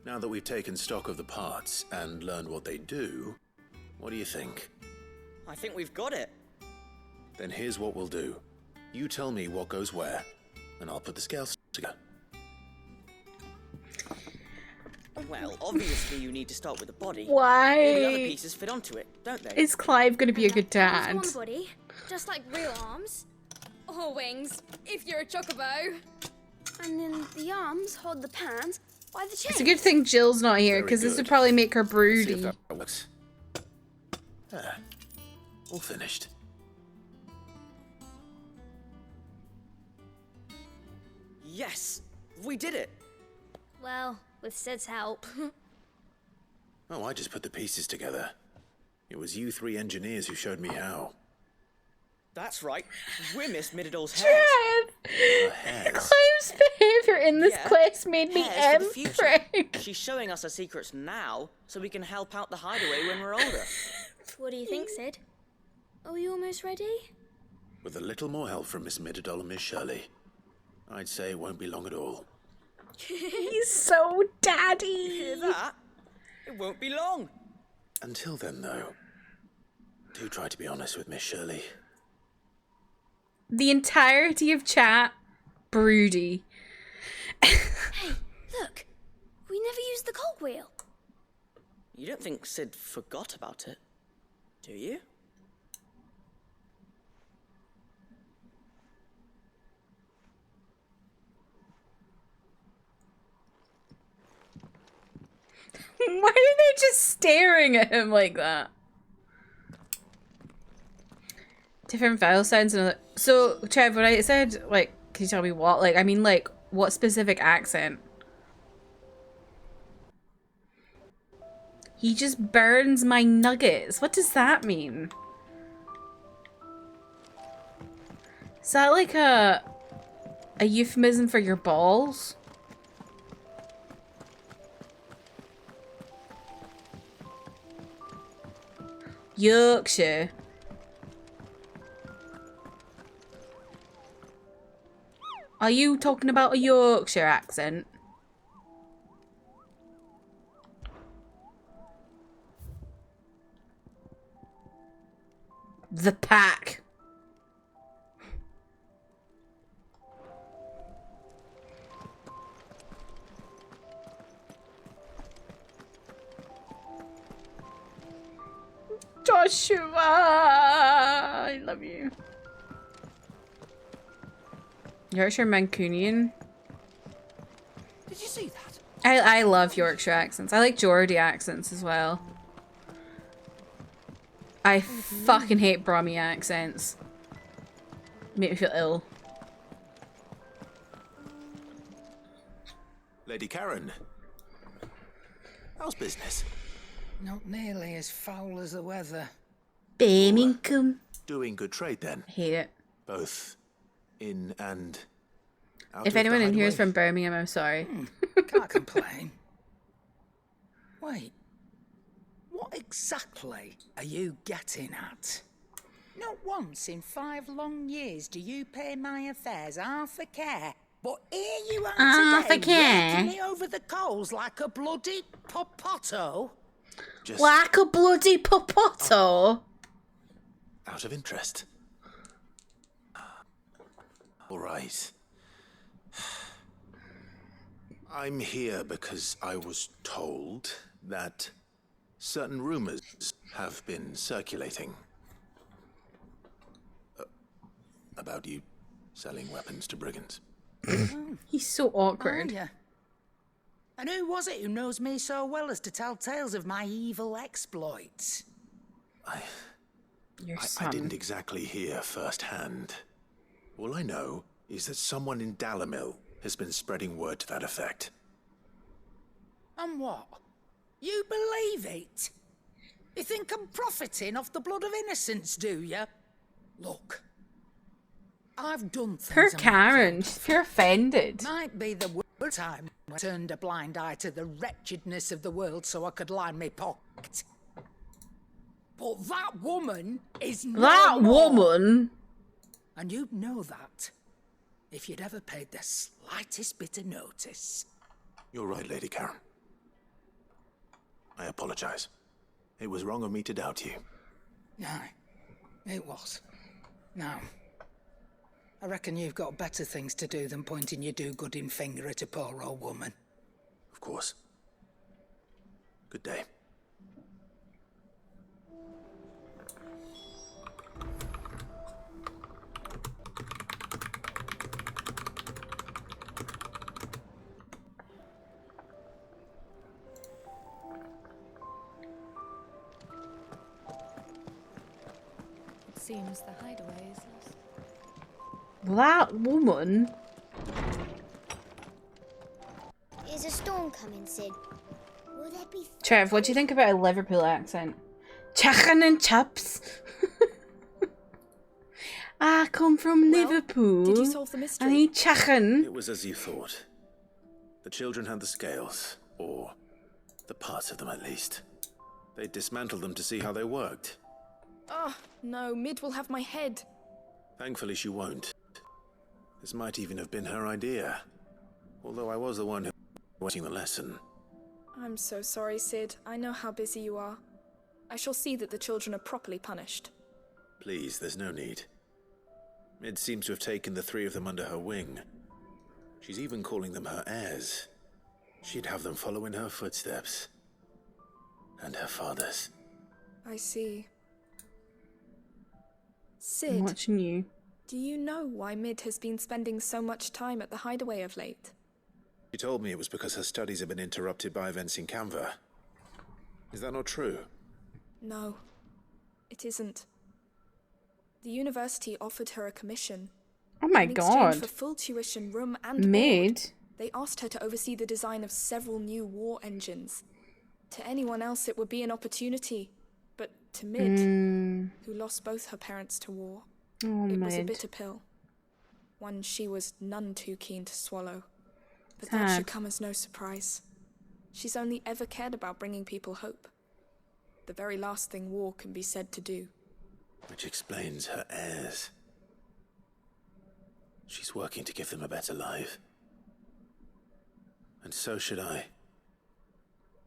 now that we've taken stock of the parts and learned what they do, what do you think?
I think we've got it.
Then here's what we'll do. You tell me what goes where, and I'll put the scales together.
Well, obviously you need to start with the body.
Why?
All the other pieces fit onto it, don't they?
Is Clive going to be a good dad?
Arms on the body, just like real arms. Or wings, if you're a chocobo. And then the arms hold the pans by the chains.
It's a good thing Jill's not here,
Very
because this
good.
would probably make her
See if
broody.
that works. Ah, all finished.
Yes! We did it!
Well, with Sid's help.
Oh, I just put the pieces together. It was you three engineers who showed me how.
That's right. We're Miss Middledol's hares.
Clive's behavior in this
Yeah,
quest made me
hares for the future.
embarrassed.
She's showing us her secrets now, so we can help out the hideaway when we're older.
What do you think, Sid? Are we almost ready?
With a little more help from Miss Middledol and Miss Shirley, I'd say it won't be long at all.
He's so daddy.
You hear that? It won't be long.
Until then, though, do try to be honest with Miss Shirley.
The entirety of chat, broody.
Hey, look! We never used the cogwheel.
You don't think Sid forgot about it, do you?
Why are they just staring at him like that? Different vowel sounds. And so, Trev, when I said, like, can you tell me what? Like, I mean, like, what specific accent? He just burns my nuggets. What does that mean? Is that like a, euphemism for your balls? Yorkshire. Are you talking about a Yorkshire accent? The pack. Joshua, I love you. Yorkshire Mancunian.
Did you see that?
I love Yorkshire accents. I like Geordie accents as well. I fucking hate Brummy accents. Make me feel ill.
Lady Karen, how's business?
Not nearly as foul as the weather.
Birmingham.
Doing good trade then?
Hate it.
Both in and out
If
of
anyone
the
in here is
hideaway?
from Birmingham, I'm sorry.
Can't complain. Wait. What exactly are you getting at? Not once in 5 long years do you pay my affairs half a care. But here you are
Half a
today,
care?
raking me over the coals like a bloody popoto.
Like a bloody popoto.
Out of interest. All right. I'm here because I was told that certain rumors have been circulating about you selling weapons to brigands.
He's so awkward.
Oh, yeah. And who was it who knows me so well as to tell tales of my evil exploits?
Your
I
son.
didn't exactly hear firsthand. All I know is that someone in Dalamil has been spreading word to that effect.
And what? You believe it? You think I'm profiting off the blood of innocents, do you? Look, I've done things.
Poor
I'm
Karen. She's pure offended.
Might be the worst time I turned a blind eye to the wretchedness of the world so I could line my pocket. But that woman is no
That
more.
woman.
And you'd know that if you'd ever paid the slightest bit of notice.
You're right, Lady Karen. I apologize. It was wrong of me to doubt you.
No, it was. Now, I reckon you've got better things to do than pointing your do-gooding finger at a poor old woman.
Of course. Good day.
It seems the hideaway is lost.
That woman.
Is a storm coming, Sid? Will there be...
Trev, what do you think about a Liverpool accent? Chachen and chaps. I come from Liverpool.
did you solve the mystery?
I eat chachen.
It was as you thought. The children had the scales, or the parts of them at least. They dismantled them to see how they worked.
Oh, no, Mid will have my head.
Thankfully she won't. This might even have been her idea. Although I was the one who was watching the lesson.
I'm so sorry, Sid. I know how busy you are. I shall see that the children are properly punished.
Please, there's no need. Mid seems to have taken the 3 of them under her wing. She's even calling them her heirs. She'd have them follow in her footsteps. And her father's.
I see. Sid,
I'm watching you.
do you know why Mid has been spending so much time at the hideaway of late?
She told me it was because her studies have been interrupted by events in Canva. Is that not true?
No, it isn't. The university offered her a commission.
Oh my
In exchange
god.
for full tuition, room and
Mid?
board, they asked her to oversee the design of several new war engines. To anyone else, it would be an opportunity. But to Mid, who lost both her parents to war,
Oh,
it was a
Mid.
bitter pill. One she was none too keen to swallow. But that
Sad.
should come as no surprise. She's only ever cared about bringing people hope. The very last thing war can be said to do.
Which explains her heirs. She's working to give them a better life. And so should I.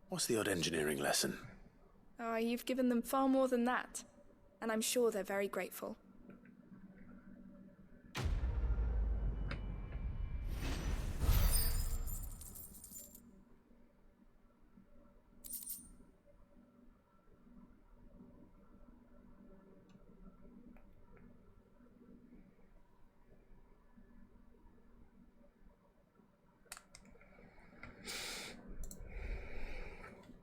What's the odd engineering lesson?
Oh, you've given them far more than that. And I'm sure they're very grateful.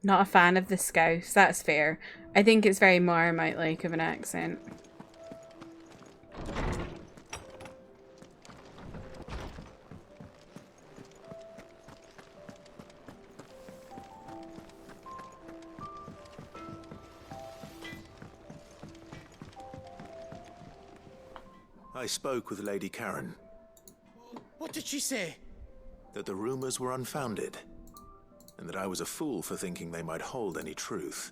Not a fan of the Scouse, that's fair. I think it's very Marmite-like of an accent.
I spoke with Lady Karen.
What did she say?
That the rumors were unfounded. And that I was a fool for thinking they might hold any truth,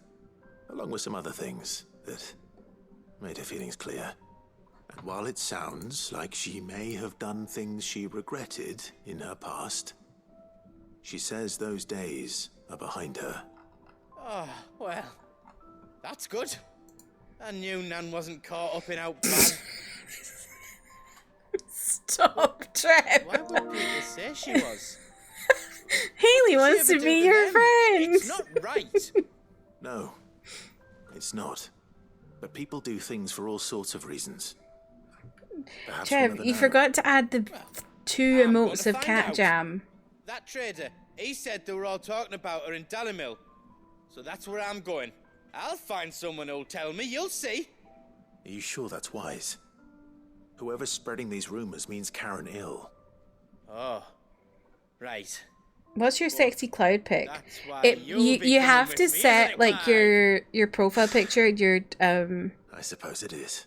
along with some other things that made her feelings clear. And while it sounds like she may have done things she regretted in her past, she says those days are behind her.
Oh, well, that's good. I knew Nan wasn't caught up in out bad.
Stop, Trev.
Why would people say she was?
Haley wants to be your friend.
It's not right.
No, it's not. But people do things for all sorts of reasons. Perhaps we'll
Trev,
never
you
know.
forgot to add the two
I'm
emotes
gonna
of
find
cat
out.
jam.
That trader, he said they were all talking about her in Dallimil. So that's where I'm going. I'll find someone who'll tell me, you'll see.
Are you sure that's wise? Whoever's spreading these rumors means Karen ill.
Oh, right.
What's your sexy cloud pic?
That's why
You
you'll be
you
coming
have
with
to
me,
set
isn't it,
like your profile picture, your
I suppose it is.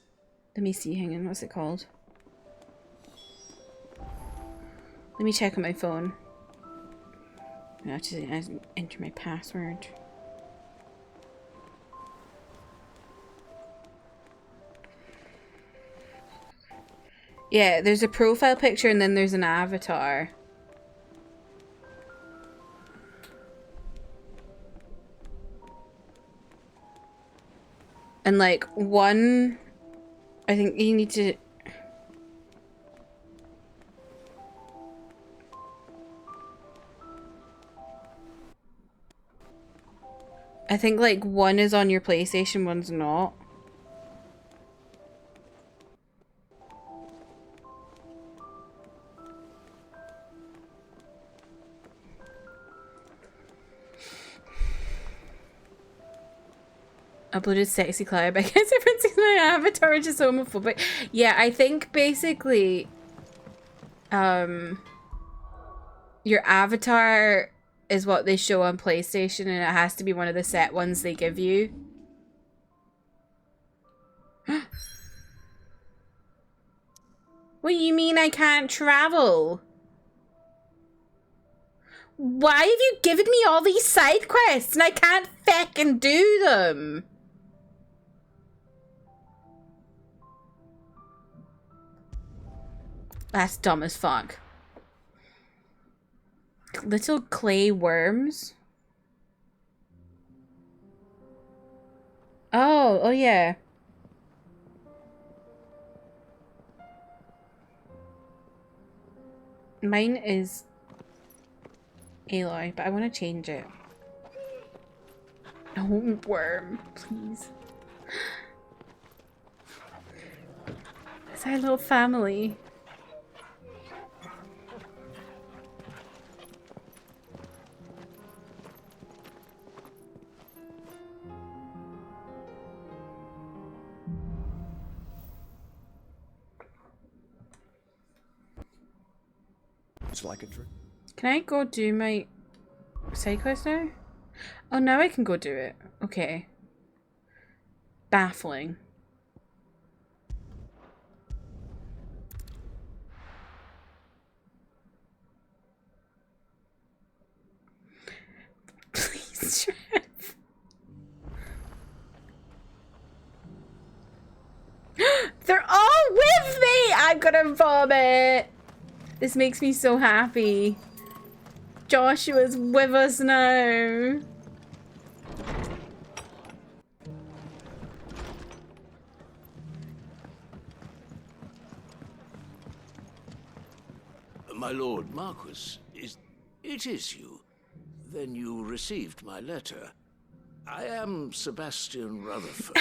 let me see, hang on, what's it called? Let me check on my phone. I have to enter my password. Yeah, there's a profile picture and then there's an avatar. And like one, I think you need to. I think like one is on your PlayStation, one's not. Uploaded sexy cloud. I guess everyone sees my avatar, which is homophobic. Yeah, I think basically, your avatar is what they show on PlayStation, and it has to be one of the set ones they give you. What do you mean I can't travel? Why have you given me all these side quests and I can't feckin' do them? That's dumb as fuck. Little clay worms? Oh yeah. Mine is Aloy, but I want to change it. No worm, please. It's our little family.
It's like a dream.
Can I go do my side quest now? Oh, now I can go do it. Okay. Baffling. Please, Trev. They're all with me! I'm gonna vomit! This makes me so happy. Joshua's with us now.
My lord Marquis, it is you. Then you received my letter. I am Sebastian Rutherford,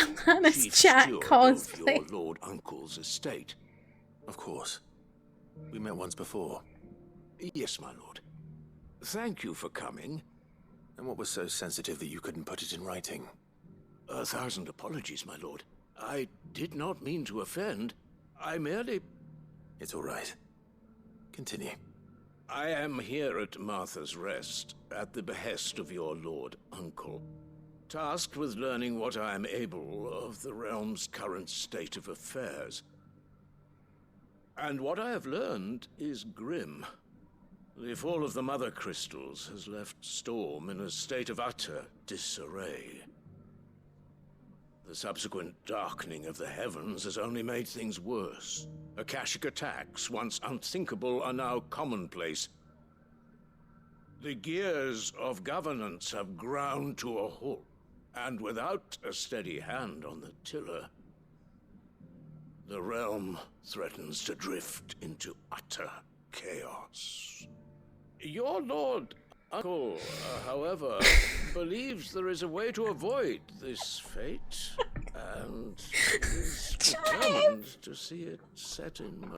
chief steward of your lord uncle's estate.
Of course. We met once before.
Yes, my lord. Thank you for coming.
And what was so sensitive that you couldn't put it in writing?
1,000 apologies, my lord. I did not mean to offend. I merely...
It's all right. Continue.
I am here at Martha's Rest, at the behest of your lord uncle, tasked with learning what I am able of the realm's current state of affairs. And what I have learned is grim. The fall of the Mother Crystals has left Storm in a state of utter disarray. The subsequent darkening of the heavens has only made things worse. Akashic attacks, once unthinkable, are now commonplace. The gears of governance have ground to a halt, and without a steady hand on the tiller, the realm threatens to drift into utter chaos. Your lord uncle, however, believes there is a way to avoid this fate, and is determined to see it set in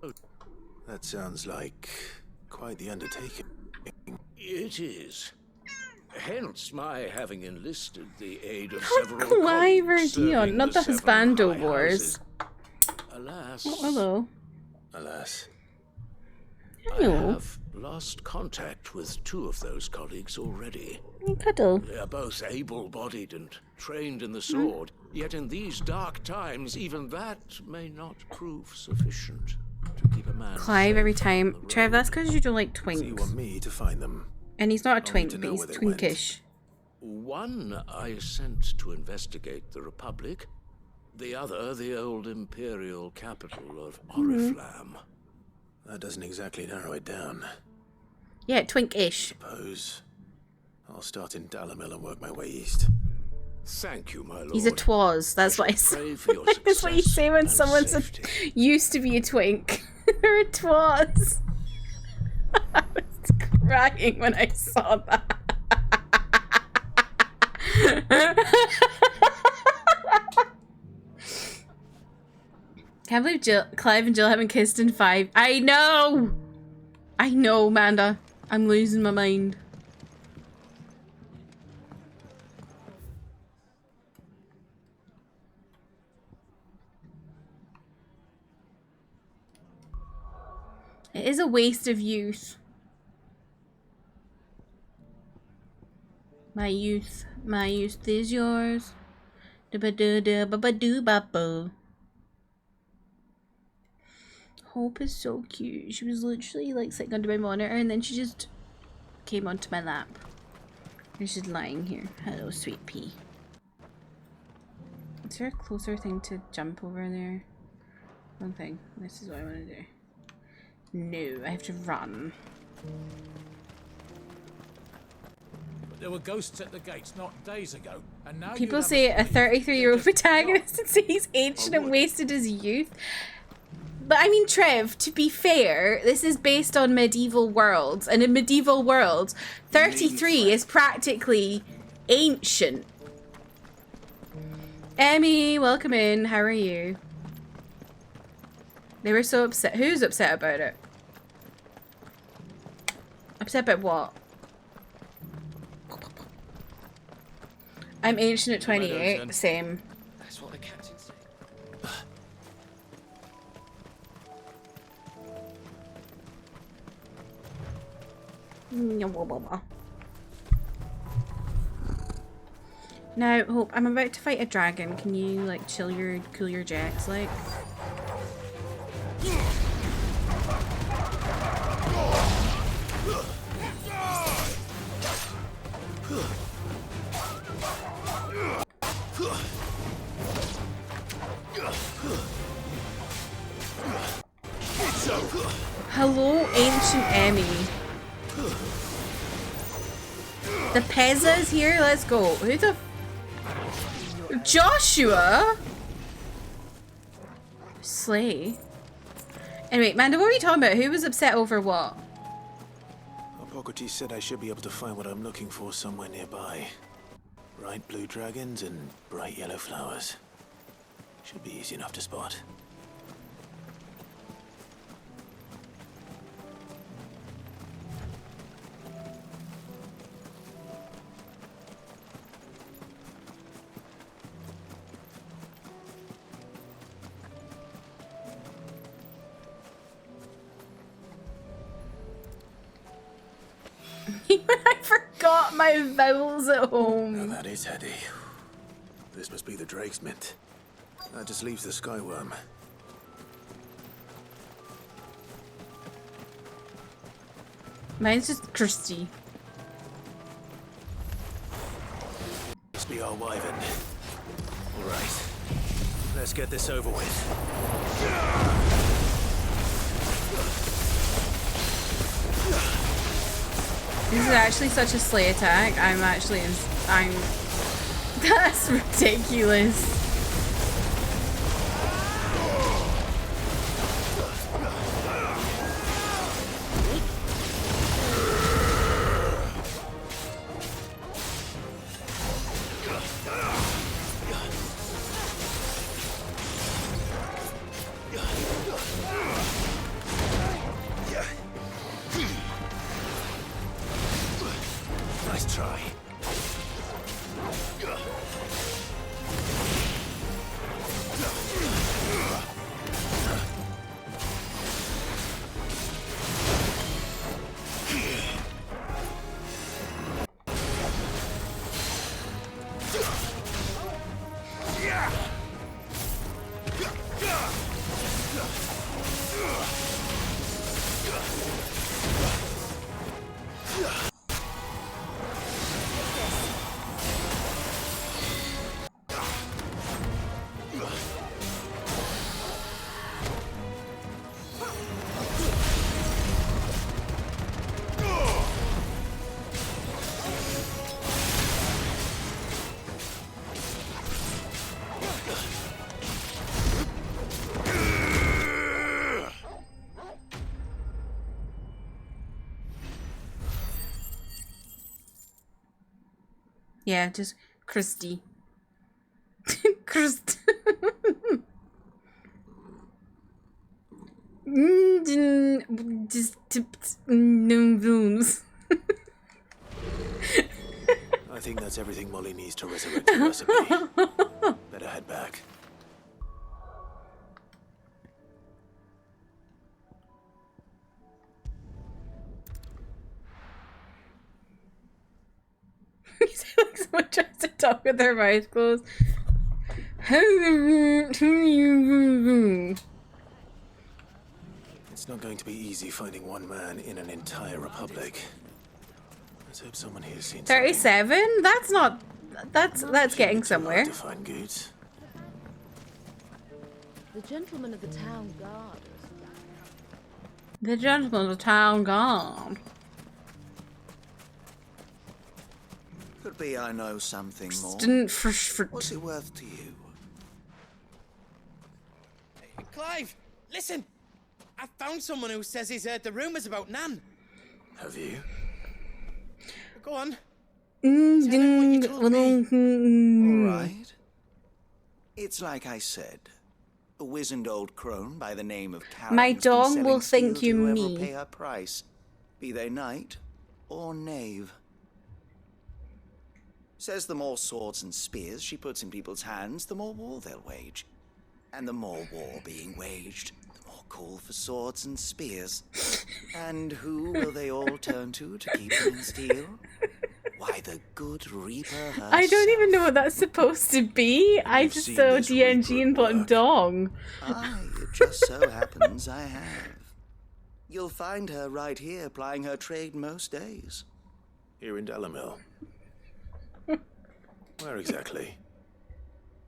motion.
That sounds like quite the undertaking.
It is. Hence my having enlisted the aid of
How
several
Clive or
colleagues
Dion,
serving
not the
seven
Husbando
high
Wars.
houses. Alas.
Oh, hello.
Alas.
I have lost contact with 2 of those colleagues already.
Cuddle.
They are both able-bodied and trained in the sword, yet in these dark times, even that may not prove sufficient to keep a man
Clive
safe
every
on
time.
the road.
Trev, that's because you don't like twinks.
So you want me to find them?
And he's not a
I'll need
twink,
to
but
know
he's
where they went.
twinkish.
One I sent to investigate the Republic, the other the old imperial capital of Oriflamme.
That doesn't exactly narrow it down.
Yeah, twinkish.
Suppose I'll start in Dalamil and work my way east.
Thank you, my lord.
He's a twaz. That's what I say.
Pray for your
That's what you
success
say when
and
someone's used to be a twink. They're a twaz. I was crying when I saw that. Can't believe Clive and Jill haven't kissed in 5. I know! I know, Amanda. I'm losing my mind. It is a waste of youth. My youth is yours. Da-ba-da-da-ba-ba-doo-ba-boo. Hope is so cute. She was literally like sitting under my monitor and then she just came onto my lap. And she's lying here. Hello, sweet pea. Is there a closer thing to jump over there? One thing. This is what I want to do. No, I have to run.
There were ghosts at the gates not days ago, and now
People say a 33-year-old protagonist and say he's ancient and wasted his youth. But I mean, Trev, to be fair, this is based on medieval worlds, and in medieval worlds, 33 is practically ancient. Emmy, welcome in. How are you? They were so upset. Who's upset about it? Upset about what? I'm ancient at 28. Same.
That's what the captain said.
Now, Hope, I'm about to fight a dragon. Can you, like, cool your jets, like? Hello, Ancient Emmy. The Pezza's here. Let's go. Who the? Joshua. Slay. Anyway, Manda, what were you talking about? Who was upset over what?
Hippocrates said I should be able to find what I'm looking for somewhere nearby. Bright blue dragons and bright yellow flowers. Should be easy enough to spot.
I forgot my vowels at home.
Now that is heady. This must be the Drake's Mint. That just leaves the Skyworm.
Mine's just Christy.
Must be our wyvern. All right, let's get this over with.
This is actually such a slay attack. That's ridiculous.
Nice try.
Yeah, just Christy. Christy. Just no booms.
I think that's everything Molly needs to resurrect the recipe. Better head back.
Like someone tries to talk with their mouth closed.
It's not going to be easy finding one man in an entire republic. Let's hope someone here's seen
37? That's not. That's getting somewhere.
to find goods.
The gentleman of the town guard.
The gentleman of the town guard.
Could be I know something more. What's it worth to you?
Clive, listen! I found someone who says he's heard the rumours about Nan.
Have you?
Go on.
All right. It's like I said. A wizened old crone by the name of Karen.
My dog will think you me.
Pay her price, be they knight or knave. Says the more swords and spears she puts in people's hands, the more war they'll wage. And the more war being waged, the more call for swords and spears. And who will they all turn to keep them in steel? Why, the good Reaper herself.
I don't even know what that's supposed to be. I just saw DNG and put dong.
Aye, it just so happens I have. You'll find her right here plying her trade most days.
Here in Delamil. Where exactly?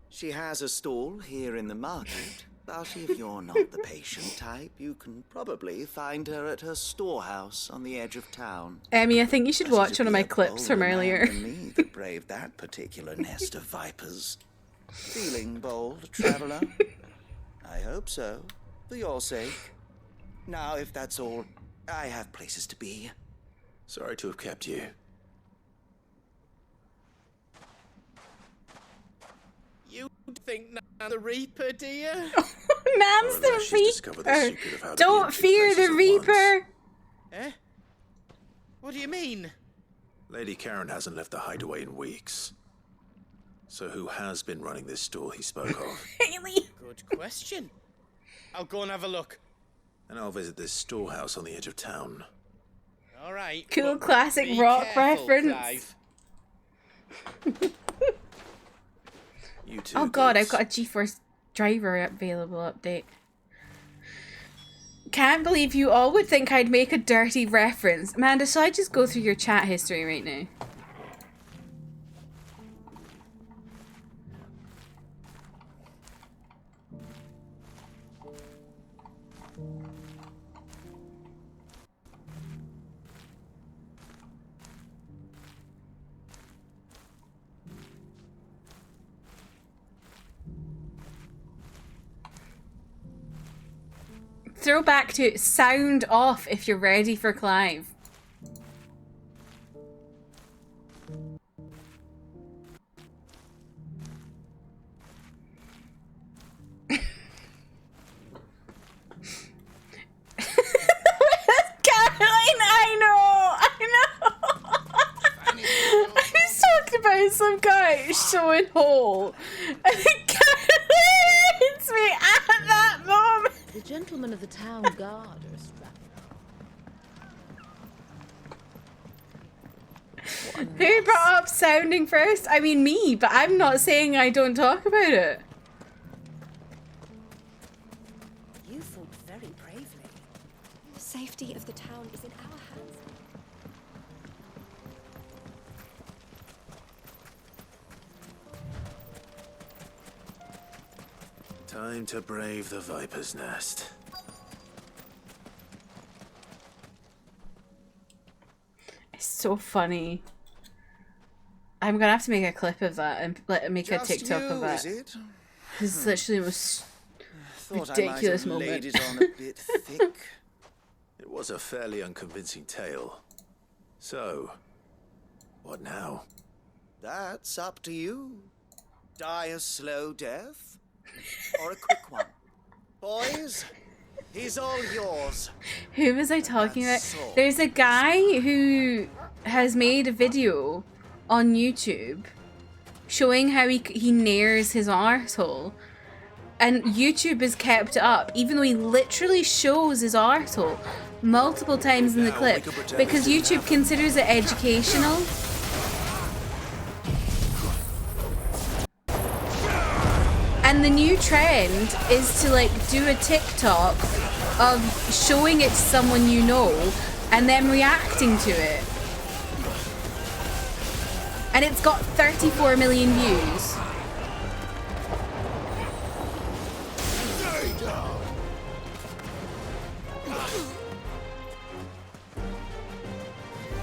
She has a stall here in the market, But if you're not the patient type, you can probably find her at her storehouse on the edge of town.
Emmy, I think you should watch one of my clips from
Bolder man
earlier.
than me that braved that particular nest of vipers. Feeling bold, traveler? I hope so, for your sake. Now, if that's all, I have places to be.
Sorry to have kept you.
You think Nan the Reaper, do you?
Nan's the Reaper. Don't fear the Reaper.
Eh? What do you mean?
Lady Karen hasn't left the hideaway in weeks. So who has been running this store he spoke of?
Haley.
Good question. I'll go and have a look.
And I'll visit this storehouse on the edge of town.
All right.
Cool
but
classic
be
rock
careful,
reference.
Clive.
You too,
Oh god, I've
Boots.
got a GeForce driver available update. Can't believe you all would think I'd make a dirty reference. Amanda, shall I just go through your chat history right now? Throw back to sound off if you're ready for Clive. Caroline, I know. I was talking about some guy showing hole. And Caroline hits me at that moment.
The gentlemen of the town guard are strapping.
Who brought up sounding first? I mean me, but I'm not saying I don't talk about it.
You fought very bravely.
The safety of the town is in our hands.
Time to brave the Viper's Nest.
It's so funny. I'm gonna have to make a clip of that and make a
Just
TikTok
you,
of that.
is it?
This is literally the most
Thought
ridiculous
I might have
moment.
laid it on a bit thick.
It was a fairly unconvincing tale. So, what now?
That's up to you. Die a slow death, or a quick one. Boys, he's all yours.
Who was I talking about? There's a guy who has made a video on YouTube showing how he nares his arsehole. And YouTube has kept it up, even though he literally shows his arsehole multiple times in the clip, because YouTube considers it educational. And the new trend is to like do a TikTok of showing it to someone you know and then reacting to it. And it's got 34 million views.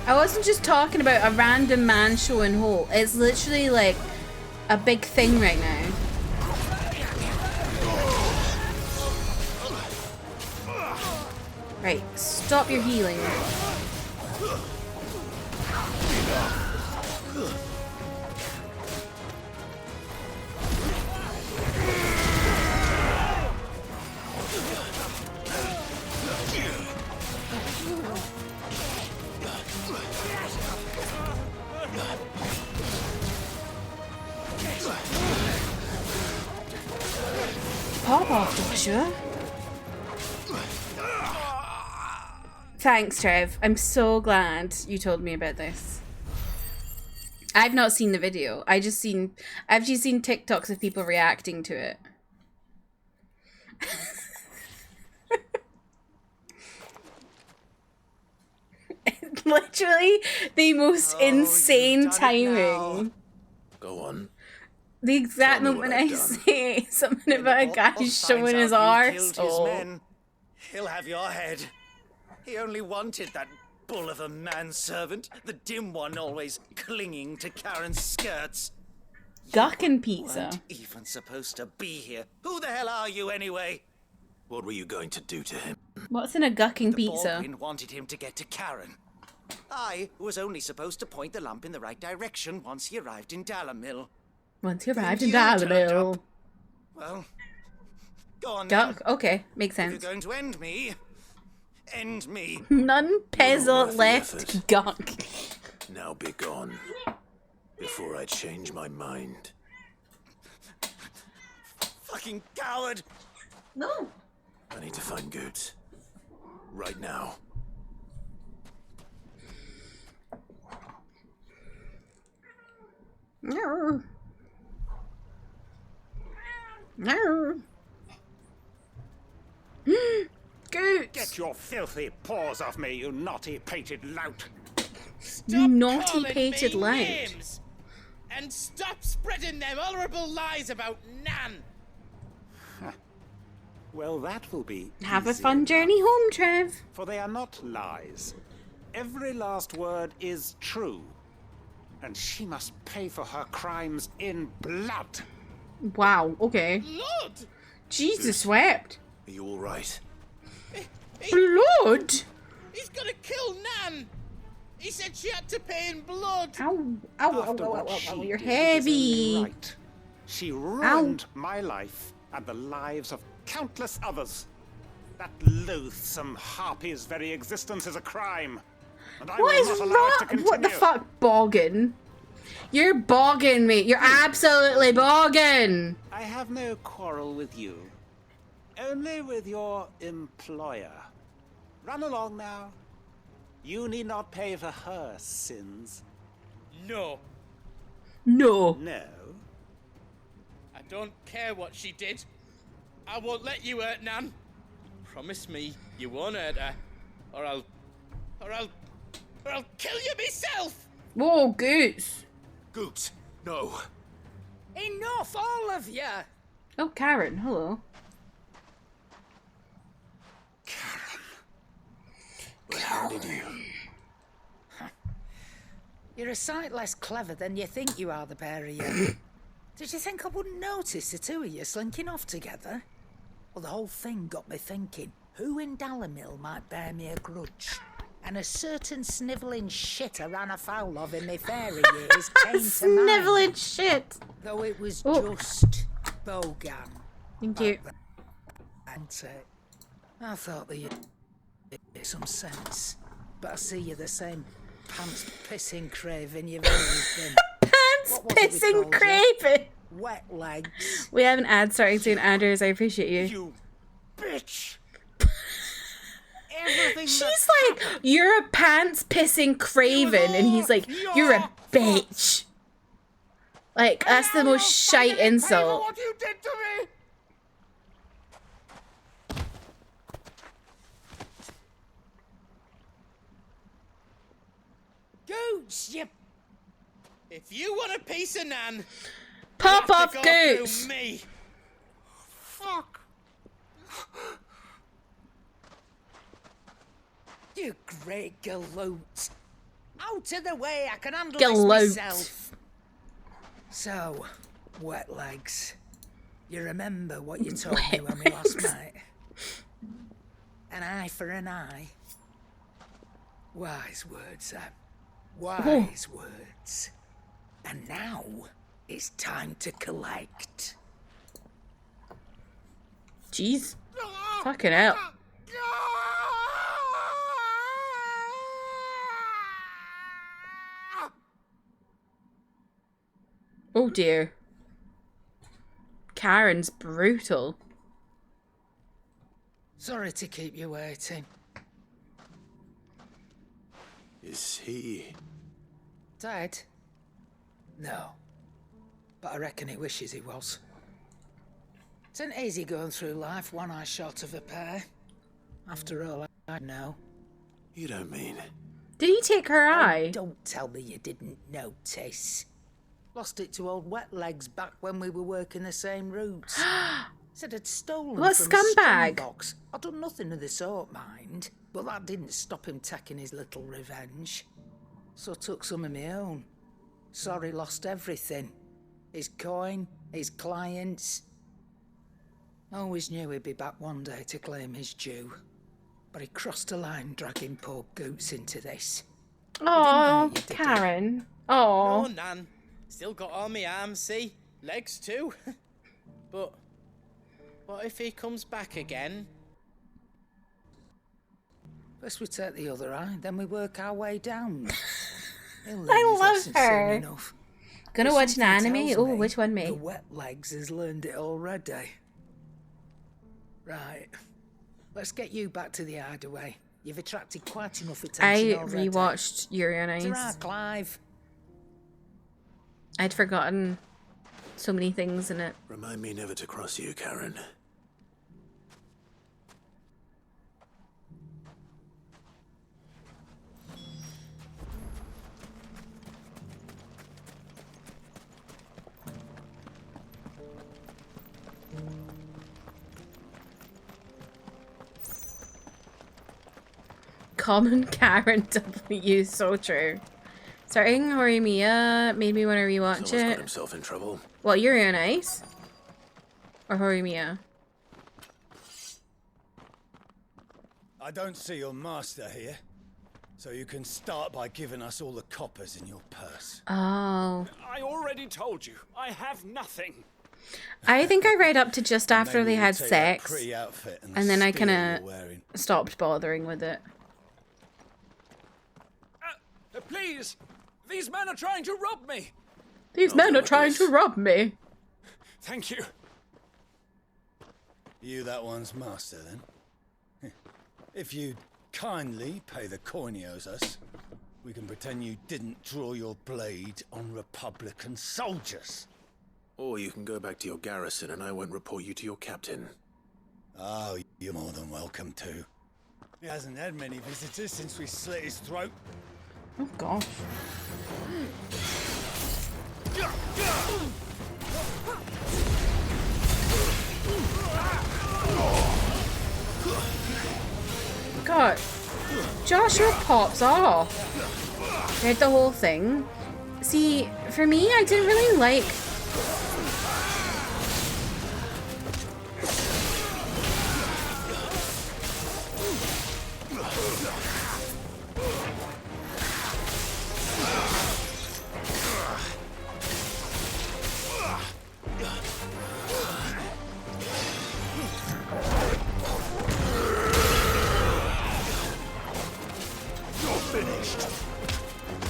I wasn't just talking about a random man showing hole. It's literally like a big thing right now. Right, stop your healing. Pop off, Joshua. Thanks, Trev. I'm so glad you told me about this. I've not seen the video. I've just seen TikToks of people reacting to it. Literally the most insane timing.
Go on.
The exact moment I say something about a guy showing his arse.
He'll have your head. He only wanted that bull of a manservant, the dim one always clinging to Karen's skirts.
Guckin' pizza.
Weren't even supposed to be here. Who the hell are you anyway?
What were you going to do to him?
What's in a gucking pizza?
Baldwin wanted him to get to Karen. I was only supposed to point the lamp in the right direction once he arrived in Dalamil.
Once he arrived in Dalamil.
Well, go on.
Duck. Okay, makes sense.
If you're going to end me. End me.
None peasant left gunk.
Now be gone. Before I change my mind.
Fucking coward!
No.
I need to find Goots. Right now.
No. No. Goots!
Get your filthy paws off me, you naughty-pated lout!
You naughty-pated lout.
Names. And stop spreading them horrible lies about Nan!
Well, that will be
Have a fun journey home, Trev.
For they are not lies. Every last word is true. And she must pay for her crimes in blood.
Wow, okay.
Blood?
Jesus wept.
Are you all right?
Blood?
He's gonna kill Nan! He said she had to pay in blood!
Ow, ow, ow, ow, ow, you're heavy.
Right. She ruined my life and the lives of countless others. That loathsome harpy's very existence is a crime. And I
What
will
is
not allow it to
wrong?
continue.
What the fuck, boggin? You're bogging me. You're absolutely bogging.
I have no quarrel with you. Only with your employer. Run along now. You need not pay for her sins.
No.
No.
No.
I don't care what she did. I won't let you hurt Nan. Promise me you won't hurt her, or I'll kill you myself.
Whoa, Goots.
Goots, no.
Enough, all of you.
Oh, Karen, hello.
But how did you?
You're a sight less clever than you think you are, the pair of you. Did you think I wouldn't notice the two of you slinking off together? Well, the whole thing got me thinking, who in Dalamil might bear me a grudge? And a certain snivelling shit I ran afoul of in my fairy years came to mind.
Snivelling shit.
Though it was just Bogan.
Thank you.
And I thought that you had some sense. But I see you're the same pants-pissing craven you've always been.
Pants-pissing craven?
Wet legs.
We have an ad starting soon, Anders. I appreciate you.
You bitch!
She's like, you're a pants-pissing craven, and he's like, you're a bitch. Like, that's the most shite insult.
What you did to me!
Goots, you...
If you want a piece of Nan,
Pop
you have
off,
to go
Goots.
through me.
Fuck.
You great galoot. Out of the way, I can handle
Galoot.
this myself. So, wet legs. You remember what you told me when we last met? An eye for an eye. Wise words, Sam. Wise words. And now, it's time to collect.
Jeez. Fucking hell. Oh dear. Karen's brutal.
Sorry to keep you waiting.
Is he?
Dead? No. But I reckon he wishes he was. It ain't easy going through life one eye short of a pair. After all, I know.
You don't mean?
Did he take her eye?
Don't tell me you didn't notice. Lost it to old Wet Legs back when we were working the same routes. Said I'd stolen
What
from
scumbag?
a box. I'd done nothing of the sort, mind. But that didn't stop him taking his little revenge. So I took some of my own. Sorry, lost everything. His coin, his clients. Always knew he'd be back one day to claim his due. But he crossed a line dragging poor Goots into this.
Oh, Karen. Oh.
No, Nan. Still got all my arms, see? Legs too. But what if he comes back again?
First we take the other eye, then we work our way down.
I love her. Gonna watch an anime? Oh, which one,
The
mate?
Wet Legs has learned it already. Right. Let's get you back to the hideaway. You've attracted quite enough attention
I
already.
rewatched Yuri on
It's
Ice.
alright, Clive.
I'd forgotten so many things in it.
Remind me never to cross you, Karen.
Common Karen W, so true. Starting Horimiya made me want to rewatch
Someone's got
it.
himself in trouble.
What, Yuri on Ice? Or Horimiya?
I don't see your master here, so you can start by giving us all the coppers in your purse.
Oh.
I already told you, I have nothing.
I think I read up to just after
Maybe
they
we'll
had
take that
sex.
pretty outfit and
And then I
spear
kind
you're wearing.
of stopped bothering with it.
Please, these men are trying to rob me.
These men are trying to rob me.
Thank you.
You that one's master, then? If you kindly pay the coin he owes us, we can pretend you didn't draw your blade on Republican soldiers.
Or you can go back to your garrison and I won't report you to your captain.
Oh, you're more than welcome to. He hasn't had many visitors since we slit his throat.
Oh, gosh. God. Joshua pops off. Read the whole thing. See, for me, I didn't really like...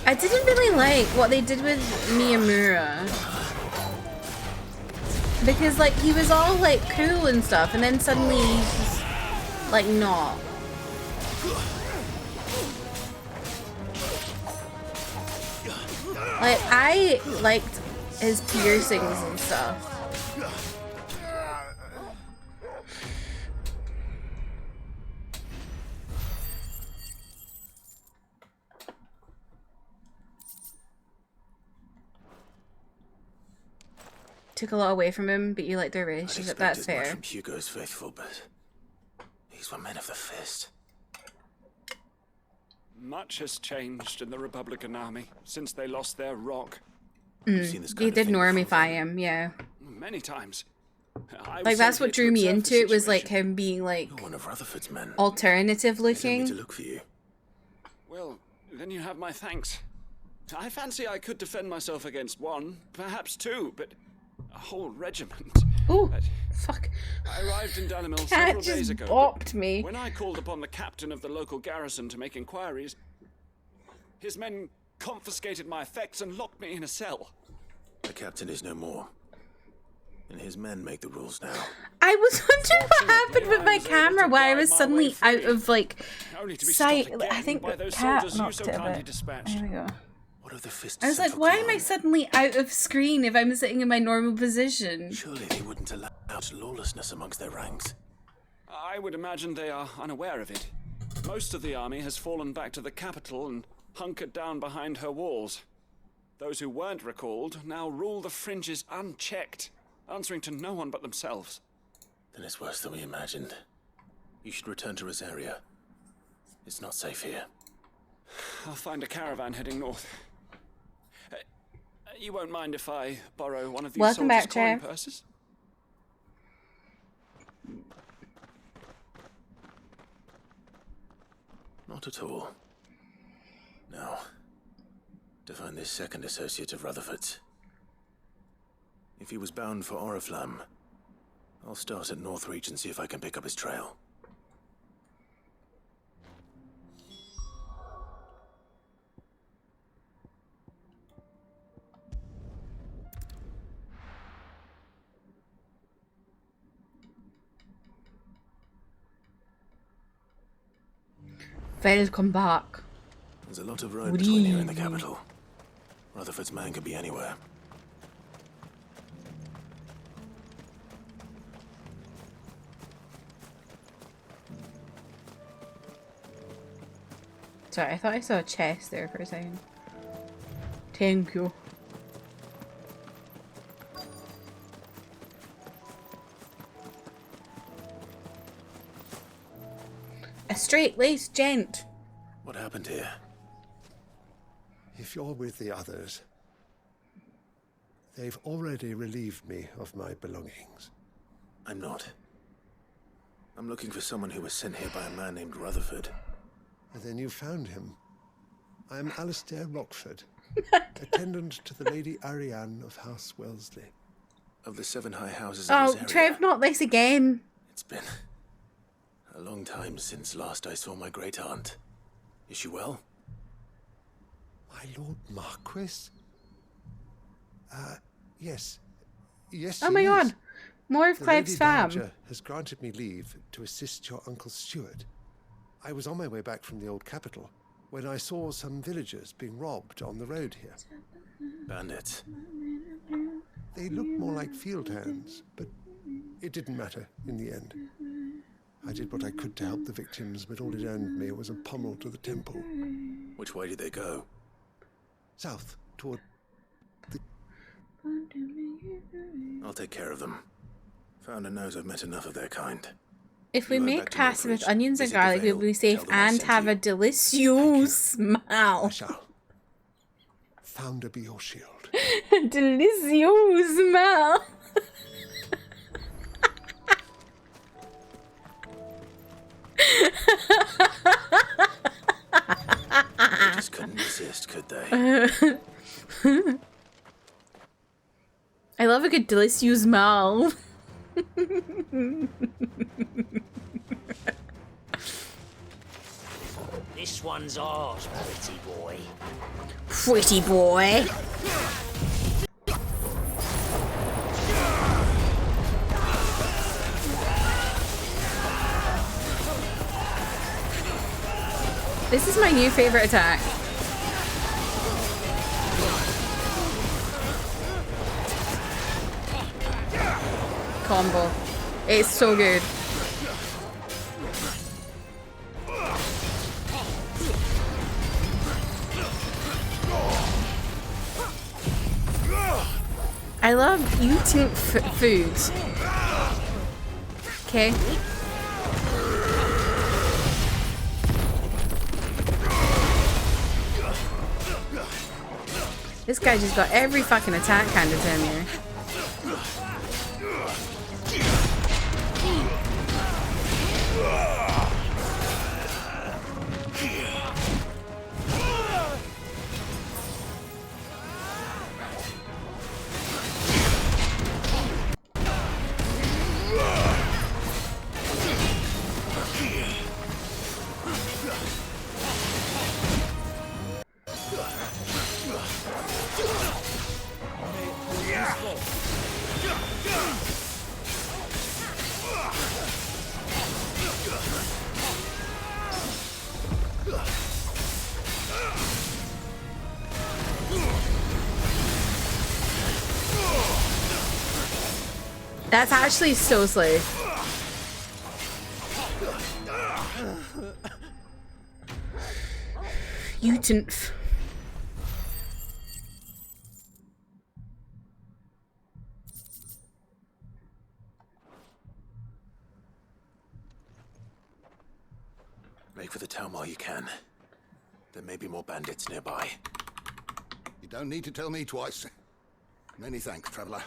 I didn't really like what they did with Miyamura. Because, like, he was all, like, cool and stuff, and then suddenly he's just, like, not. Like, I liked his piercings and stuff. Took a lot away from him, but you like their relationship. That's fair.
From Hugo's faithful, but these were men of the fist.
Much has changed in the Republican army since they lost their rock.
They did normify him, yeah.
Many times.
Like, that's what drew me into it, was like him being like
One of Rutherford's men.
alternative
They sent me
looking.
to look for you.
Well, then you have my thanks. I fancy I could defend myself against one, perhaps two, but a whole regiment.
Ooh, fuck.
I arrived in Dalimil
Cat
several
just
days ago.
bopped me.
When I called upon the captain of the local garrison to make inquiries, his men confiscated my effects and locked me in a cell.
The captain is no more. And his men make the rules now.
I was wondering what happened with my camera, why I was suddenly out of like sight. I think the cat knocked it a bit. There we go.
What of the fist?
I was like, why am I suddenly out of screen if I'm sitting in my normal position?
Surely they wouldn't allow lawlessness amongst their ranks.
I would imagine they are unaware of it. Most of the army has fallen back to the capital and hunkered down behind her walls. Those who weren't recalled now rule the fringes unchecked, answering to no one but themselves.
Then it's worse than we imagined. You should return to Rosaria. It's not safe here.
I'll find a caravan heading north. You won't mind if I borrow one of these
Welcome
soldiers'
back,
coin
Trev.
purses?
Not at all. Now, to find this second associate of Rutherford's. If he was bound for Oriflamme, I'll start at Northreach and see if I can pick up his trail.
Welcome back.
There's a lot of road between here and the capital. Rutherford's man could be anywhere.
Sorry, I thought I saw a chest there for a second. Thank you. A straight-laced gent.
What happened here?
If you're with the others, they've already relieved me of my belongings.
I'm not. I'm looking for someone who was sent here by a man named Rutherford.
And then you found him. I am Alistair Rockford, attendant to the Lady Ariane of House Wellesley.
Of the 7 high houses of
Oh,
Rosaria.
Trev, not this again.
It's been a long time since last I saw my great-aunt. Is she well?
My Lord Marquis? Yes. Yes,
Oh my
he is.
god. More of
The
Cleve's
Lady
fam.
Dowager has granted me leave to assist your Uncle Stuart. I was on my way back from the old capital when I saw some villagers being robbed on the road here.
Bandits.
They looked more like field hands, but it didn't matter in the end. I did what I could to help the victims, but all it earned me was a pummel to the temple.
Which way did they go?
South, toward the...
I'll take care of them. Founder knows I've met enough of their kind.
If we
You head
make
back to
pasta with
Northreach,
onions and
visit the
garlic, we'll
Vale,
be safe
tell them I
and
sent
have
you.
a delicious smell.
I shall. Founder be your shield.
Delicious smell.
They just couldn't resist, could they?
I love a good delicious smell.
This one's ours, pretty boy.
Pretty boy. This is my new favorite attack. Combo. It's so good. I love eating food. Okay. This guy just got every fucking attack handed to him here. That's actually so slay. Mutant.
Make for the town while you can. There may be more bandits nearby.
You don't need to tell me twice. Many thanks, traveler.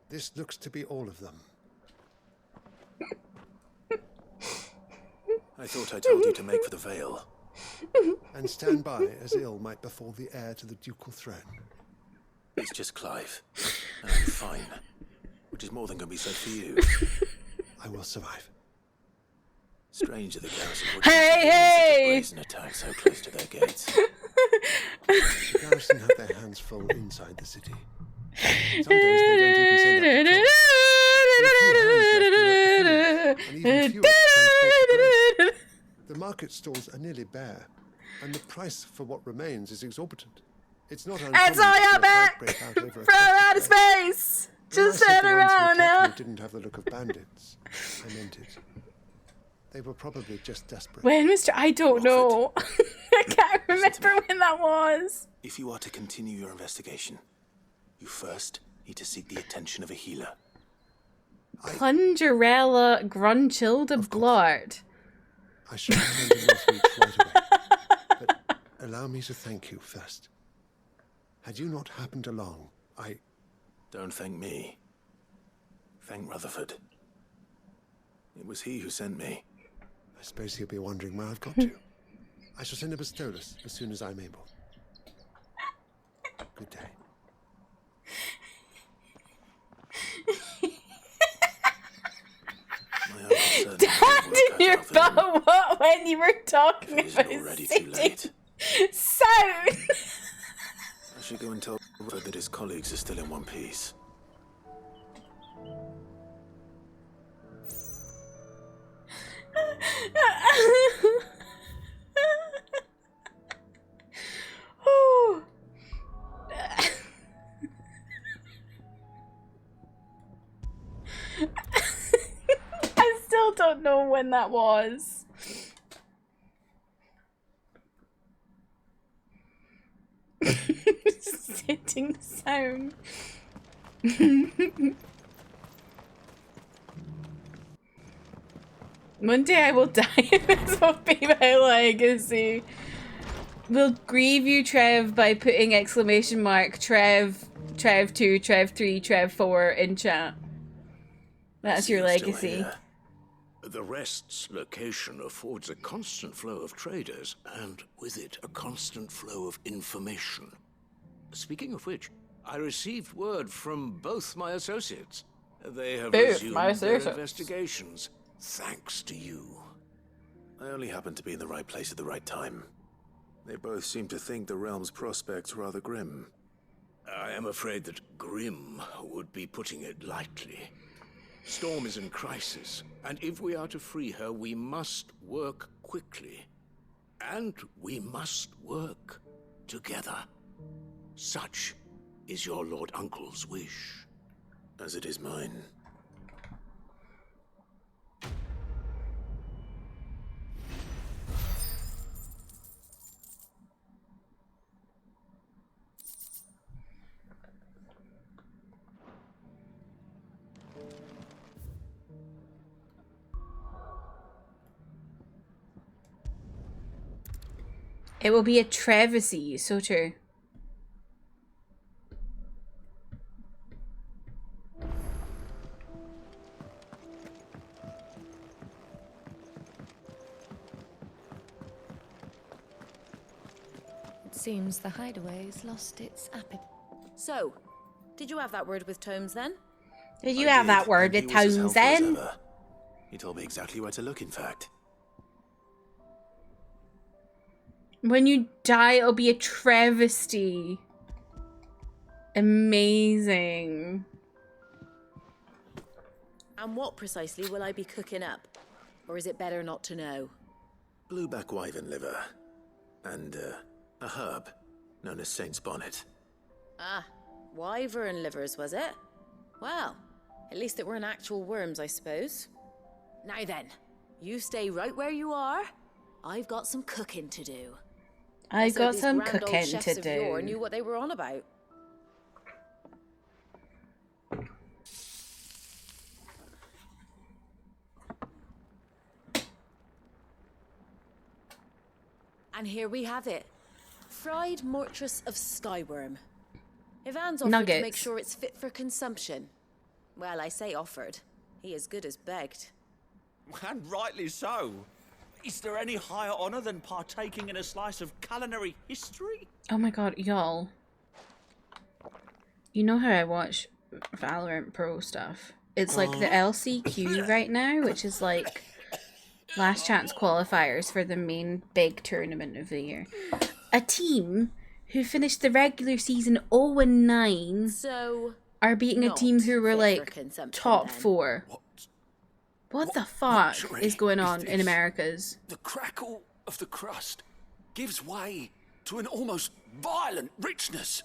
This looks to be all of them.
I thought I told you to make for the Vale.
And stand by, as ill might befall the heir to the ducal throne.
It's just Clive. And I'm fine. Which is more than going to be said for you.
I will survive.
Strange that the garrison would
Hey!
brazen attack so close to their gates.
The garrison have their hands full inside the city. Sometimes they don't even send up the troops. And even fewer to transport the goods. The market stalls are nearly bare, and the price for what remains is exorbitant. It's not uncommon
It's all your back! Throw out of space! Just turn around now!
Didn't have the look of bandits. I meant it. They were probably just desperate.
When Mr. I don't know. I can't remember when that was.
If you are to continue your investigation, you first need to seek the attention of a healer.
Plungerella Grunchilda Blood.
I shall return to Northreach right away. But allow me to thank you first. Had you not happened along,
Don't thank me. Thank Rutherford. It was he who sent me.
I suppose he'll be wondering where I've got to. I shall send a Bastolus as soon as I'm able. Good day.
Dad in your butt, what when you were talking about sitting sound?
I should go and tell Rutherford that his colleagues are still in one piece.
I still don't know when that was. Sitting sound. One day I will die. This will be my legacy. We'll grieve you, Trev, by putting exclamation mark Trev 2, Trev 3, Trev 4 in chat. That's your legacy.
The Rest's location affords a constant flow of traders, and with it, a constant flow of information. Speaking of which, I received word from both my associates. They have resumed their investigations, thanks to you.
I only happened to be in the right place at the right time. They both seem to think the realm's prospects rather grim.
I am afraid that grim would be putting it lightly. Storm is in crisis, and if we are to free her, we must work quickly. And we must work together. Such is your Lord Uncle's wish.
As it is mine.
It will be a travesty, so true.
It seems the hideaway's lost its appetite.
So, did you have that word with Tomes then?
Did you have that word with Tomes then?
He told me exactly where to look, in fact.
When you die, it'll be a travesty. Amazing.
And what precisely will I be cooking up? Or is it better not to know?
Blueback wyvern liver. And, a herb known as Saint's Bonnet.
Ah, wyvern livers, was it? Well, at least it weren't actual worms, I suppose. Now then, you stay right where you are. I've got some cooking to do.
I've got some
cooking
cooking to do.
Knew what they were on about. And here we have it. Fried mortress of skyworm. Ivan's offered
Nuggets.
to make sure it's fit for consumption. Well, I say offered. He as good as begged.
And rightly so. Is there any higher honor than partaking in a slice of culinary history?
Oh my god, y'all. You know how I watch Valorant Pro stuff? It's like the LCQ right now, which is like last chance qualifiers for the main big tournament of the year. A team who finished the regular season 0-9
So
are beating a team who were like top 4. What the fuck is going on in Americas?
The crackle of the crust gives way to an almost violent richness.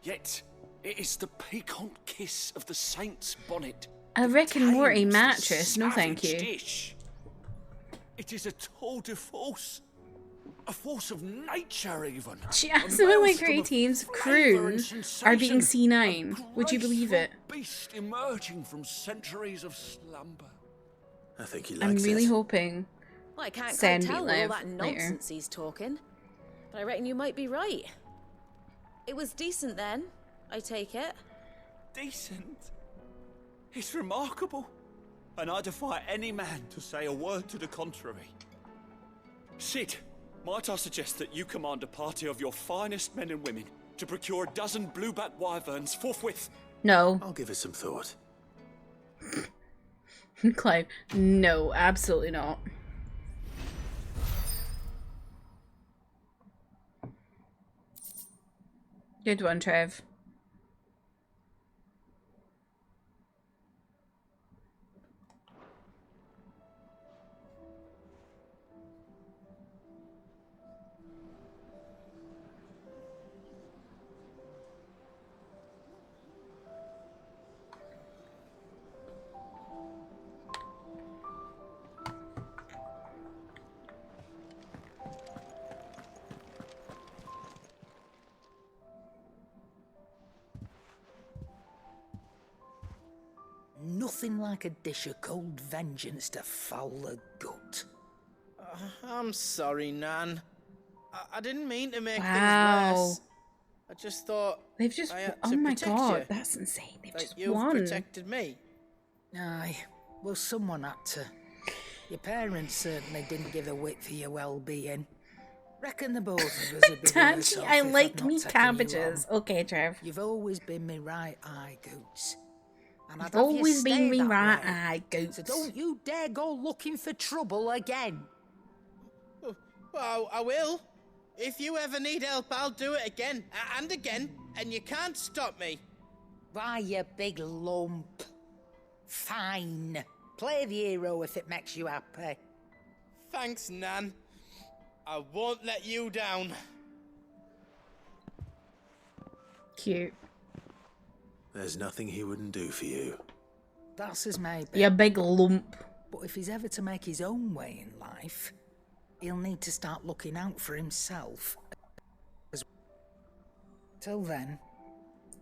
Yet it is the piquant kiss of the saint's bonnet.
A Rick and Morty
tames the
mattress, no thank
savage
you.
dish. It is a tour de force. A force of nature, even.
Some of my great teams of croons are beating C9. Would you believe it?
Beast emerging from centuries of slumber.
I think he
I'm
likes
really
it.
hoping.
Well, I can't quite
Send me
tell with all
live
that
later.
nonsense he's talking. But I reckon you might be right. It was decent then, I take it.
Decent? It's remarkable. And I defy any man to say a word to the contrary. Sid, might I suggest that you command a party of your finest men and women to procure a dozen blueback wyverns forthwith?
No.
I'll give it some thought.
Clive, no, absolutely not. Good one, Trev.
Nothing like a dish of cold vengeance to foul the gut.
I'm sorry, Nan. I didn't mean to make
Wow.
things worse. I just thought
They've just.
I had
Oh
to
my
protect
god,
you,
that's insane. They've
like
just
you've
won.
protected me.
Aye, well, someone had to. Your parents certainly didn't give a whit for your well-being. Reckon the both of us would be worse
Tachi,
off
I
if I'd
like
not
me
taken you
cabbages.
on.
Okay, Trev.
You've always been me right eye, Goots. And I'd
You've
have you
always been
stay
me
that
right
way.
eye, Goots.
So don't you dare go looking for trouble again.
Well, I will. If you ever need help, I'll do it again and again, and you can't stop me.
Why, you big lump. Fine. Play the hero if it makes you happy.
Thanks, Nan. I won't let you down.
Cute.
There's nothing he wouldn't do for you.
That's his maybe.
You big lump.
But if he's ever to make his own way in life, he'll need to start looking out for himself. Till then,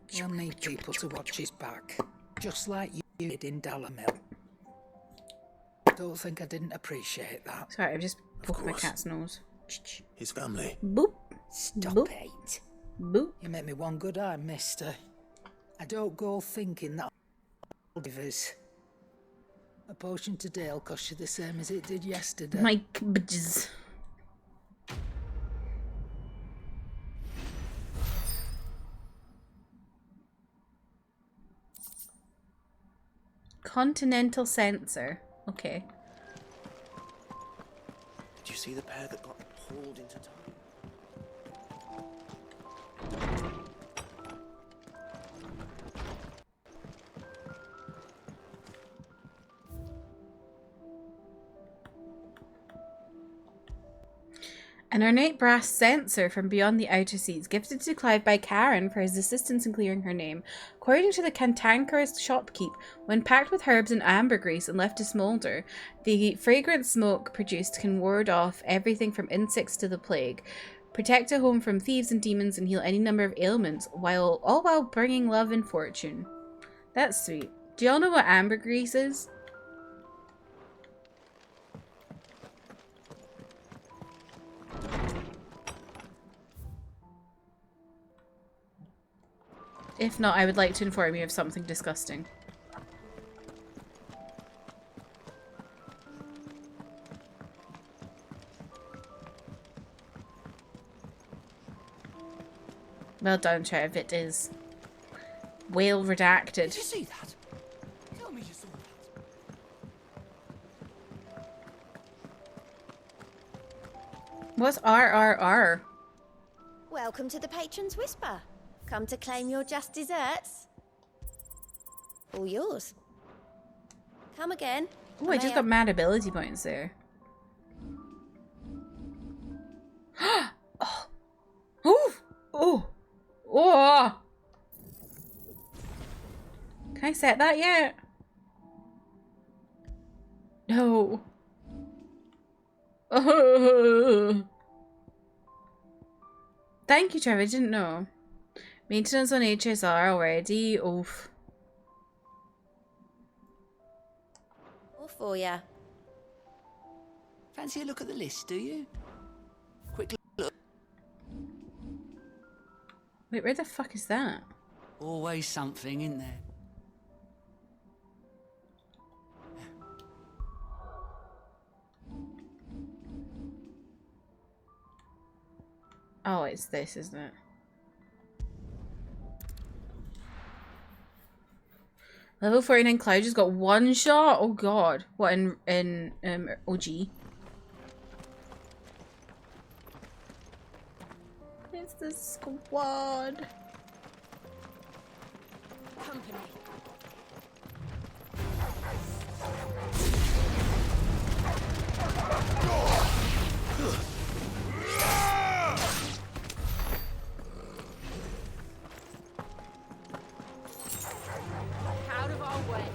he'll need people to watch his back, just like you did in Dalamil. Don't think I didn't appreciate that.
Sorry, I've just poked my
course.
cat's nose.
His family.
Boop.
Stop
Boop.
it.
Boop.
You make me one good eye, mister. I don't go thinking that divers. A potion today will cost you the same as it did yesterday.
My cabbages. Continental sensor. Okay.
Did you see the pair that got hauled into time?
An ornate brass censer from beyond the outer seas, gifted to Clive by Karen for his assistance in clearing her name. According to the cantankerous shopkeep, when packed with herbs and ambergris and left to smoulder, the fragrant smoke produced can ward off everything from insects to the plague, protect a home from thieves and demons, and heal any number of ailments, all while bringing love and fortune. That's sweet. Do y'all know what ambergris is? If not, I would like to inform you of something disgusting. Well done, Trev. It is well redacted.
Did you see that? Tell me you saw that.
What's RRR?
Welcome to the Patron's Whisper. Come to claim your just desserts. All yours. Come again.
Oh, I just got mad ability points there. Oh. Ooh. Oh. Oh. Can I set that yet? No. Oh. Thank you, Trevor. I didn't know. Maintenance on HSR already. Oof.
All for ya.
Fancy a look at the list, do you? Quick look.
Wait, where the fuck is that?
Always something, isn't there?
Oh, it's this, isn't it? Level 49 Cloud just got one shot? Oh god. What, in OG? It's the squad.
Company.
Out of our way.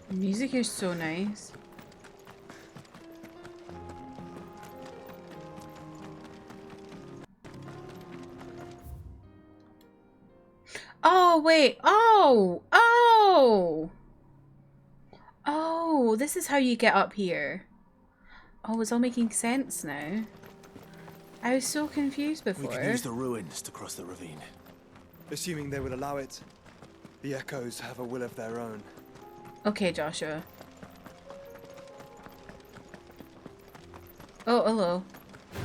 The music is so nice. Oh, wait. Oh! Oh! Oh, this is how you get up here. Oh, it's all making sense now. I was so confused before.
We can use the ruins to cross the ravine.
Assuming they will allow it. The echoes have a will of their own.
Okay, Joshua. Oh, hello.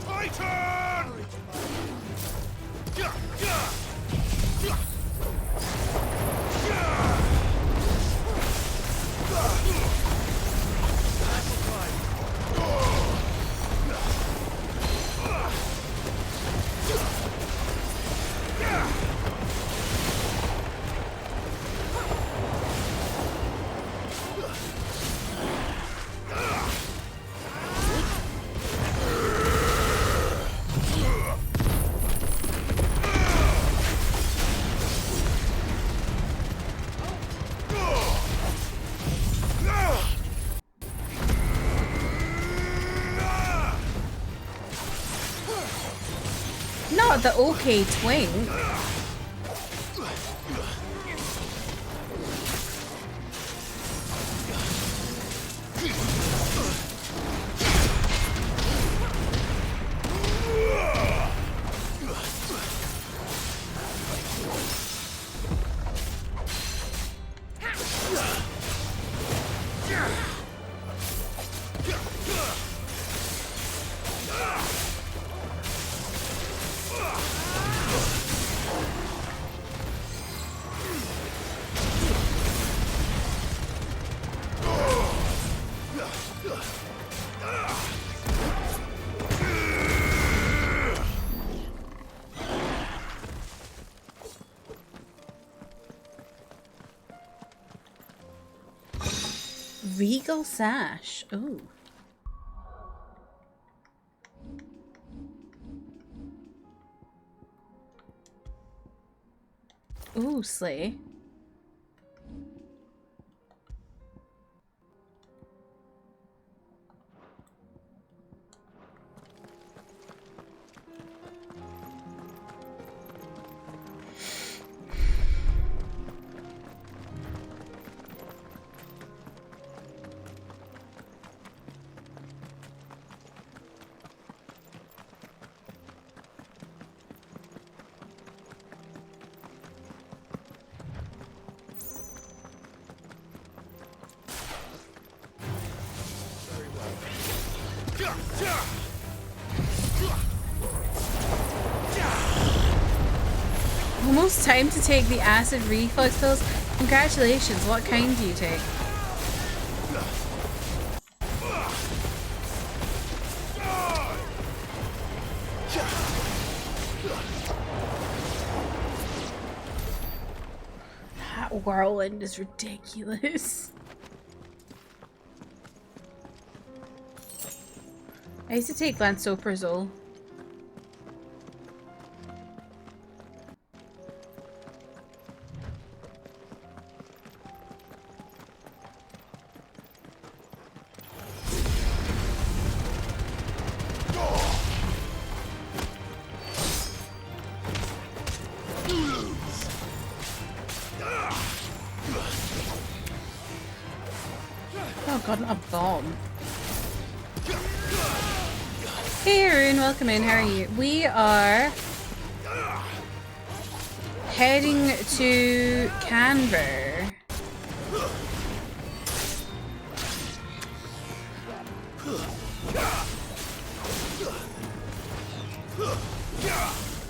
Titan!
Not the OK twink. Regal sash. Ooh. Ooh, slay. Almost time to take the acid reflux pills. Congratulations, what kind do you take? That whirlwind is ridiculous. I used to take lansoprazole. Oh god, not a bomb. Hey Arun, welcome in, how are you? We are heading to Canberra.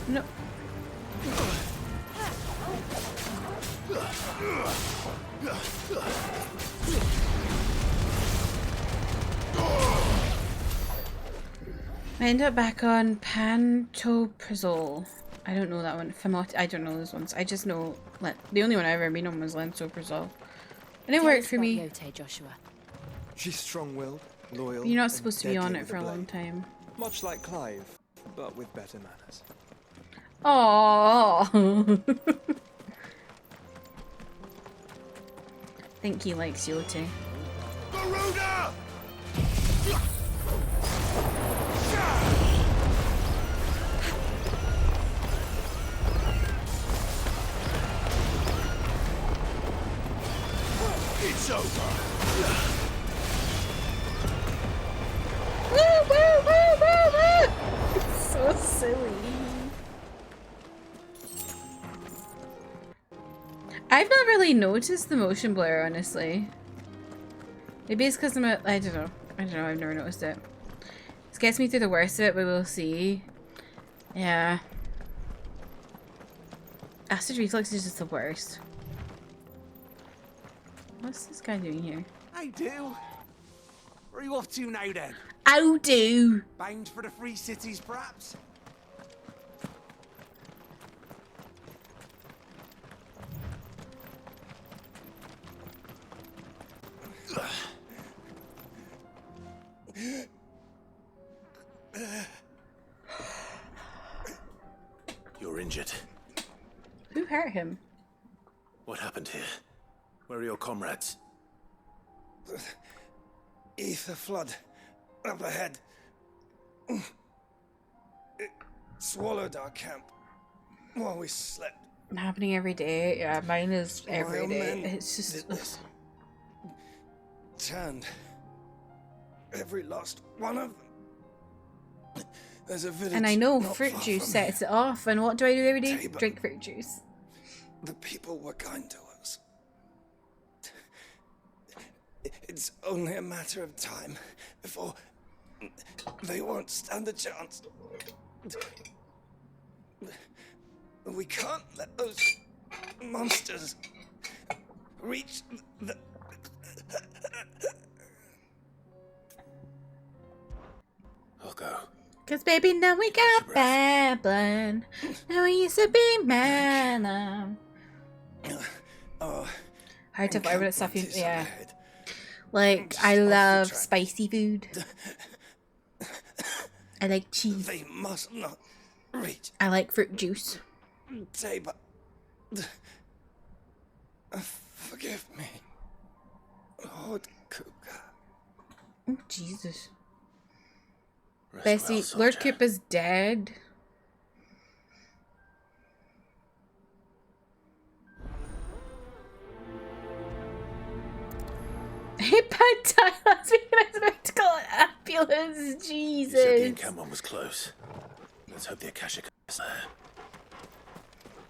No. I end up back on pantoprazole. I don't know that one. I don't know those ones. I just know the only one I've ever been on was lansoprazole, and it worked for me.
Joshua.
She's strong-willed, loyal.
You're not supposed to be
deadly
on it
with
for a
blade.
long time.
Much like Clive, but with better manners.
Aww. I think he likes Yote.
Garuda! It's over.
Woo, woo, woo, woo, woo! It's so silly. I've not really noticed the motion blur, honestly. Maybe it's because I don't know. I've never noticed it. This gets me through the worst of it, but we'll see. Yeah. Acid reflux is just the worst. What's this guy doing here?
I do. Where are you off to now then?
How do?
Bound for the Free Cities, perhaps?
You're injured.
Who hurt him?
What happened here? Where are your comrades?
Ether flood up ahead. It swallowed our camp while we slept.
Happening every day. Yeah, mine is every
Wild
day.
men
It's just.
did this. Turned every last one of them. There's a village.
And I know
not
fruit
far
juice
from
sets it off. And what do I do every day?
Tabor.
Drink fruit juice.
The people were kind to us. It's only a matter of time before they won't stand a chance. We can't let those monsters reach the...
I'll go.
Cause baby, now we got bad blood. Now we used to be man. Hard to avoid with stuff. Yeah. Like I love spicy food. I like cheese.
They must not reach.
I like fruit juice.
Tabor. Forgive me, Lord Cougar.
Oh, Jesus.
Rest
Bessie,
well,
Lord
soldier.
Cooper's dead. Hey, bad time. Last week I was about to call an ambulance.
You said the
Jesus.
encampment was close. Let's hope the Akashic is there.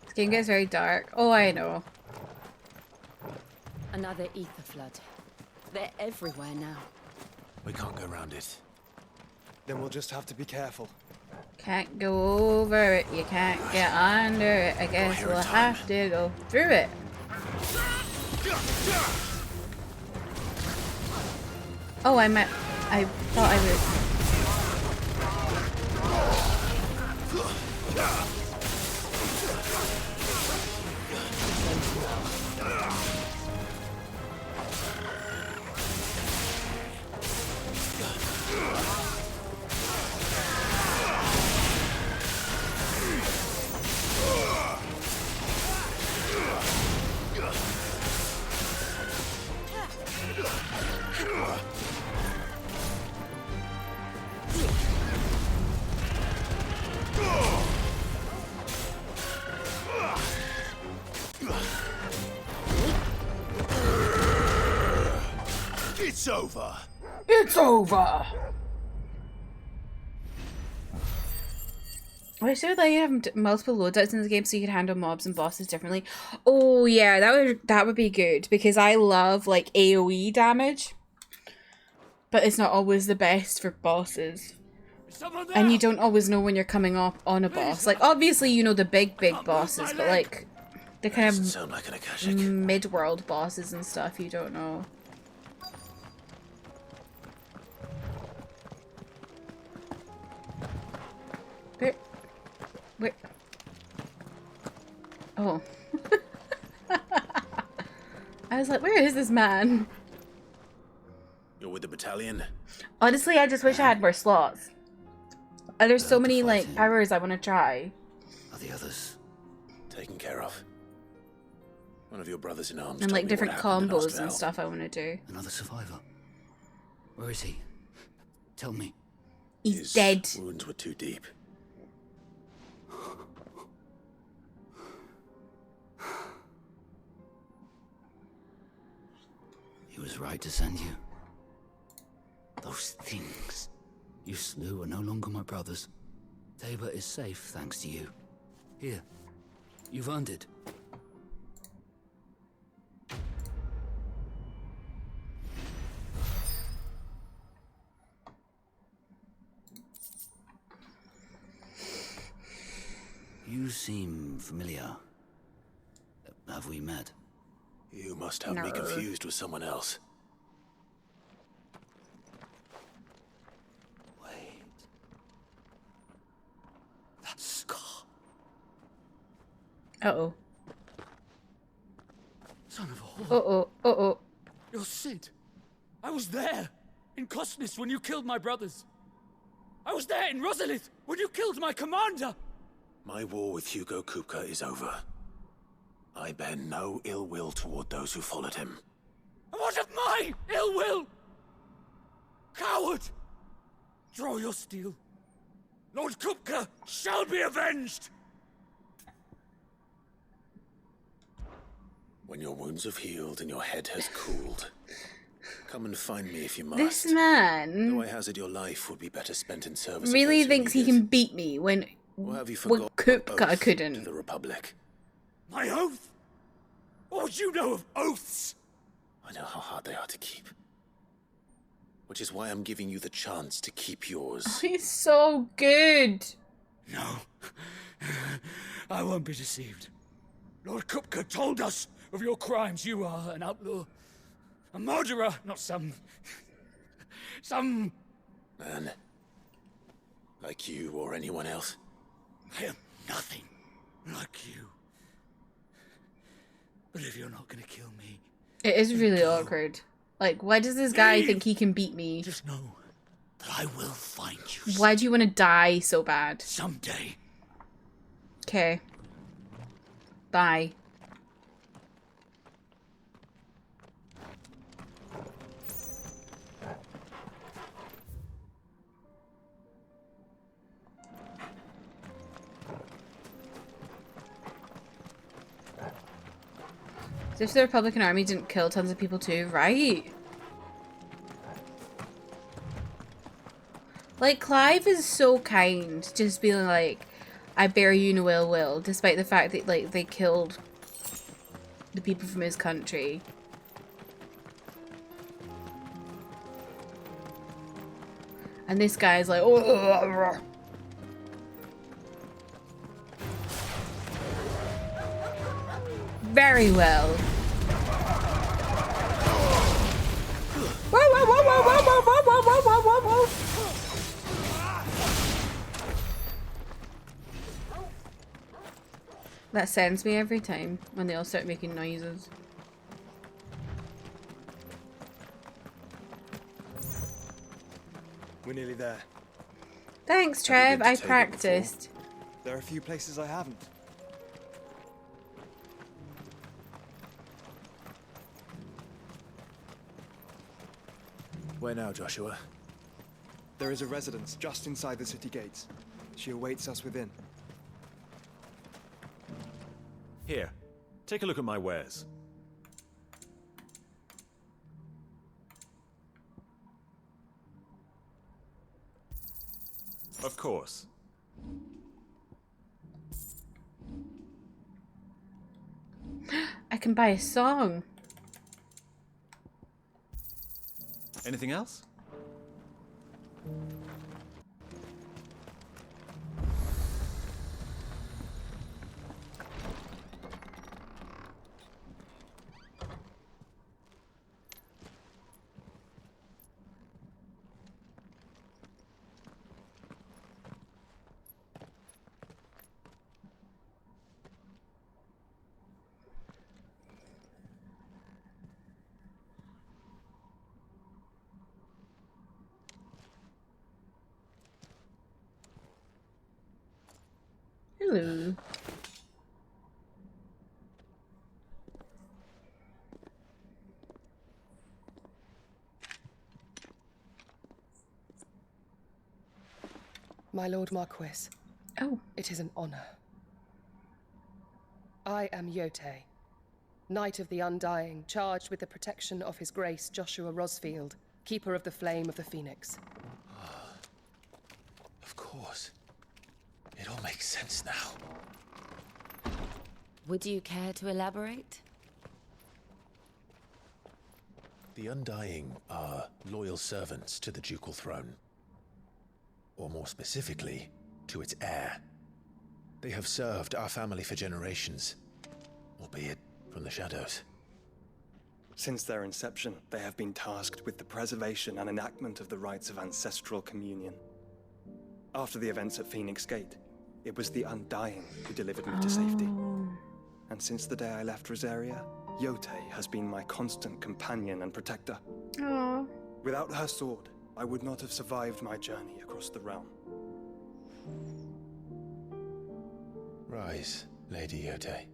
This game gets very dark. Oh, I know.
Another ether flood. They're everywhere now.
We can't go around it.
Then we'll just have to be careful.
Can't go over it. You can't get under it. I guess we'll have to go through it. Oh, I thought I was.
It's over.
It's over. I should like have multiple loadouts in the game so you can handle mobs and bosses differently. Oh yeah, that would be good because I love like AoE damage, but it's not always the best for bosses. And you don't always know when you're coming up on a boss. Like obviously you know the big bosses, but like the kind of
Sound like an Akashic.
mid-world bosses and stuff you don't know. Where? Oh. I was like, where is this man?
You're with the battalion?
Honestly, I just wish I had more slots. There's so many like powers I want to try.
Are the others taken care of? One of your brothers in arms
And
told
like
me
different
what happened and asked
combos
for
and
help.
stuff I want to do.
Another survivor. Where is he? Tell me.
He's dead.
Wounds were too deep.
He was right to send you. Those things you slew are no longer my brothers. Tabor is safe thanks to you. Here, you've earned it. You seem familiar. Have we met?
You must have me confused with someone else.
Wait. That scar.
Uh-oh.
Son of a whore.
Uh-oh. Uh-oh.
You're Sid. I was there, in Cosnis, when you killed my brothers. I was there in Rosalith, when you killed my commander.
My war with Hugo Kupka is over. I bear no ill will toward those who followed him.
And what of my ill will? Coward! Draw your steel. Lord Kupka shall be avenged!
When your wounds have healed and your head has cooled, come and find me if you must.
This man
Though I hazard your life would be better spent in service.
really
of those who
thinks he
need it.
can beat me when
Or have you forgotten
Kupka
oath
couldn't.
to the Republic?
My oath? What would you know of oaths?
I know how hard they are to keep. Which is why I'm giving you the chance to keep yours.
He's so good.
No. I won't be deceived. Lord Kupka told us of your crimes. You are an outlaw. A murderer, not some
Man. Like you or anyone else.
I am nothing like you. But if you're not gonna kill me...
It is really awkward. Like, why does this guy think he can beat me?
Just know that I will find you.
Why do you want to die so bad?
Someday.
Okay. Bye. As if the Republican army didn't kill tons of people too, right? Like, Clive is so kind, just being like, I bear you no ill will, despite the fact that, like, they killed the people from his country. And this guy is like, oh. Very well. Whoa, whoa, whoa, whoa, whoa, whoa, whoa, whoa, whoa, whoa, whoa. That sends me every time when they all start making noises.
We're nearly there.
Thanks, Trev. I practiced.
There are a few places I haven't.
Where now, Joshua?
There is a residence just inside the city gates. She awaits us within.
Here, take a look at my wares. Of course.
I can buy a song.
Anything else?
Hello.
My Lord Marquis.
Oh.
It is an honor. I am Yote, Knight of the Undying, charged with the protection of His Grace Joshua Rosfield, Keeper of the Flame of the Phoenix.
Of course. It all makes sense now.
Would you care to elaborate?
The Undying are loyal servants to the ducal throne. Or more specifically, to its heir. They have served our family for generations, albeit from the shadows.
Since their inception, they have been tasked with the preservation and enactment of the rites of ancestral communion. After the events at Phoenix Gate, it was the Undying who delivered me to safety. And since the day I left Rosaria, Yote has been my constant companion and protector.
Aww.
Without her sword, I would not have survived my journey across the realm.
Rise, Lady Yote.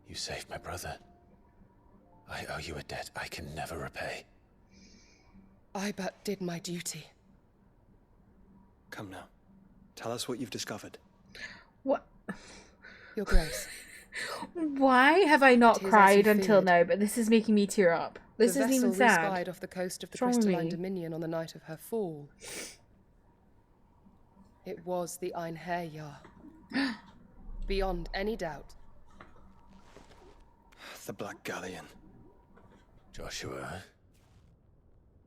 You saved my brother. I owe you a debt I can never repay.
I but did my duty.
Come now. Tell us what you've discovered.
What?
Your Grace.
Why have I not
It is as
cried
you
until
feared.
now? But this is making me tear up. This
The
isn't even
vessel we
sad.
spied off the coast of the
What's wrong with
Crystalline
me?
Dominion on the night of her fall. It was the Einherjar. Beyond any doubt.
The Black Galleon.
Joshua,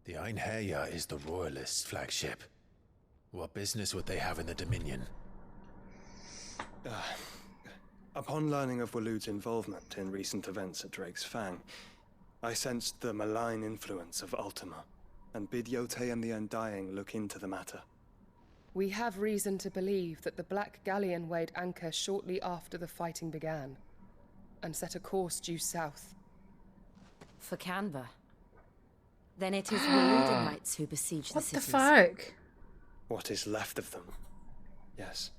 the Einherjar is the Royalists' flagship. What business would they have in the Dominion?
Upon learning of Waloed's involvement in recent events at Drake's Fang, I sensed the malign influence of Ultima, and bid Yote and the Undying look into the matter.
We have reason to believe that the Black Galleon weighed anchor shortly after the fighting began, and set a course due south.
For Canva. Then it is Waloedian knights who besiege the
What the
cities.
fuck?
What is left of them? Yes.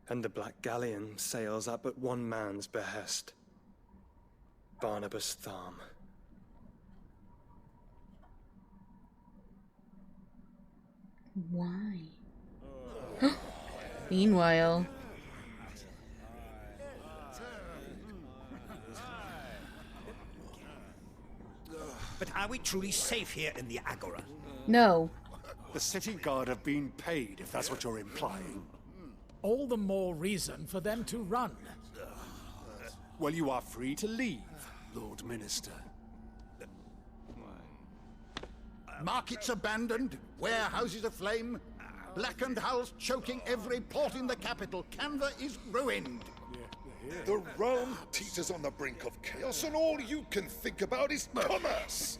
And the Black Galleon sails at but one man's behest. Barnabas Tharm.
Why? Meanwhile,
But are we truly safe here in the Agora?
No.
The city guard have been paid, if that's what you're implying.
All the more reason for them to run.
Well, you are free to leave, Lord Minister.
Markets abandoned, warehouses aflame, blackened hulls choking every port in the capital. Canva is ruined.
The realm teeters on the brink of chaos, and all you can think about is commerce.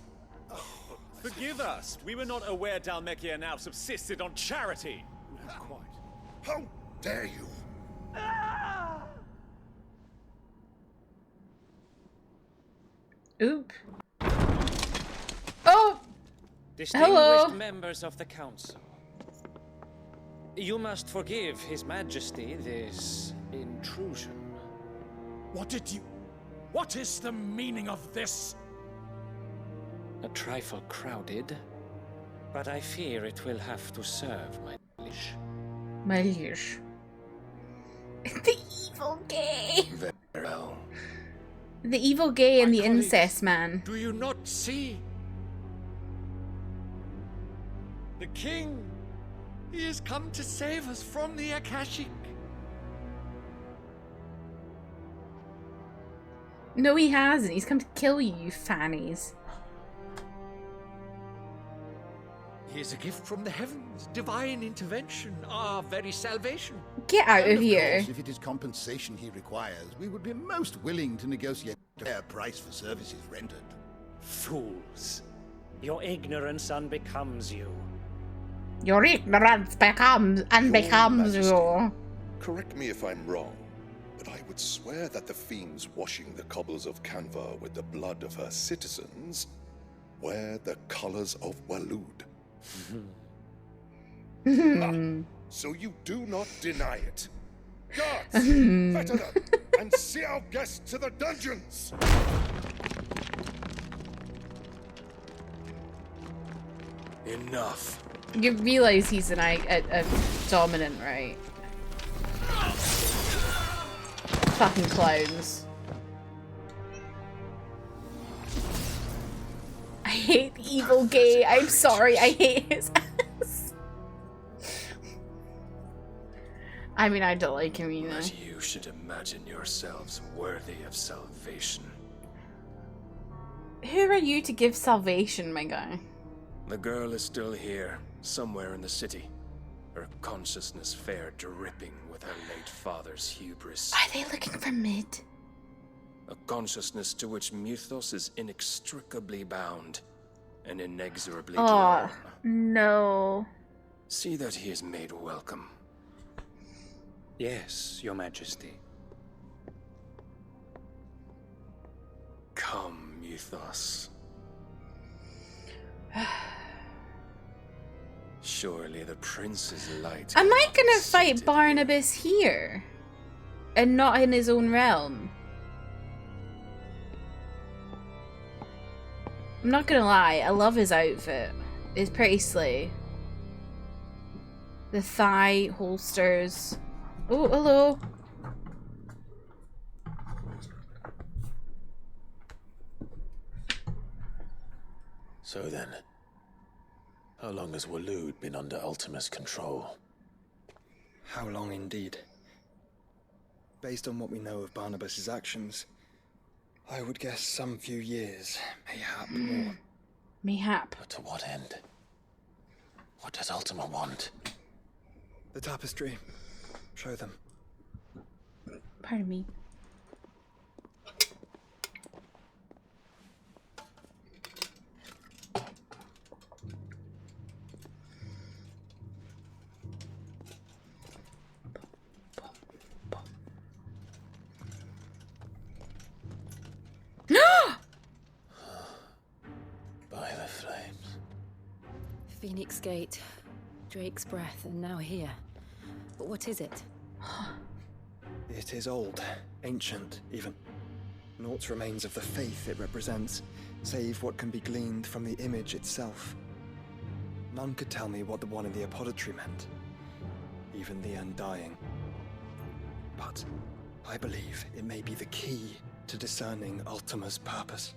Forgive us. We were not aware Dhalmekia now subsisted on charity.
How dare you?
Oop. Oh!
Distinguished
Hello.
members of the council, you must forgive His Majesty this intrusion.
What is the meaning of this?
A trifle crowded, but I fear it will have to serve my liege.
My liege. The evil gay.
Very well.
The evil gay and the incest man.
Do you not see? The king! He has come to save us from the Akashic.
No, he hasn't. He's come to kill you, you fannies.
He is a gift from the heavens, divine intervention, our very salvation.
Get out of
Of
here.
course, if it is compensation he requires, we would be most willing to negotiate a fair price for services rendered.
Fools. Your ignorance unbecomes you.
Your ignorance becomes you.
Correct me if I'm wrong, but I would swear that the fiends washing the cobbles of Canva with the blood of her citizens wear the colors of Waloed. So you do not deny it. Guards, fetter them and see our guests to the dungeons.
Enough.
You realize he's a dominant, right? Fucking clowns. I hate evil gay. I'm sorry. I hate his ass. I mean, I don't like him either.
But you should imagine yourselves worthy of salvation.
Who are you to give salvation, my guy?
The girl is still here, somewhere in the city. Her consciousness fair dripping with her late father's hubris.
Are they looking for Mid?
A consciousness to which Mythos is inextricably bound and inexorably drawn.
Oh, no.
See that he is made welcome.
Yes, Your Majesty.
Come, Mythos. Surely the prince's light.
Am I gonna fight Barnabas here? And not in his own realm? I'm not gonna lie, I love his outfit. It's pretty slay. The thigh holsters. Oh, hello.
So then, how long has Waloed been under Ultima's control?
How long indeed? Based on what we know of Barnabas's actions, I would guess some few years, mayhap more.
Mayhap.
But to what end? What does Ultima want?
The tapestry. Show them.
Pardon me.
By the flames.
Phoenix Gate, Drake's Breath, and now here. But what is it?
It is old, ancient, even. Naught remains of the faith it represents, save what can be gleaned from the image itself. None could tell me what the one in the apothecary meant, even the Undying. But I believe it may be the key to discerning Ultima's purpose.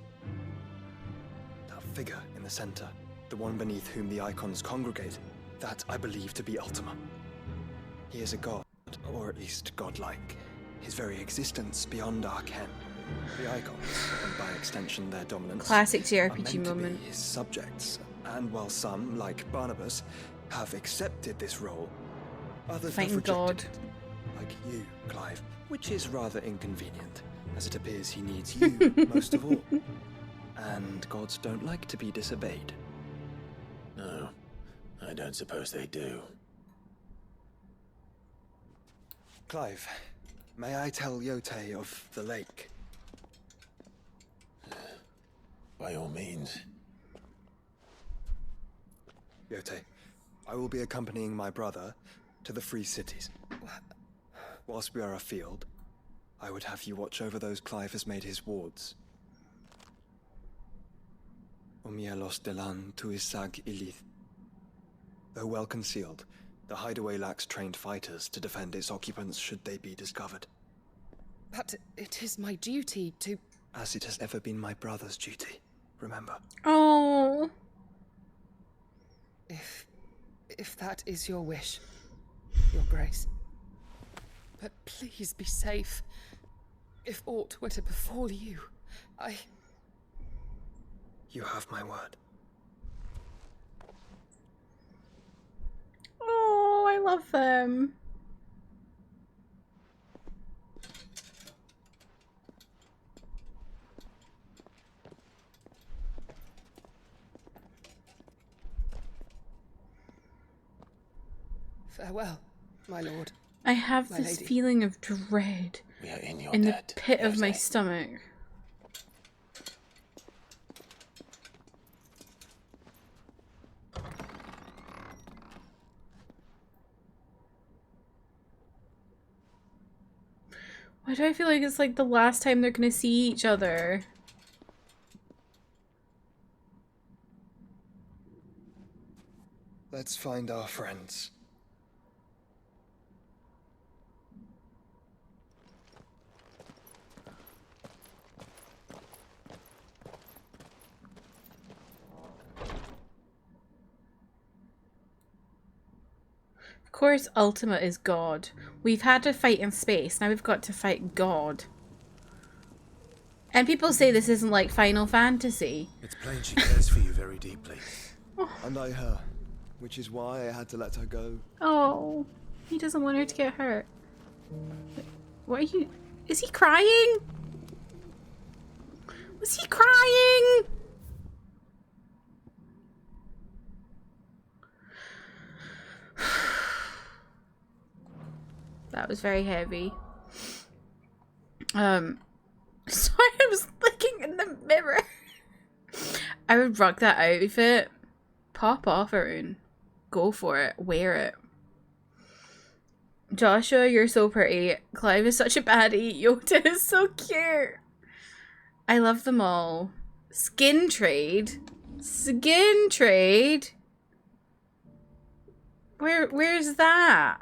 The figure in the center, the one beneath whom the icons congregate, that I believe to be Ultima. He is a god, or at least godlike. His very existence beyond our ken. The icons, and by extension their dominance,
Classic JRPG
are meant
moment.
to be his subjects. And while some, like Barnabas, have accepted this role, others
Thank
have rejected
God.
it. Like you, Clive, which is rather inconvenient, as it appears he needs you most of all. And gods don't like to be disobeyed.
No, I don't suppose they do.
Clive, may I tell Yote of the lake?
By all means.
Yote, I will be accompanying my brother to the Free Cities. Whilst we are afield, I would have you watch over those Clive has made his wards. Omielos delan tuisag ilith. Though well concealed, the hideaway lacks trained fighters to defend its occupants should they be discovered.
But it is my duty to...
As it has ever been my brother's duty, remember.
Oh.
If that is your wish, Your Grace. But please be safe. If aught were to befall you,
You have my word.
Oh, I love them.
Farewell, my lord.
I have
My
this
lady.
feeling of dread
We are in your
in the
debt,
pit of my
Jose.
stomach. Why do I feel like it's like the last time they're gonna see each other?
Let's find our friends.
Of course, Ultima is God. We've had to fight in space, now we've got to fight God. And people say this isn't like Final Fantasy.
It's plain she cares for you very deeply.
And I her, which is why I had to let her go.
Oh, he doesn't want her to get hurt. What are you... Is he crying? Was he crying? That was very heavy. Sorry, I was looking in the mirror. I would rock that outfit. Pop off, Arun. Go for it. Wear it. Joshua, you're so pretty. Clive is such a baddie. Yota is so cute. I love them all. Skin trade? Skin trade? Where's that?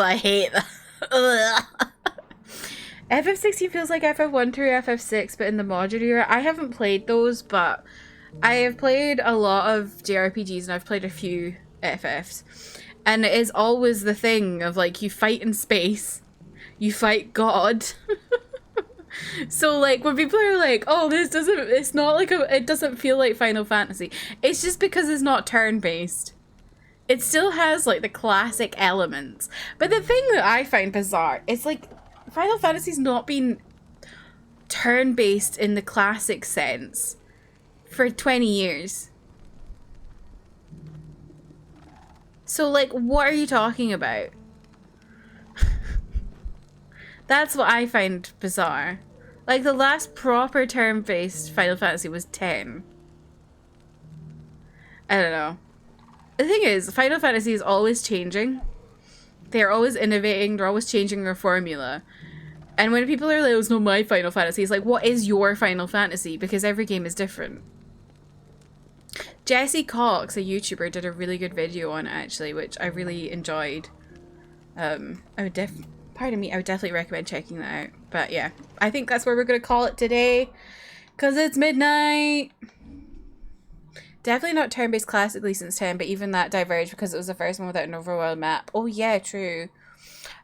I hate that. FF16 feels like FF1 through FF6, but in the modular era. I haven't played those, but I have played a lot of JRPGs and I've played a few FFs. And it is always the thing of like, you fight in space, you fight God. So like, when people are like, oh, it's not like it doesn't feel like Final Fantasy. It's just because it's not turn-based. It still has, like, the classic elements. But the thing that I find bizarre is, like, Final Fantasy's not been turn-based in the classic sense for 20 years. So, like, what are you talking about? That's what I find bizarre. Like, the last proper turn-based Final Fantasy was 10. I don't know. The thing is, Final Fantasy is always changing. They're always innovating. They're always changing their formula. And when people are like, oh, it's not my Final Fantasy, it's like, what is your Final Fantasy? Because every game is different. Jesse Cox, a YouTuber, did a really good video on it actually, which I really enjoyed. I would definitely recommend checking that out. But yeah, I think that's where we're gonna call it today, cause it's midnight. Definitely not turn-based classically since 10, but even that diverged because it was the first one without an overworld map. Oh yeah, true.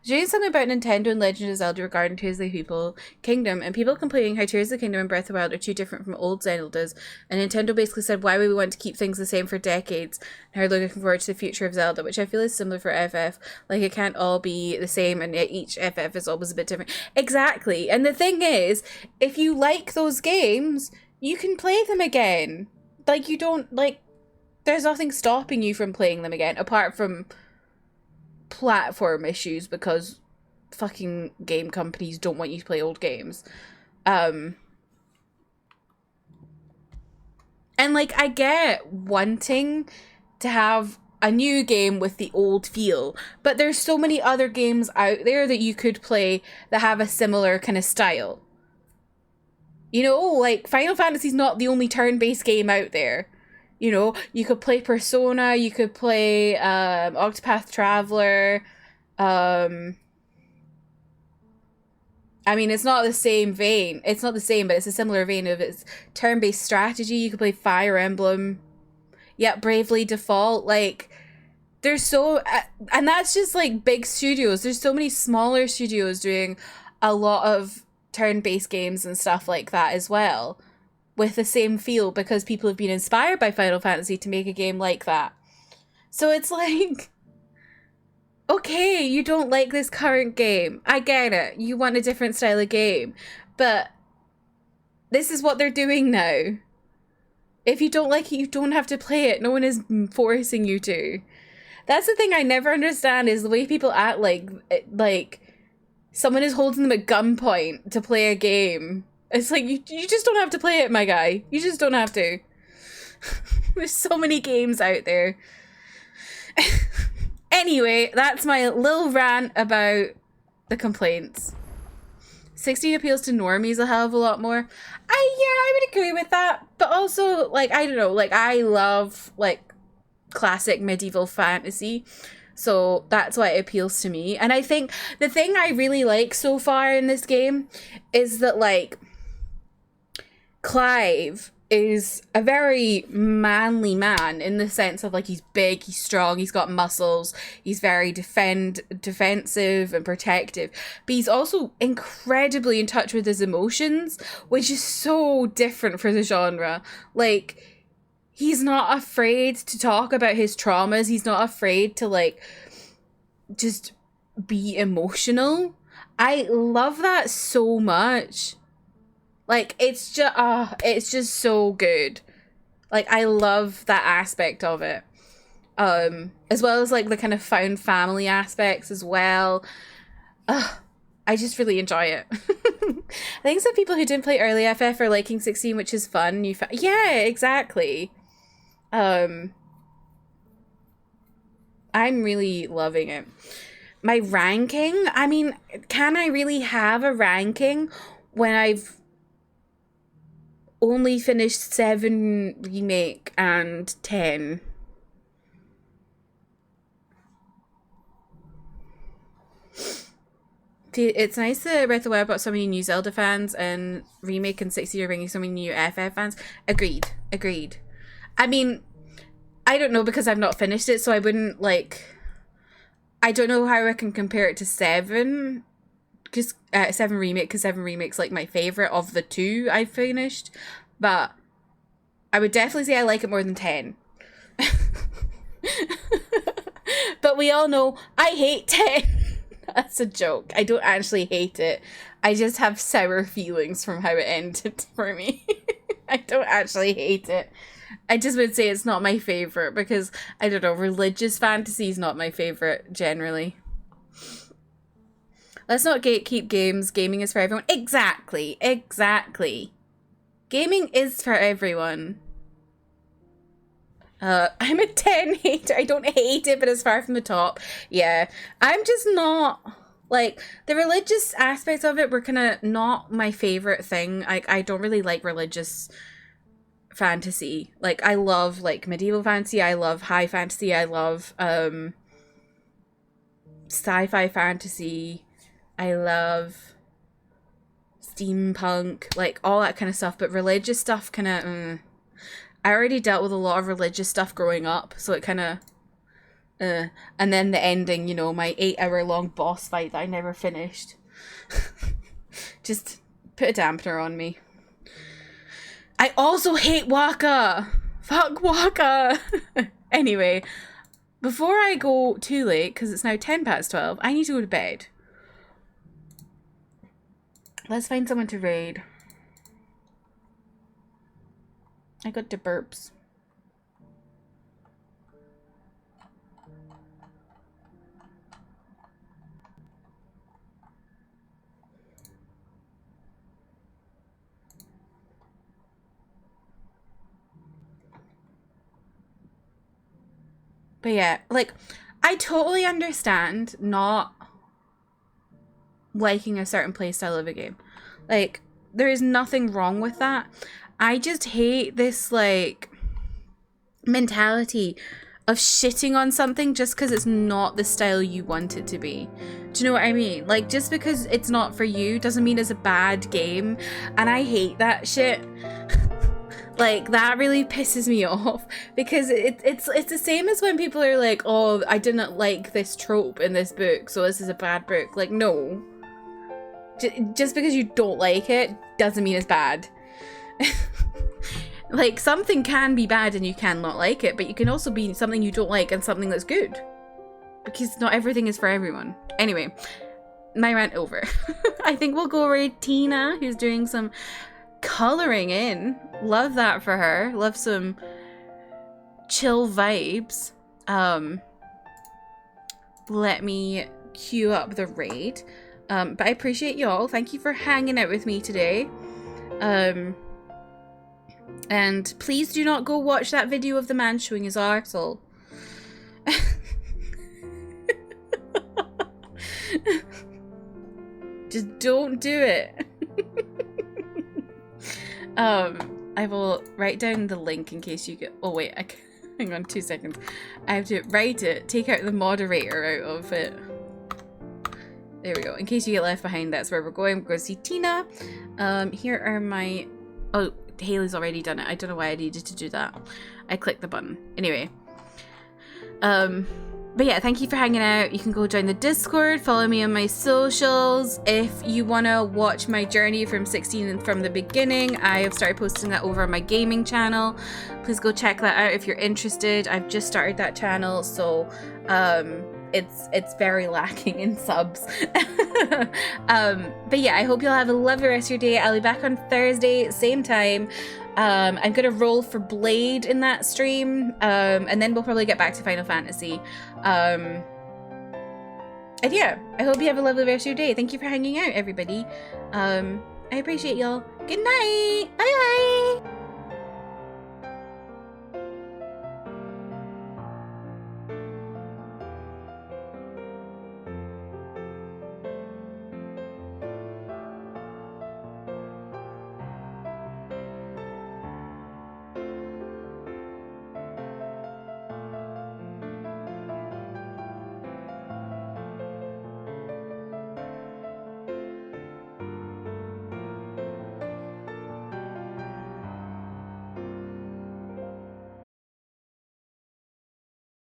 Doing something about Nintendo and Legend of Zelda regarding Tears of the Kingdom, and people complaining how Tears of the Kingdom and Breath of the Wild are too different from old Zeldas, and Nintendo basically said why would we want to keep things the same for decades, and are looking forward to the future of Zelda, which I feel is similar for FF. Like, it can't all be the same, and yet each FF is always a bit different. Exactly, and the thing is, if you like those games, you can play them again. Like, you don't, like, there's nothing stopping you from playing them again, apart from platform issues, because fucking game companies don't want you to play old games. And like, I get wanting to have a new game with the old feel, but there's so many other games out there that you could play that have a similar kind of style. You know, like, Final Fantasy's not the only turn-based game out there. You know, you could play Persona, you could play Octopath Traveler. I mean, it's not the same vein. It's not the same, but it's a similar vein of its turn-based strategy. You could play Fire Emblem. Yeah, Bravely Default. Like, there's so... and that's just, like, big studios. There's so many smaller studios doing a lot of turn-based games and stuff like that as well, with the same feel, because people have been inspired by Final Fantasy to make a game like that. So it's like, okay, you don't like this current game. I get it. You want a different style of game. But this is what they're doing now. If you don't like it, you don't have to play it. No one is forcing you to. That's the thing I never understand, is the way people act like someone is holding them at gunpoint to play a game. It's like, you just don't have to play it, my guy. You just don't have to. There's so many games out there. Anyway, that's my little rant about the complaints. 16 appeals to normies a hell of a lot more. I would agree with that. But also, like, I don't know, like, I love, like, classic medieval fantasy. So that's why it appeals to me. And I think the thing I really like so far in this game is that, like, Clive is a very manly man in the sense of, like, he's big, he's strong, he's got muscles, he's very defensive and protective, but he's also incredibly in touch with his emotions, which is so different for the genre. Like, he's not afraid to talk about his traumas, he's not afraid to, like, just be emotional. I love that so much. Like, it's just so good. Like, I love that aspect of it. As well as, like, the kind of found family aspects as well. I just really enjoy it. I think some people who didn't play early FF are liking 16, which is fun. Yeah, exactly. I'm really loving it. My ranking? I mean, can I really have a ranking when I've only finished 7 remake and 10? It's nice that Breath of the Wild brought so many new Zelda fans, and remake and 60 are bringing so many new FF fans. Agreed. I mean, I don't know, because I've not finished it, so I wouldn't, like, I don't know how I can compare it to 7, because 7 remake, because 7 remake's, like, my favorite of the 2 I've finished, but I would definitely say I like it more than 10. But we all know I hate 10. That's a joke. I don't actually hate it. I just have sour feelings from how it ended for me. I don't actually hate it. I just would say it's not my favorite because, I don't know, religious fantasy is not my favorite generally. Let's not gatekeep games. Gaming is for everyone. Exactly. Gaming is for everyone. I'm a 10 hater. I don't hate it, but it's far from the top. Yeah. I'm just not, like, the religious aspects of it were kind of not my favorite thing. I don't really like religious fantasy. Like, I love, like, medieval fantasy, I love high fantasy, I love sci-fi fantasy, I love steampunk, like, all that kind of stuff, but religious stuff kind of, I already dealt with a lot of religious stuff growing up, so it kind of, and then the ending, you know, my 8-hour-long boss fight that I never finished. Just put a dampener on me. I also hate Waka! Fuck Waka! Anyway, before I go too late, because it's now 12:10, I need to go to bed. Let's find someone to raid. I got the burps. But yeah, like, I totally understand not liking a certain playstyle of a game. Like, there is nothing wrong with that. I just hate this, like, mentality of shitting on something just because it's not the style you want it to be. Do you know what I mean? Like, just because it's not for you doesn't mean it's a bad game. And I hate that shit. Like, that really pisses me off, because it's the same as when people are like, oh, I didn't like this trope in this book, so this is a bad book. Like, no. Just because you don't like it doesn't mean it's bad. Like, something can be bad and you can not like it, but you can also be something you don't like and something that's good. Because not everything is for everyone. Anyway, my rant over. I think we'll go raid Tina, who's doing some coloring in. Love that for her. Love some chill vibes. Let me queue up the raid. But I appreciate y'all. Thank you for hanging out with me today. And please do not go watch that video of the man showing his arsehole. Just don't do it. I will write down the link in case you get. Oh wait, hang on 2 seconds. I have to write it. Take out the moderator out of it. There we go. In case you get left behind, that's where we're going. We're going to see Tina. Here are my. Oh, Haley's already done it. I don't know why I needed to do that. I clicked the button. Anyway. But yeah, thank you for hanging out. You can go join the Discord, follow me on my socials. If you want to watch my journey from 16 and from the beginning, I have started posting that over on my gaming channel. Please go check that out if you're interested. I've just started that channel, so it's very lacking in subs. But yeah, I hope you'll have a lovely rest of your day. I'll be back on Thursday, same time. I'm gonna roll for Blade in that stream, and then we'll probably get back to Final Fantasy. And yeah, I hope you have a lovely rest of your day. Thank you for hanging out, everybody. I appreciate y'all. Good night. Bye bye.